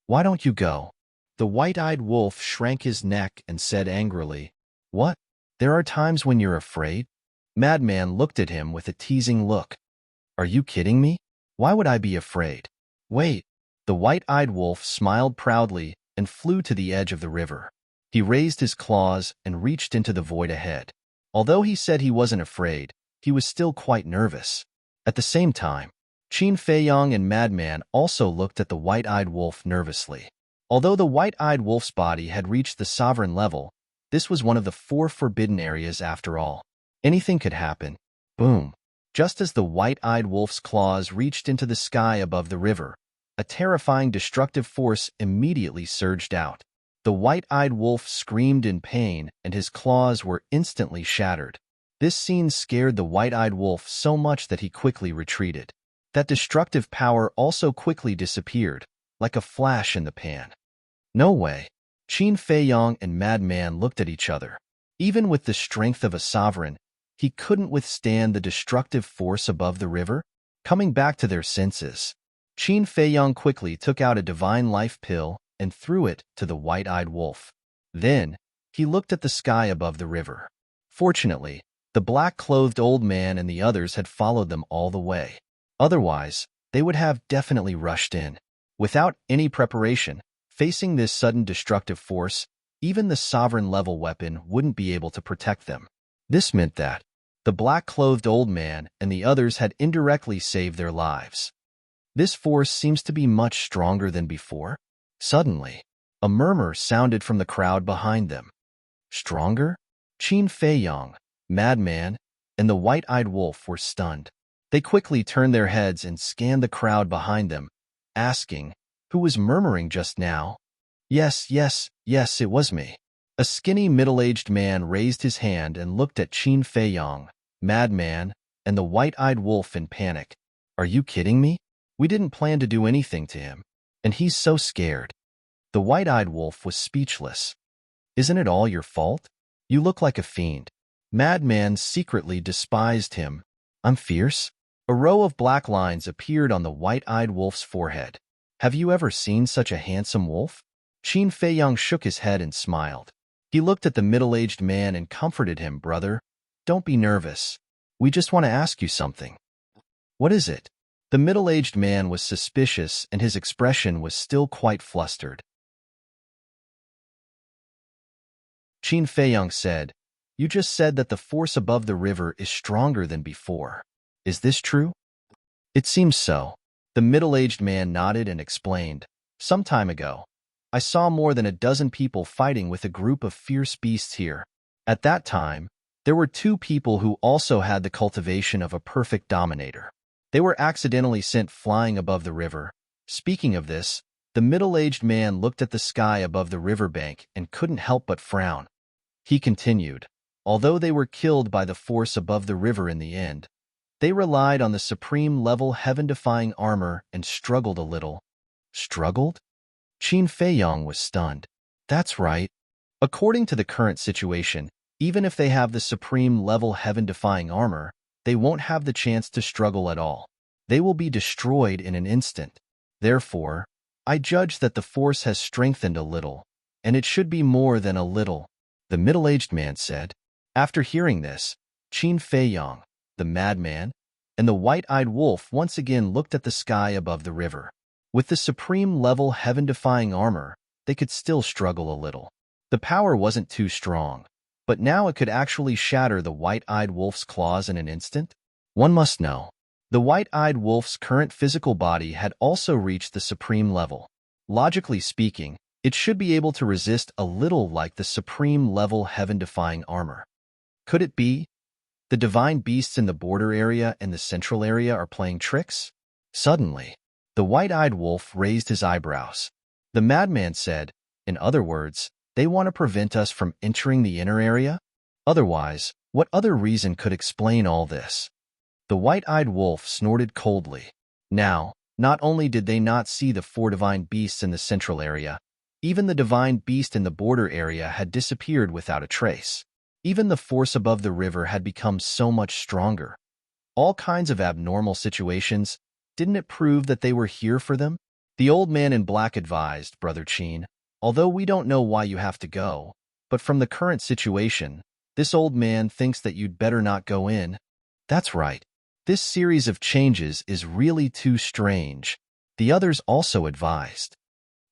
Why don't you go? The white-eyed wolf shrank his neck and said angrily, What? There are times when you're afraid? Madman looked at him with a teasing look. Are you kidding me? Why would I be afraid? Wait. The white-eyed wolf smiled proudly and flew to the edge of the river. He raised his claws and reached into the void ahead. Although he said he wasn't afraid, he was still quite nervous. At the same time, Qin Feiyong and Madman also looked at the white-eyed wolf nervously. Although the white-eyed wolf's body had reached the sovereign level, this was one of the 4 forbidden areas after all. Anything could happen. Boom. Just as the white-eyed wolf's claws reached into the sky above the river, a terrifying destructive force immediately surged out. The white-eyed wolf screamed in pain and his claws were instantly shattered. This scene scared the white-eyed wolf so much that he quickly retreated. That destructive power also quickly disappeared, like a flash in the pan. No way. Qin Feiyong and Madman looked at each other. Even with the strength of a sovereign, he couldn't withstand the destructive force above the river. Coming back to their senses, Qin Feiyong quickly took out a divine life pill and threw it to the white-eyed wolf. Then, he looked at the sky above the river. Fortunately, the black-clothed old man and the others had followed them all the way. Otherwise, they would have definitely rushed in. Without any preparation, facing this sudden destructive force, even the sovereign-level weapon wouldn't be able to protect them. This meant that the black-clothed old man and the others had indirectly saved their lives. This force seems to be much stronger than before. Suddenly, a murmur sounded from the crowd behind them. Stronger? Qin Feiyong, Madman, and the white-eyed wolf were stunned. They quickly turned their heads and scanned the crowd behind them, asking, Who was murmuring just now? Yes, it was me. A skinny middle-aged man raised his hand and looked at Qin Feiyong, Madman, and the white-eyed wolf in panic. Are you kidding me? We didn't plan to do anything to him. And he's so scared. The white-eyed wolf was speechless. Isn't it all your fault? You look like a fiend. Madman secretly despised him. I'm fierce? A row of black lines appeared on the white-eyed wolf's forehead. Have you ever seen such a handsome wolf? Qin Feiyong shook his head and smiled. He looked at the middle-aged man and comforted him, Brother. Don't be nervous. We just want to ask you something. What is it? The middle-aged man was suspicious and his expression was still quite flustered. Qin Feiyong said, You just said that the force above the river is stronger than before. Is this true? It seems so. The middle-aged man nodded and explained. Some time ago, I saw more than a dozen people fighting with a group of fierce beasts here. At that time, there were 2 people who also had the cultivation of a perfect dominator. They were accidentally sent flying above the river. Speaking of this, the middle-aged man looked at the sky above the riverbank and couldn't help but frown. He continued, Although they were killed by the force above the river in the end, they relied on the supreme-level heaven-defying armor and struggled a little. Struggled? Qin Feiyang was stunned. That's right. According to the current situation, even if they have the supreme-level heaven-defying armor, they won't have the chance to struggle at all. They will be destroyed in an instant. Therefore, I judge that the force has strengthened a little, and it should be more than a little, the middle-aged man said. After hearing this, Qin Feiyang, the madman, and the white-eyed wolf once again looked at the sky above the river. With the supreme-level heaven-defying armor, they could still struggle a little. The power wasn't too strong, but now it could actually shatter the white-eyed wolf's claws in an instant. One must know, the white-eyed wolf's current physical body had also reached the supreme level. Logically speaking, it should be able to resist a little like the supreme-level heaven-defying armor. Could it be? The divine beasts in the border area and the central area are playing tricks? Suddenly, the white-eyed wolf raised his eyebrows. The madman said, in other words, they want to prevent us from entering the inner area? Otherwise, what other reason could explain all this? The white-eyed wolf snorted coldly. Now, not only did they not see the 4 divine beasts in the central area, even the divine beast in the border area had disappeared without a trace. Even the force above the river had become so much stronger. All kinds of abnormal situations. Didn't it prove that they were here for them? The old man in black advised, Brother Qin, although we don't know why you have to go, but from the current situation, this old man thinks that you'd better not go in. That's right. This series of changes is really too strange. The others also advised.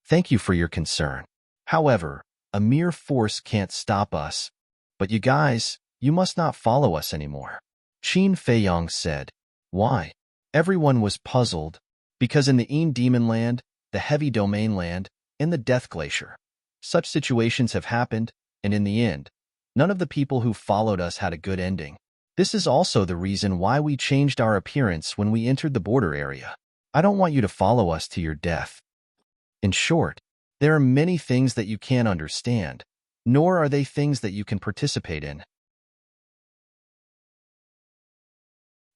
Thank you for your concern. However, a mere force can't stop us. But you guys, you must not follow us anymore. Qin Feiyang said. Why? Everyone was puzzled, because in the Demon Land, the Heavy Domain Land, and the Death Glacier, such situations have happened, and in the end, none of the people who followed us had a good ending. This is also the reason why we changed our appearance when we entered the border area. I don't want you to follow us to your death. In short, there are many things that you can't understand, nor are they things that you can participate in.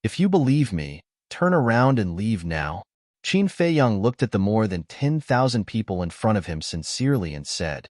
If you believe me, turn around and leave now. Qin Feiyang looked at the more than 10,000 people in front of him sincerely and said.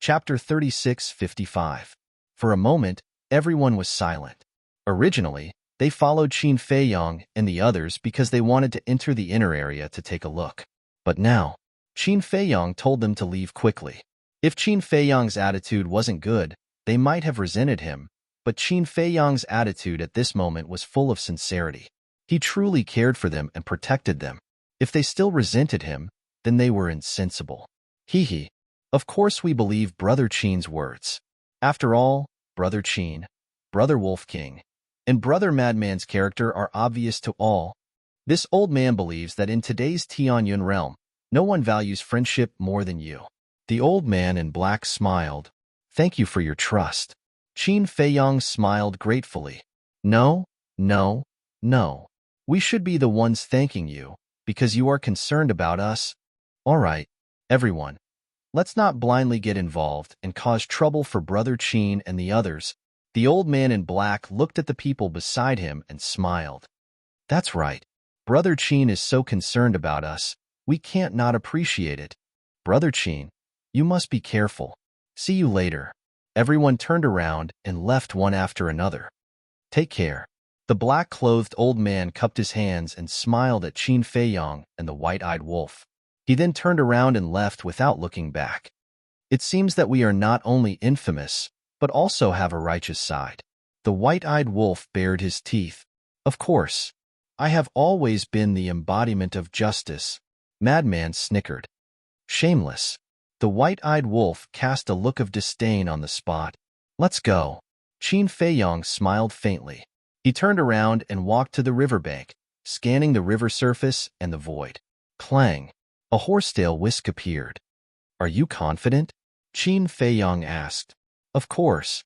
Chapter 36:55. For a moment, everyone was silent. Originally, they followed Qin Feiyang and the others because they wanted to enter the inner area to take a look. But now, Qin Feiyang told them to leave quickly. If Qin Feiyang's attitude wasn't good, they might have resented him, but Qin Feiyang's attitude at this moment was full of sincerity. He truly cared for them and protected them. If they still resented him, then they were insensible. Hee. Of course we believe Brother Qin's words. After all, Brother Qin, Brother Wolf King, and Brother Madman's character are obvious to all. This old man believes that in today's Tianyun realm, no one values friendship more than you. The old man in black smiled. Thank you for your trust. Qin Feiyang smiled gratefully. No. We should be the ones thanking you, because you are concerned about us. All right, everyone. Let's not blindly get involved and cause trouble for Brother Qin and the others. The old man in black looked at the people beside him and smiled. That's right. Brother Qin is so concerned about us, we can't not appreciate it. Brother Qin, you must be careful. See you later. Everyone turned around and left one after another. Take care. The black-clothed old man cupped his hands and smiled at Qin Feiyang and the white-eyed wolf. He then turned around and left without looking back. It seems that we are not only infamous, but also have a righteous side. The white-eyed wolf bared his teeth. Of course, I have always been the embodiment of justice. Madman snickered. Shameless. The white-eyed wolf cast a look of disdain on the spot. Let's go. Qin Feiyang smiled faintly. He turned around and walked to the riverbank, scanning the river surface and the void. Clang. A horsetail whisk appeared. Are you confident? Qin Feiyang asked. Of course.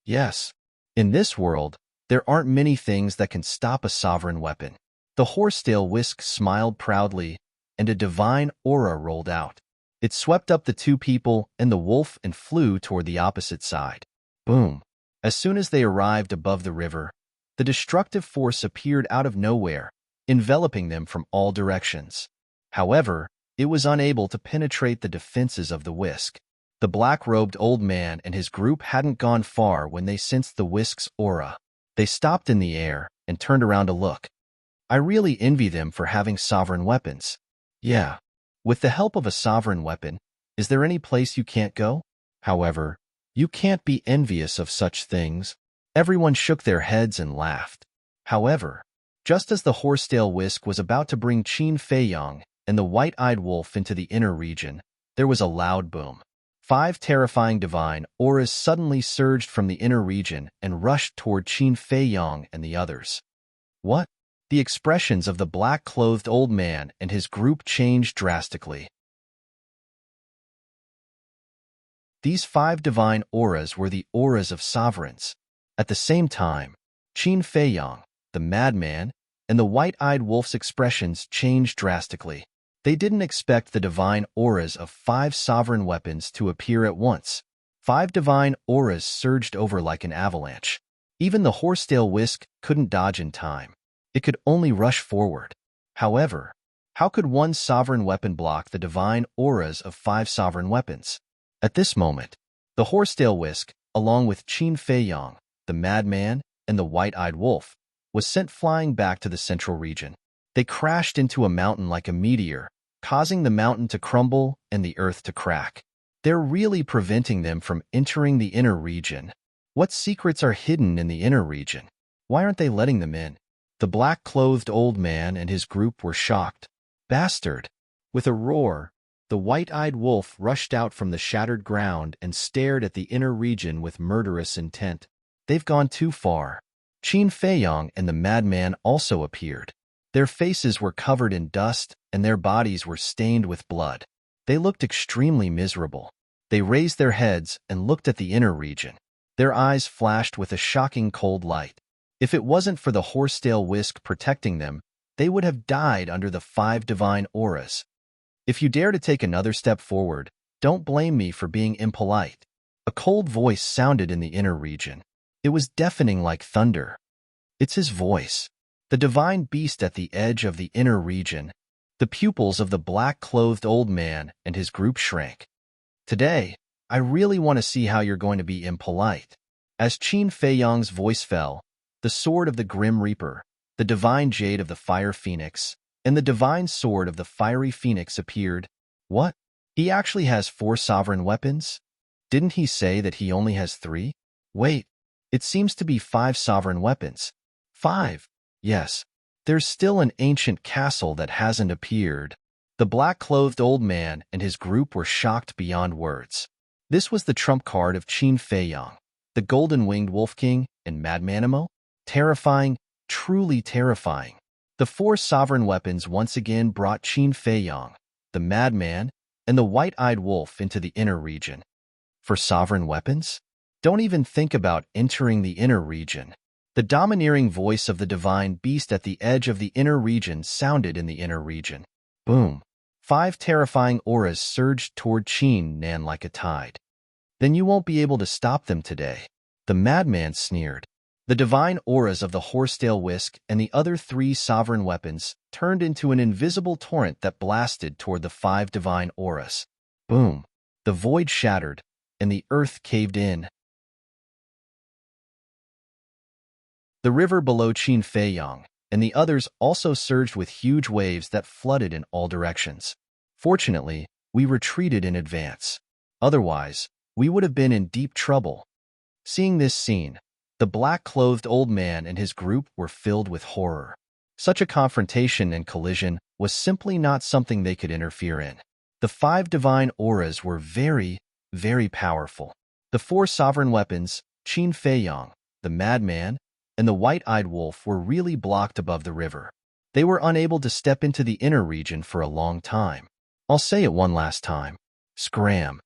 Yes. In this world, there aren't many things that can stop a sovereign weapon. The horsetail whisk smiled proudly, and a divine aura rolled out. It swept up the two people and the wolf and flew toward the opposite side. Boom. As soon as they arrived above the river, the destructive force appeared out of nowhere, enveloping them from all directions. However, it was unable to penetrate the defenses of the whisk. The black-robed old man and his group hadn't gone far when they sensed the whisk's aura. They stopped in the air and turned around to look. I really envy them for having sovereign weapons. Yeah. With the help of a sovereign weapon, is there any place you can't go? However, you can't be envious of such things. Everyone shook their heads and laughed. However, just as the horsetail whisk was about to bring Qin Feiyang and the white-eyed wolf into the inner region, there was a loud boom. 5 terrifying divine auras suddenly surged from the inner region and rushed toward Qin Feiyang and the others. What? The expressions of the black-clothed old man and his group changed drastically. These 5 divine auras were the auras of sovereigns. At the same time, Qin Feiyang, the madman, and the white-eyed wolf's expressions changed drastically. They didn't expect the divine auras of 5 sovereign weapons to appear at once. 5 divine auras surged over like an avalanche. Even the horsetail whisk couldn't dodge in time. It could only rush forward. However, how could one sovereign weapon block the divine auras of 5 sovereign weapons? At this moment, the horsetail whisk, along with Qin Feiyang, the madman, and the white-eyed wolf, was sent flying back to the central region. They crashed into a mountain like a meteor, causing the mountain to crumble and the earth to crack. They're really preventing them from entering the inner region. What secrets are hidden in the inner region? Why aren't they letting them in? The black-clothed old man and his group were shocked. Bastard! With a roar, the white-eyed wolf rushed out from the shattered ground and stared at the inner region with murderous intent. They've gone too far. Qin Feiyang and the madman also appeared. Their faces were covered in dust and their bodies were stained with blood. They looked extremely miserable. They raised their heads and looked at the inner region. Their eyes flashed with a shocking cold light. If it wasn't for the horsetail whisk protecting them, they would have died under the 5 divine auras. If you dare to take another step forward, don't blame me for being impolite. A cold voice sounded in the inner region. It was deafening like thunder. It's his voice. The divine beast at the edge of the inner region. The pupils of the black-clothed old man and his group shrank. Today, I really want to see how you're going to be impolite. As Qin Feiyang's voice fell, the sword of the Grim Reaper, the divine jade of the Fire Phoenix, and the divine sword of the Fiery Phoenix appeared. What? He actually has 4 sovereign weapons? Didn't he say that he only has 3? Wait. It seems to be 5 sovereign weapons. 5. Yes. There's still an ancient castle that hasn't appeared. The black-clothed old man and his group were shocked beyond words. This was the trump card of Qin Feiyang, the golden-winged wolf king and madmanimo. Terrifying, truly terrifying. The 4 sovereign weapons once again brought Qin Feiyang, the madman, and the white-eyed wolf into the inner region. For sovereign weapons? Don't even think about entering the inner region. The domineering voice of the divine beast at the edge of the inner region sounded in the inner region. Boom. 5 terrifying auras surged toward Qin Nan like a tide. Then you won't be able to stop them today. The madman sneered. The divine auras of the horsetail whisk and the other 3 sovereign weapons turned into an invisible torrent that blasted toward the 5 divine auras. Boom. The void shattered, and the earth caved in. The river below Qin Feiyang and the others also surged with huge waves that flooded in all directions. Fortunately, we retreated in advance. Otherwise, we would have been in deep trouble. Seeing this scene, the black-clothed old man and his group were filled with horror. Such a confrontation and collision was simply not something they could interfere in. The 5 divine auras were very, very powerful. The 4 sovereign weapons, Qin Feiyang, the madman, and the white-eyed wolf were really blocked above the river. They were unable to step into the inner region for a long time. I'll say it one last time. Scram.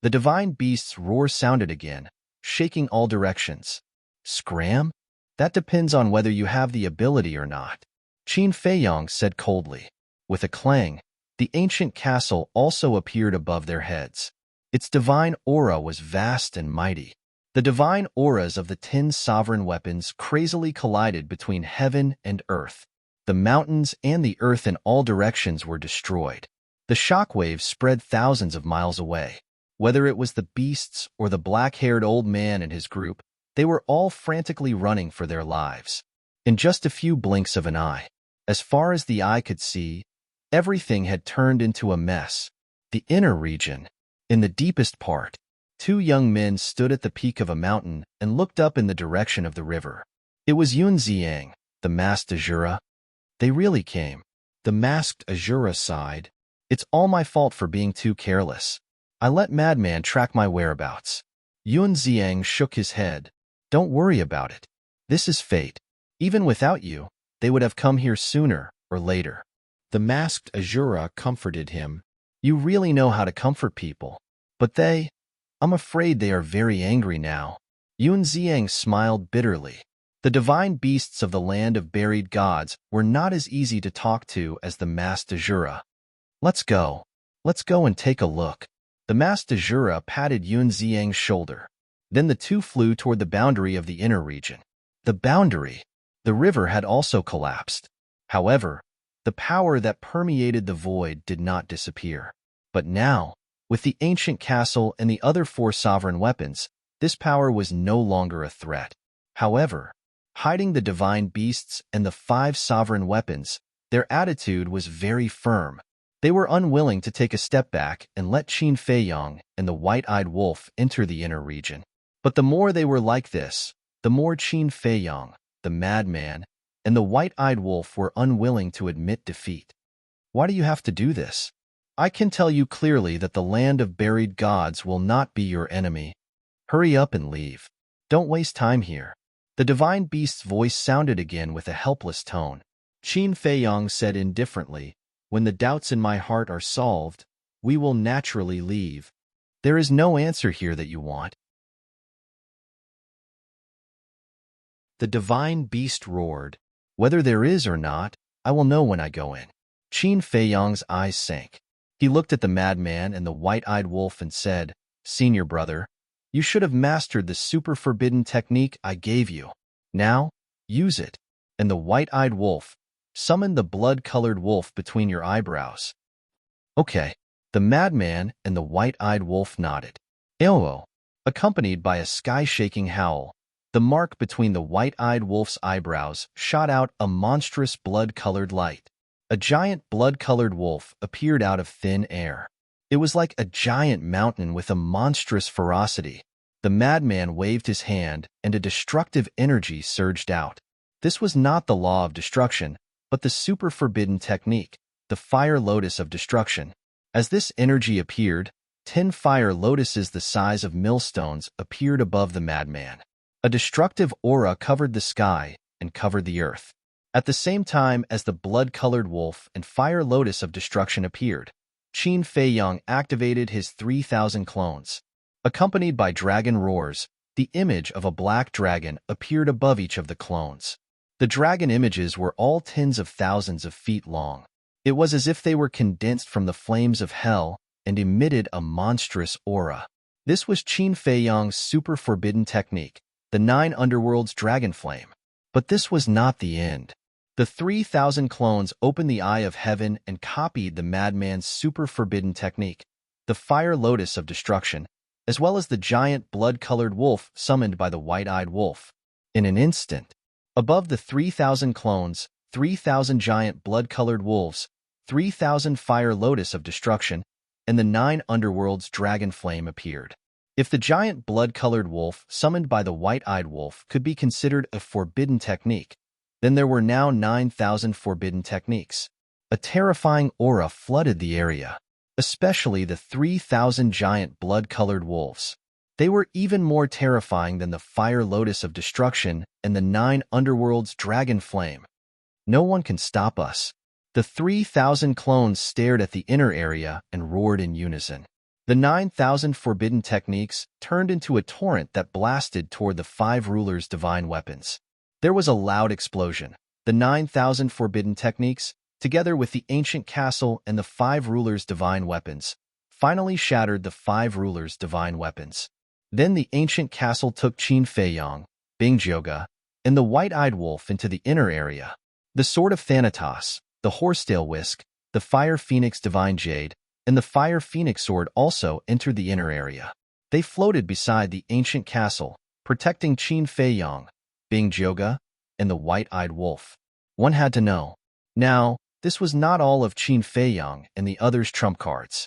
The divine beast's roar sounded again, shaking all directions. Scram? That depends on whether you have the ability or not. Qin Feiyang said coldly. With a clang, the ancient castle also appeared above their heads. Its divine aura was vast and mighty. The divine auras of the 10 sovereign weapons crazily collided between heaven and earth. The mountains and the earth in all directions were destroyed. The shockwaves spread thousands of miles away. Whether it was the beasts or the black-haired old man and his group, they were all frantically running for their lives. In just a few blinks of an eye, as far as the eye could see, everything had turned into a mess. The inner region, in the deepest part, two young men stood at the peak of a mountain and looked up in the direction of the river. It was Yun Ziang, the masked Azura. They really came. The masked Azura sighed. It's all my fault for being too careless. I let Madman track my whereabouts. Yun Ziang shook his head. Don't worry about it. This is fate. Even without you, they would have come here sooner or later. The masked Azura comforted him. You really know how to comfort people. But I'm afraid they are very angry now. Yun Ziang smiled bitterly. The divine beasts of the land of buried gods were not as easy to talk to as the masked Azura. Let's go. Let's go and take a look. The masked Azura patted Yun Ziang's shoulder. Then the two flew toward the boundary of the inner region. The boundary. The river had also collapsed. However, the power that permeated the void did not disappear. But now, with the ancient castle and the other 4 sovereign weapons, this power was no longer a threat. However, hiding the divine beasts and the 5 sovereign weapons, their attitude was very firm. They were unwilling to take a step back and let Qin Feiyong and the white-eyed wolf enter the inner region. But the more they were like this, the more Qin Feiyong, the madman, and the white-eyed wolf were unwilling to admit defeat. Why do you have to do this? I can tell you clearly that the land of buried gods will not be your enemy. Hurry up and leave. Don't waste time here. The divine beast's voice sounded again with a helpless tone. Qin Feiyong said indifferently, when the doubts in my heart are solved, we will naturally leave. There is no answer here that you want. The divine beast roared. Whether there is or not, I will know when I go in. Qin Feiyong's eyes sank. He looked at the madman and the white-eyed wolf and said, Senior brother, you should have mastered the super forbidden technique I gave you. Now, use it. And the white-eyed wolf, summon the blood-colored wolf between your eyebrows. Okay. The madman and the white-eyed wolf nodded. Eowo, accompanied by a sky-shaking howl, the mark between the white-eyed wolf's eyebrows shot out a monstrous blood-colored light. A giant blood-colored wolf appeared out of thin air. It was like a giant mountain with a monstrous ferocity. The madman waved his hand, and a destructive energy surged out. This was not the law of destruction, but the super forbidden technique, the fire lotus of destruction. As this energy appeared, 10 fire lotuses the size of millstones appeared above the madman. A destructive aura covered the sky and covered the earth. At the same time as the blood-colored wolf and fire lotus of destruction appeared, Qin Feiyong activated his 3,000 clones. Accompanied by dragon roars, the image of a black dragon appeared above each of the clones. The dragon images were all tens of thousands of feet long. It was as if they were condensed from the flames of hell and emitted a monstrous aura. This was Qin Feiyong's super forbidden technique, the 9 underworlds dragon flame. But this was not the end. The 3,000 clones opened the eye of heaven and copied the madman's super forbidden technique, the fire lotus of destruction, as well as the giant blood-colored wolf summoned by the white-eyed wolf. In an instant, above the 3,000 clones, 3,000 giant blood-colored wolves, 3,000 fire lotus of destruction, and the 9 underworlds dragon flame appeared. If the giant blood-colored wolf summoned by the white-eyed wolf could be considered a forbidden technique, then there were now 9,000 forbidden techniques. A terrifying aura flooded the area, especially the 3,000 giant blood-colored wolves. They were even more terrifying than the fire lotus of destruction and the 9 underworlds dragon flame. No one can stop us. The 3,000 clones stared at the inner area and roared in unison. The 9,000 forbidden techniques turned into a torrent that blasted toward the 5 rulers' divine weapons. There was a loud explosion. The 9,000 forbidden techniques, together with the ancient castle and the 5 rulers' divine weapons, finally shattered the 5 rulers' divine weapons. Then the ancient castle took Qin Feiyong, Bingzhouge, and the white-eyed wolf into the inner area. The sword of Thanatos, the horsetail whisk, the fire phoenix divine jade, and the fire phoenix sword also entered the inner area. They floated beside the ancient castle, protecting Qin Feiyong, Bingzhouge, and the white-eyed wolf. One had to know. Now, this was not all of Qin Feiyong and the others' trump cards.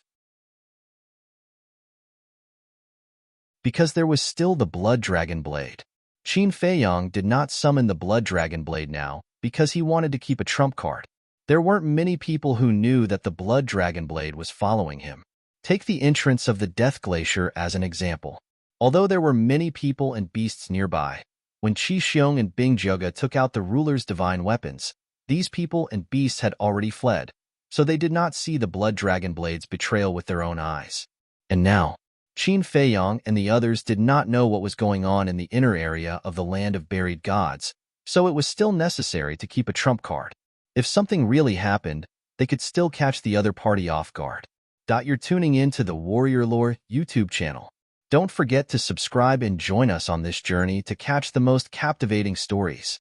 Because there was still the Blood Dragon Blade. Qin Feiyong did not summon the Blood Dragon Blade now because he wanted to keep a trump card. There weren't many people who knew that the Blood Dragon Blade was following him. Take the entrance of the Death Glacier as an example. Although there were many people and beasts nearby, when Qi Xiong and Bingzhouge took out the ruler's divine weapons, these people and beasts had already fled, so they did not see the Blood Dragon Blade's betrayal with their own eyes. And now, Qin Feiyong and the others did not know what was going on in the inner area of the Land of Buried Gods, so it was still necessary to keep a trump card. If something really happened, they could still catch the other party off guard. You're tuning in to the Warrior Lore YouTube channel. Don't forget to subscribe and join us on this journey to catch the most captivating stories.